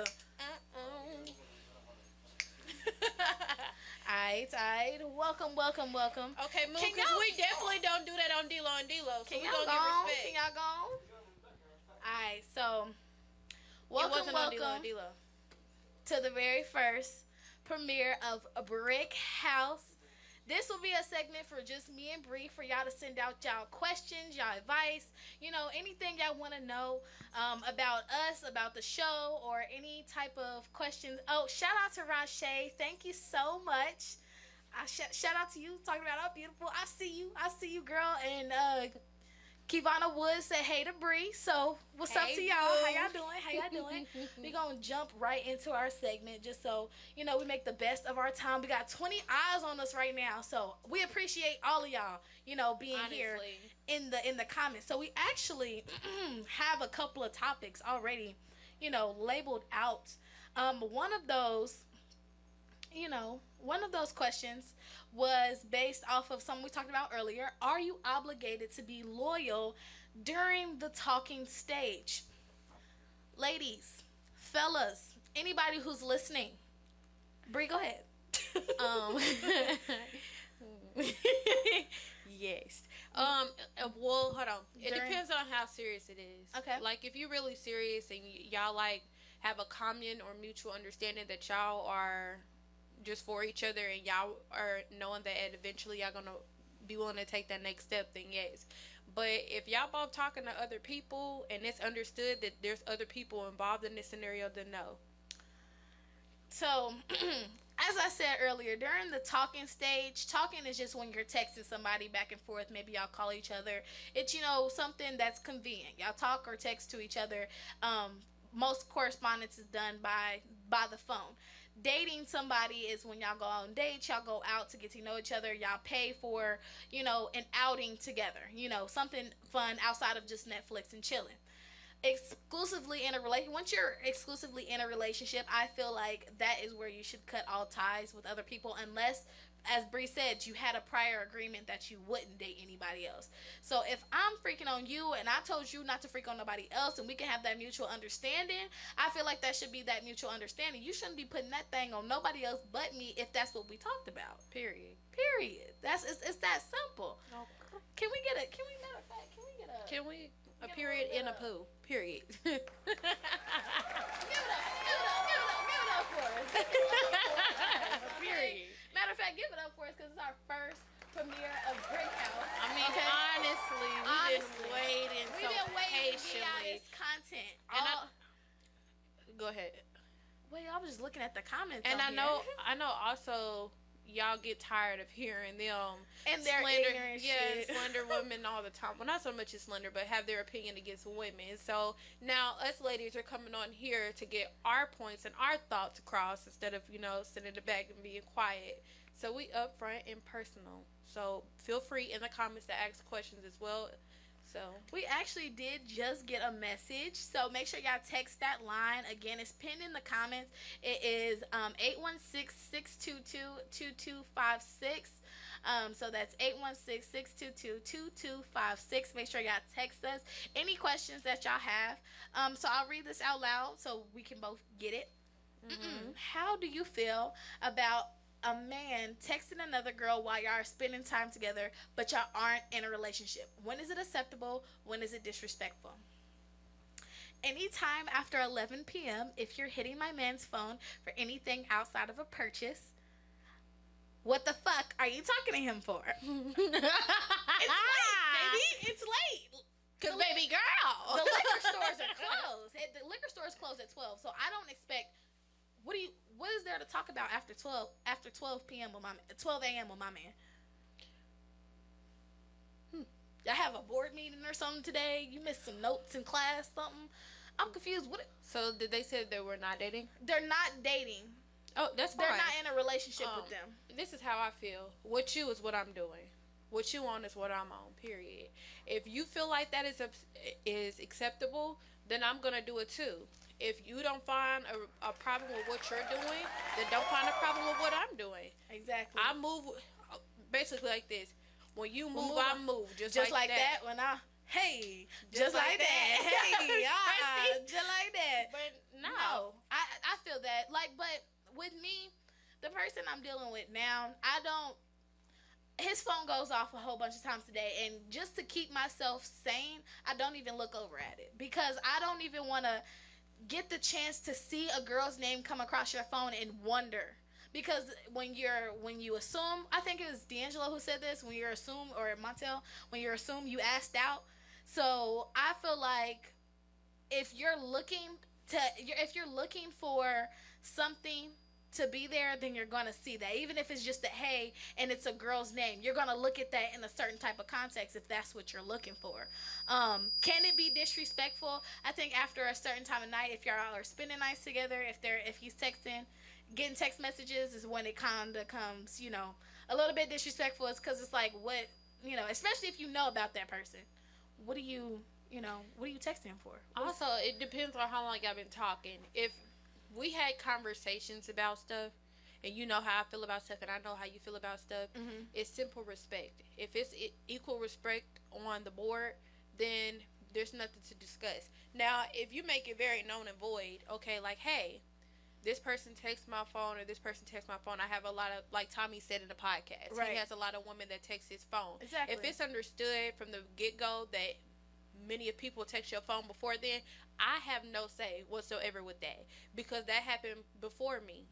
Alright. Welcome. Okay, move, Can because y'all- we definitely don't do that on D-Lo and D-Lo. So Can we y'all gonna go? give respect. Can y'all go? Alright, so It wasn't on D-Lo welcome and D-Lo. to the very first premiere of A Brick House. This will be a segment for just me and Bree for y'all to send out y'all questions, y'all advice, anything y'all want to know about us, about the show, or any type of questions. Oh, shout out to Von-Shay. Thank you so much. Shout out to you talking about how beautiful. I see you, girl. And Kivana Woods said hey to Bree. So what's up Hey, to y'all? boo. How y'all doing? We gonna jump right into our segment just so we make the best of our time. We got 20 eyes on us right now, so we appreciate all of y'all. Being here Honestly. in the comments. So we actually have a couple of topics already, labeled out. One of those questions was based off of something we talked about earlier. Are you obligated to be loyal during the talking stage? Ladies, fellas, anybody who's listening. Bree, go ahead. Yes. Well, hold on. It During- depends on how serious it is. Okay. Like, if you're really serious and y'all, have a common or mutual understanding that y'all are just for each other and y'all are knowing that eventually y'all gonna be willing to take that next step, then yes. But if y'all both talking to other people and it's understood that there's other people involved in this scenario, then no. So, as I said earlier, during the talking stage, talking is just when you're texting somebody back and forth. Maybe y'all call each other. It's, something that's convenient. Y'all talk or text to each other. Most correspondence is done by the phone. Dating somebody is when y'all go on dates, y'all go out to get to know each other, y'all pay for, an outing together, something fun outside of just Netflix and chilling. Once you're exclusively in a relationship, I feel like that is where you should cut all ties with other people, unless, as Bree said, you had a prior agreement that you wouldn't date anybody else. So if I'm freaking on you and I told you not to freak on nobody else and we can have that mutual understanding, I feel like that should be that mutual understanding. You shouldn't be putting that thing on nobody else but me if that's what we talked about. Period. It's that simple. Okay. Can we get a period in a poo? Period. Give it up for us. Period. Matter of fact, give it up for us because it's our first premiere of Brick House. I mean, okay? honestly, we've been waiting to get out patiently. this content. Go ahead. Wait, I was just looking at the comments. And I know also y'all get tired of hearing them and their ignorant shit. Slender women all the time. Well, not so much as slender, but have their opinion against women. So now us ladies are coming on here to get our points and our thoughts across instead of sitting in the back and being quiet. So we upfront and personal. So feel free in the comments to ask questions as well. So we actually did just get a message, so make sure y'all text that line. Again, it's pinned in the comments. It is 816-622-2256. So that's 816-622-2256. Make sure y'all text us any questions that y'all have. So I'll read this out loud so we can both get it. Mm-hmm. How do you feel about a man texting another girl while y'all are spending time together, but y'all aren't in a relationship? When is it acceptable? When is it disrespectful? Anytime after 11 p.m. if you're hitting my man's phone for anything outside of a purchase. What the fuck are you talking to him for? It's late, baby. It's late. Cause baby girl, the liquor stores are closed. The liquor stores close at 12, so I don't expect. What is there to talk about after 12 p.m. with 12 a.m. with my man? Y'all have a board meeting or something today? You missed some notes in class, something? I'm confused. So did they say they were not dating? They're not dating. Oh, that's fine. They're not in a relationship with them. This is how I feel. What you is what I'm doing. What you on is what I'm on. Period. If you feel like that is acceptable, then I'm gonna do it too. If you don't find a problem with what you're doing, then don't find a problem with what I'm doing. Exactly. I move basically like this. When you move, I move. Just like that. When I, hey, just like that. Hey, just like that. But no. I feel that. But with me, the person I'm dealing with now, his phone goes off a whole bunch of times today, and just to keep myself sane, I don't even look over at it because I don't even want to get the chance to see a girl's name come across your phone and wonder. Because when you assume, I think it was D'Angelo who said this, when you assume, or Montel, when you assume, you asked out. So I feel like if you're looking for something to be there, then you're going to see that. Even if it's just a hey and it's a girl's name, you're going to look at that in a certain type of context if that's what you're looking for. Can it be disrespectful? I think after a certain time of night, if y'all are spending nights together, if he's texting, getting text messages is when it kind of comes, a little bit disrespectful. It's because it's like, what, especially if you know about that person. What are you texting him for? Also, it depends on how long y'all been talking. If we had conversations about stuff, and you know how I feel about stuff, and I know how you feel about stuff, it's simple respect. If it's equal respect on the board, then there's nothing to discuss. Now, if you make it very known and void, okay, like, hey, this person texts my phone or this person texts my phone. I have a lot of, like Tommy said in the podcast, right. He has a lot of women that text his phone. Exactly. If it's understood from the get-go that many of people text your phone before then, I have no say whatsoever with that because that happened before me.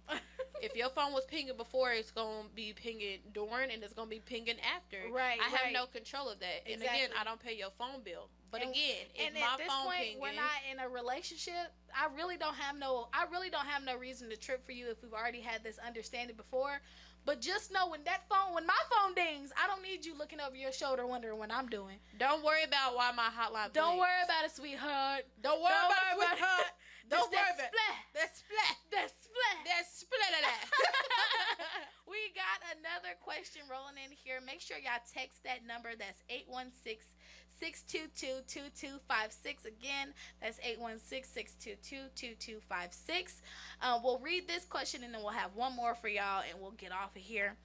If your phone was pinging before, it's gonna be pinging during, and it's gonna be pinging after. Right. I have no control of that. And again, I don't pay your phone bill. But again, if my at this phone point, pinging, we're not in a relationship. I really don't have no reason to trip for you if we've already had this understanding before. But just know when my phone dings, I don't need you looking over your shoulder wondering what I'm doing. don't worry about why my hotline. Don't worry about it, sweetheart. Don't worry about it, sweetheart. Don't worry about it. That's splat. That's splat of that. We got another question rolling in here. Make sure y'all text that number. That's 816-622-2256. Again, that's 816-622-2256. We'll read this question and then we'll have one more for y'all and we'll get off of here.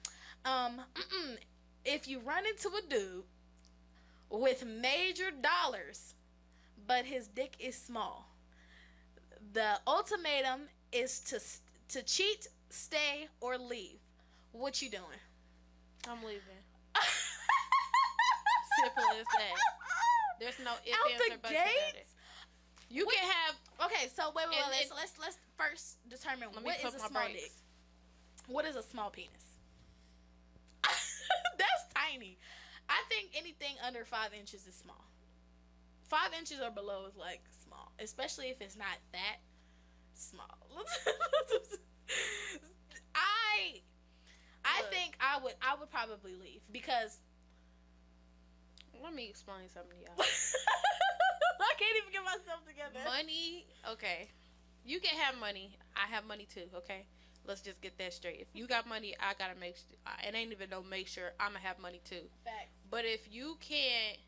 If you run into a dude with major dollars, but his dick is small, the ultimatum is to cheat, stay, or leave. What you doing? I'm leaving. Simple as that. There's no ifs, Out ands, the or buts about it. gates? You can have. Okay, so wait. And Let's first determine Let me what is pump a my small brakes. dick. What is a small penis? That's tiny. I think anything under 5 inches is small. 5 inches or below is like small, especially if it's not that small. I think I would probably leave because Let me explain something to y'all. I can't even get myself together. Money, okay. You can have money. I have money too, okay? Let's just get that straight. If you got money, I gotta make sure. It ain't even no make sure. I'm gonna have money too. Facts. But if you can't,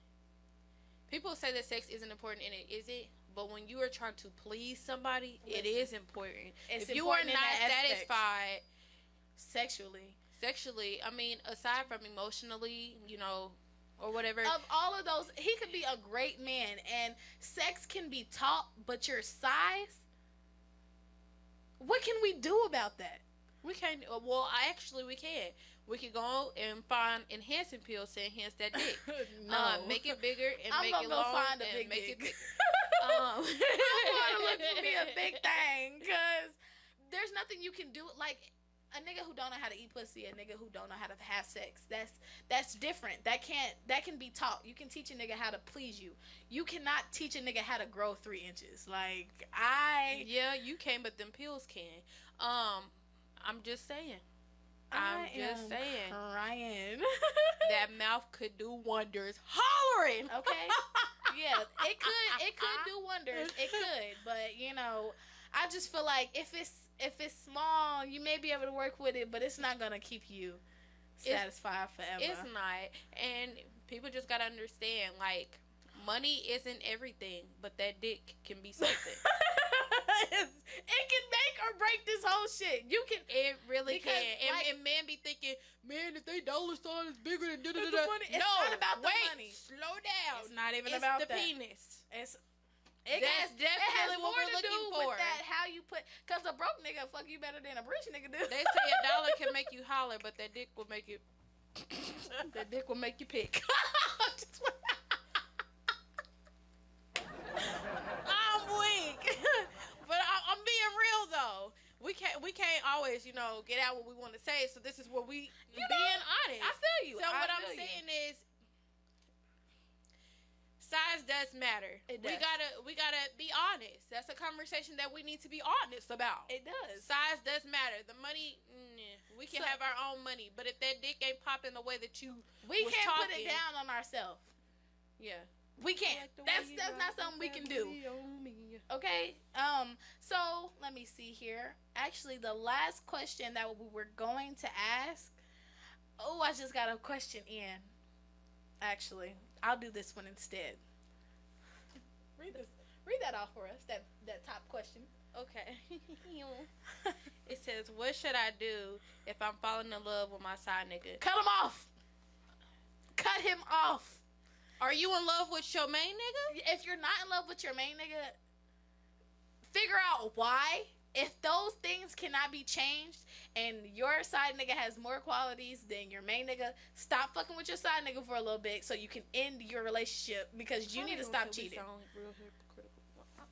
people say that sex isn't important, and it isn't. But when you are trying to please somebody, it is important. It's if you are important in not that aspect. satisfied sexually, I mean, aside from emotionally, or whatever. Of all of those, he could be a great man, and sex can be taught, but your size, what can we do about that? We can't. Well, actually, we can. We could go and find enhancing pills to enhance that dick. No. Make it bigger and I'm make gonna it go long find a and big make dick. it bigger. I want to look for me a big thing, because there's nothing you can do. Like, a nigga who don't know how to eat pussy, a nigga who don't know how to have sex, that's different. That can be taught. You can teach a nigga how to please you. You cannot teach a nigga how to grow 3 inches. Yeah, you can, but them pills can. I'm just saying. I'm just saying. Crying. That mouth could do wonders. Hollering. Okay. Yeah, it could do wonders. It could, but I just feel like if it's small, you may be able to work with it, but it's not gonna keep you satisfied forever. It's not, and people just gotta understand, like, money isn't everything, but that dick can be something. It can make or break this whole shit. It really Because, can. like- And men be thinking, man, if they dollar sign is bigger than da da It's da. the money. It's not about the money. Slow down. It's not even It's about the that. penis. That's definitely what we're looking for. With that, how you put, because a broke nigga fuck you better than a rich nigga do. They say a dollar can make you holler, but that dick will make you. That dick will make you pick. I'm weak, but I'm being real though. We can't always get out what we want to say. So this is what we being honest. I feel you. So what I'm saying is, size does matter. It does. We gotta be honest. That's a conversation that we need to be honest about. It does. Size does matter. The money, we can have our own money, but if that dick ain't popping the way that you We was can't put talking, it down on ourselves. Yeah, We can't. That's not something we can do. Okay. So let me see here. Actually, the last question that we were going to ask. Oh, I just got a question in. Actually, I'll do this one instead. Read that off for us. That top question. Okay. It says, what should I do if I'm falling in love with my side nigga? Cut him off. Cut him off. Are you in love with your main nigga? If you're not in love with your main nigga, figure out why. If those things cannot be changed and your side nigga has more qualities than your main nigga, stop fucking with your side nigga for a little bit so you can end your relationship, because you need to stop cheating.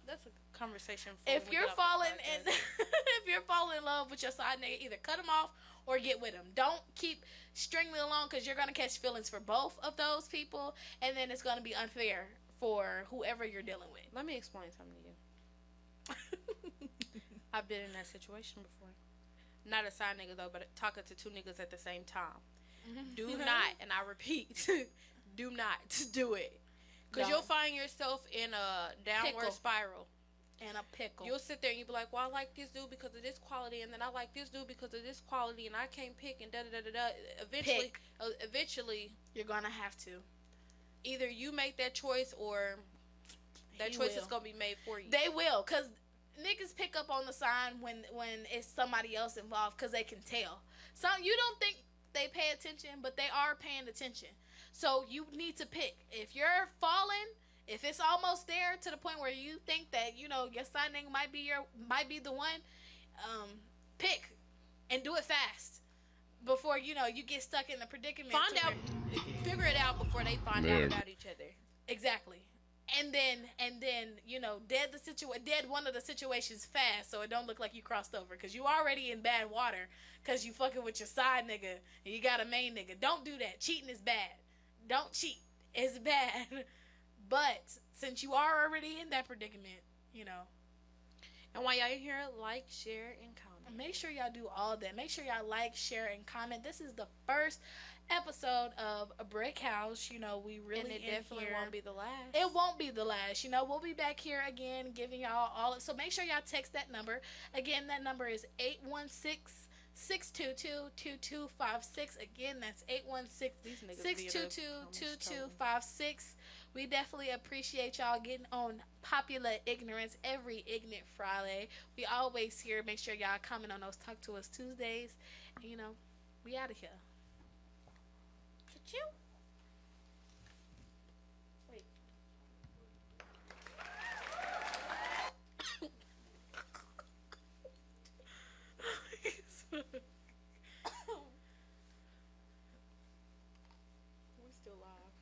that's a conversation. For If you're falling in, if you're falling in love with your side nigga, either cut him off or get with him. Don't keep stringing along because you're gonna catch feelings for both of those people, and then it's gonna be unfair for whoever you're dealing with. Let me explain something to you. I've been in that situation before. Not a side nigga though, but talking to two niggas at the same time. Do not, and I repeat, do not do it. Because you'll find yourself in a downward Pickle. spiral. And a pickle. You'll sit there and you'll be like, well, I like this dude because of this quality, and then I like this dude because of this quality, and I can't pick, and da-da-da-da-da. Eventually, You're gonna have to. either you make that choice or that He choice will. is going to be made for you. They will, because niggas pick up on the sign when it's somebody else involved, because they can tell. You don't think they pay attention, but they are paying attention. So you need to pick. If you're falling, if it's almost there to the point where you think that, you know, your side nigga might be the one, pick and do it fast before, you know, you get stuck in the predicament. Figure it out before they find out about each other. Exactly. And then, you know, dead one of the situations fast, so it don't look like you crossed over, because you already in bad water, because you fucking with your side nigga, and you got a main nigga. Don't do that. Cheating is bad. Don't cheat. It's bad. But, since you are already in that predicament, you know. And while y'all here, like, share, and comment. Make sure y'all do all that. Make sure y'all like, share, and comment. This is the first episode of A Brick House. You know, we really and it definitely won't be the last. It won't be the last. You know, we'll be back here again giving y'all all. So make sure y'all text that number. Again, that number is 816-622-2256. Again, that's 816-622-2256. We definitely appreciate y'all getting on Popular Ignorance every Ignorant Friday. We always here. Make sure y'all comment on those Talk to Us Tuesdays. And, you know, we out of here. Cha-choo. Wait. We're still live.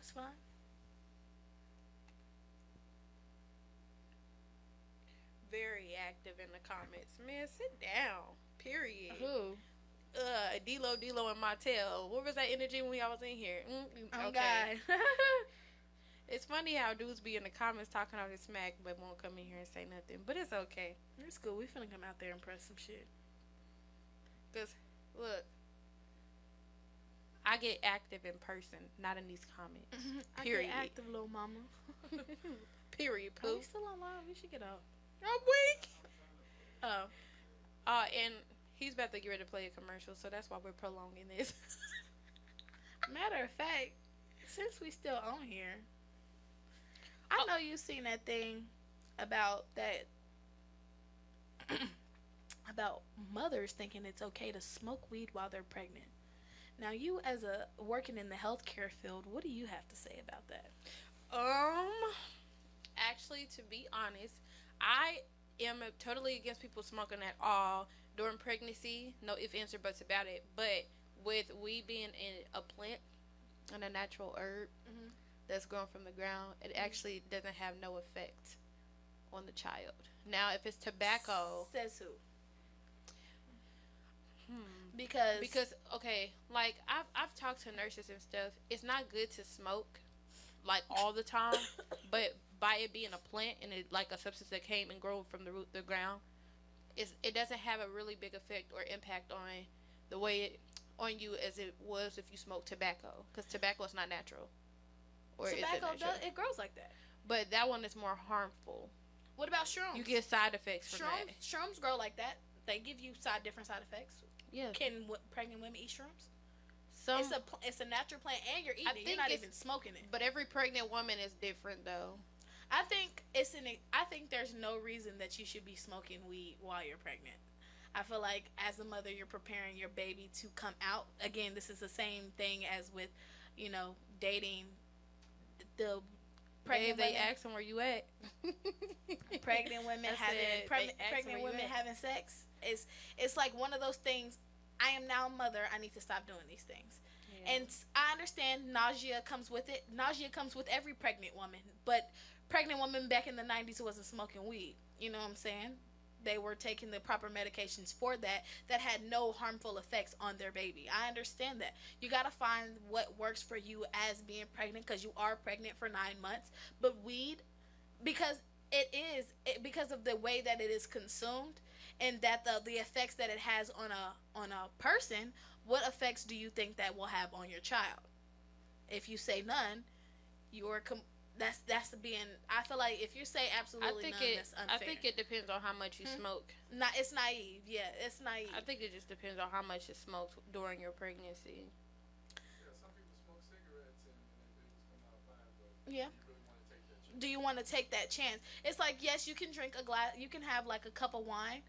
It's fine. Very active in the comments. Man, sit down. Period. Who? D-Lo, and Montel. What was that energy when y'all was in here? Oh, Okay. God. It's funny how dudes be in the comments talking all this smack, but won't come in here and say nothing. But it's okay. It's cool. We finna come out there and press some shit. Because, look, I get active in person, not in these comments. Period. I get active, little mama. Period, Are poo. we still on live? We should get off. I'm weak. Oh. And he's about to get ready to play a commercial, so that's why we're prolonging this. Matter of fact, since we still on here, I know you seen that thing about that about mothers thinking it's okay to smoke weed while they're pregnant. Now, you as a working in the healthcare field, what do you have to say about that? Actually, to be honest, I am totally against people smoking at all during pregnancy. No ifs, ands, or buts about it. But with weed being in a plant and a natural herb that's grown from the ground, it actually doesn't have no effect on the child. Now, if it's tobacco, Says who? Because okay, like I've talked to nurses and stuff. It's not good to smoke like all the time, but by it being a plant and it like a substance that came and grew from the ground, it doesn't have a really big effect or impact on the way on you as it was if you smoke tobacco, because tobacco is not natural. Or tobacco is it natural? it grows like that. But that one is more harmful. What about shrooms? You get side effects from that. Shrooms grow like that. They give you different side effects. Yeah. Can pregnant women eat shrooms? Some, It's a natural plant, and you're eating it. You're not even smoking it. But every pregnant woman is different, though. I think there's no reason that you should be smoking weed while you're pregnant. I feel like as a mother, you're preparing your baby to come out. Again, this is the same thing as with, you know, dating the pregnant They women. ask them where you at. Pregnant women pregnant women having sex. It's like one of those things. I am now a mother. I need to stop doing these things. Yeah. And I understand nausea comes with it. Nausea comes with every pregnant woman. But pregnant women back in the 90s who wasn't smoking weed. You know what I'm saying? They were taking the proper medications for that had no harmful effects on their baby. I understand that. You got to find what works for you as being pregnant, because you are pregnant for 9 months. But weed, because because of the way that it is consumed and that the effects that it has on a person, what effects do you think that will have on your child? If you say none, that's being. I feel like if you say absolutely none, that's unfair. I think it depends on how much you smoke. It's naive. Yeah, it's naive. I think it just depends on how much you smoked during your pregnancy. Yeah, some people smoke cigarettes and they just come out fine, but yeah. Do you want to take that chance? It's like, yes, you can drink a glass. You can have like a cup of wine,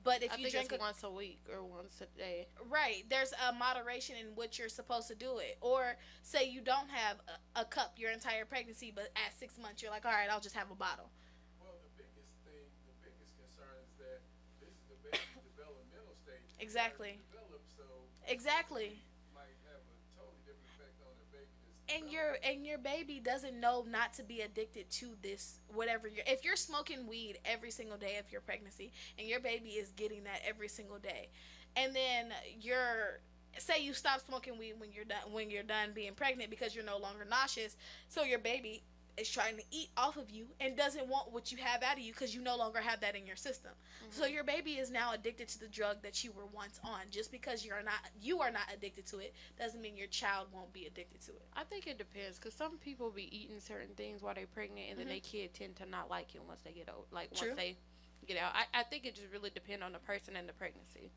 but if you drink it's once a week or once a day, right? There's a moderation in which you're supposed to do it. Or say you don't have a cup your entire pregnancy, but at 6 months you're like, all right, I'll just have a bottle. Well, the biggest concern is that this is the baby's developmental stage. Exactly. So exactly. Might have a totally different effect on the baby. And your baby doesn't know not to be addicted to this, whatever if you're smoking weed every single day of your pregnancy and your baby is getting that every single day, and then say you stop smoking weed when you're done being pregnant because you're no longer nauseous, so your baby is trying to eat off of you and doesn't want what you have out of you because you no longer have that in your system. Mm-hmm. So your baby is now addicted to the drug that you were once on. Just because you are not addicted to it doesn't mean your child won't be addicted to it. I think it depends, because some people be eating certain things while they're pregnant, and then their kid tend to not like it once they get old. Like True. Once they get out. I think it just really depends on the person and the pregnancy.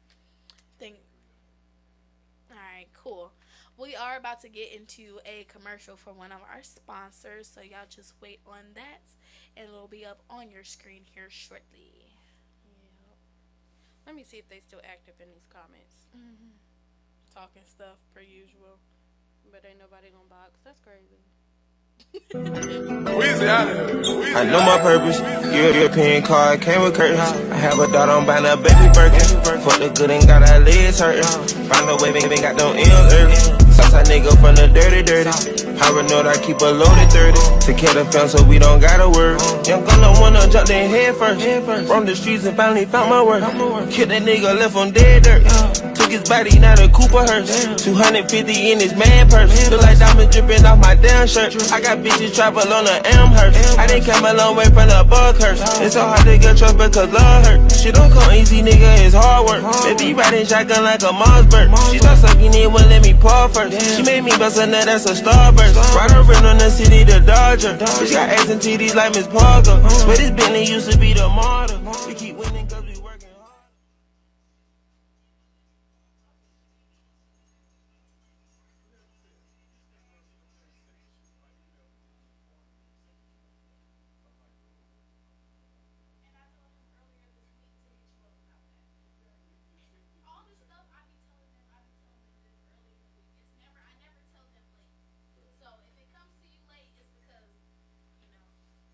All right, cool. We are about to get into a commercial for one of our sponsors, so y'all just wait on that, and it'll be up on your screen here shortly. Yeah. Let me see if they still active in these comments. Talking stuff per usual, but ain't nobody gonna box. That's crazy. I know my purpose. European car came with curtains. I have a daughter, I'm buying a baby Birkin. Fuck the good and got our legs hurting. Find a way, baby, got them M's early. Southside nigga from the dirty. Paranoid, I keep a loaded 30. To kill the fence so we don't gotta work. Young gonna wanna jump in head first. From the streets and finally found my work. Killed that nigga, left on dead dirt. Took his body, not a Cooper hearse. 250 in his man purse. Look like diamonds dripping off my damn shirt. I got bitches travel on the Amherst. I done came a long way from the Buckhurst. It's so hard to get trust because love hurt. Shit don't come easy, nigga, it's hard work. Baby riding shotgun like a Mossberg. She start sucking it, won't let me paw first. She made me bust a nut, that's a starburst. Ride around on the city, the Dodger. Bitch got ass and titties like Miss Parker. But this Bentley used to be the martyr. We keep winning.